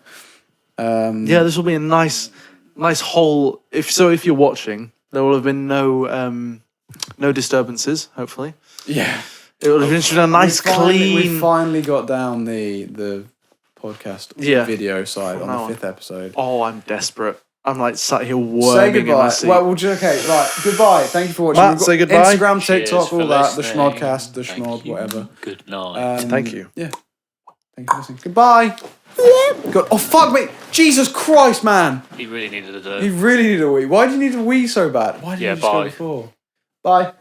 Yeah, this will be a nice whole. If you're watching, there will have been no disturbances. Hopefully, Yeah. it will have been a nice, We clean. finally got down the podcast Yeah. video side From on now the on. 5th episode. Oh, I'm desperate. I'm like sat here Say worming in my goodbye. seat. Well, okay, right. Goodbye. Thank you for watching. Matt, We've got say goodbye. Instagram, Cheers TikTok, for all that. The listening. Schmodcast, the Thank Schmod, you. whatever. Good night. Thank you. Yeah. Thank you for listening. Goodbye. God. Oh, fuck me. Jesus Christ, man. He really needed a You do. really need a wee. Why do you need a wee so bad? Why didn't Yeah, you just go bye. before? Bye.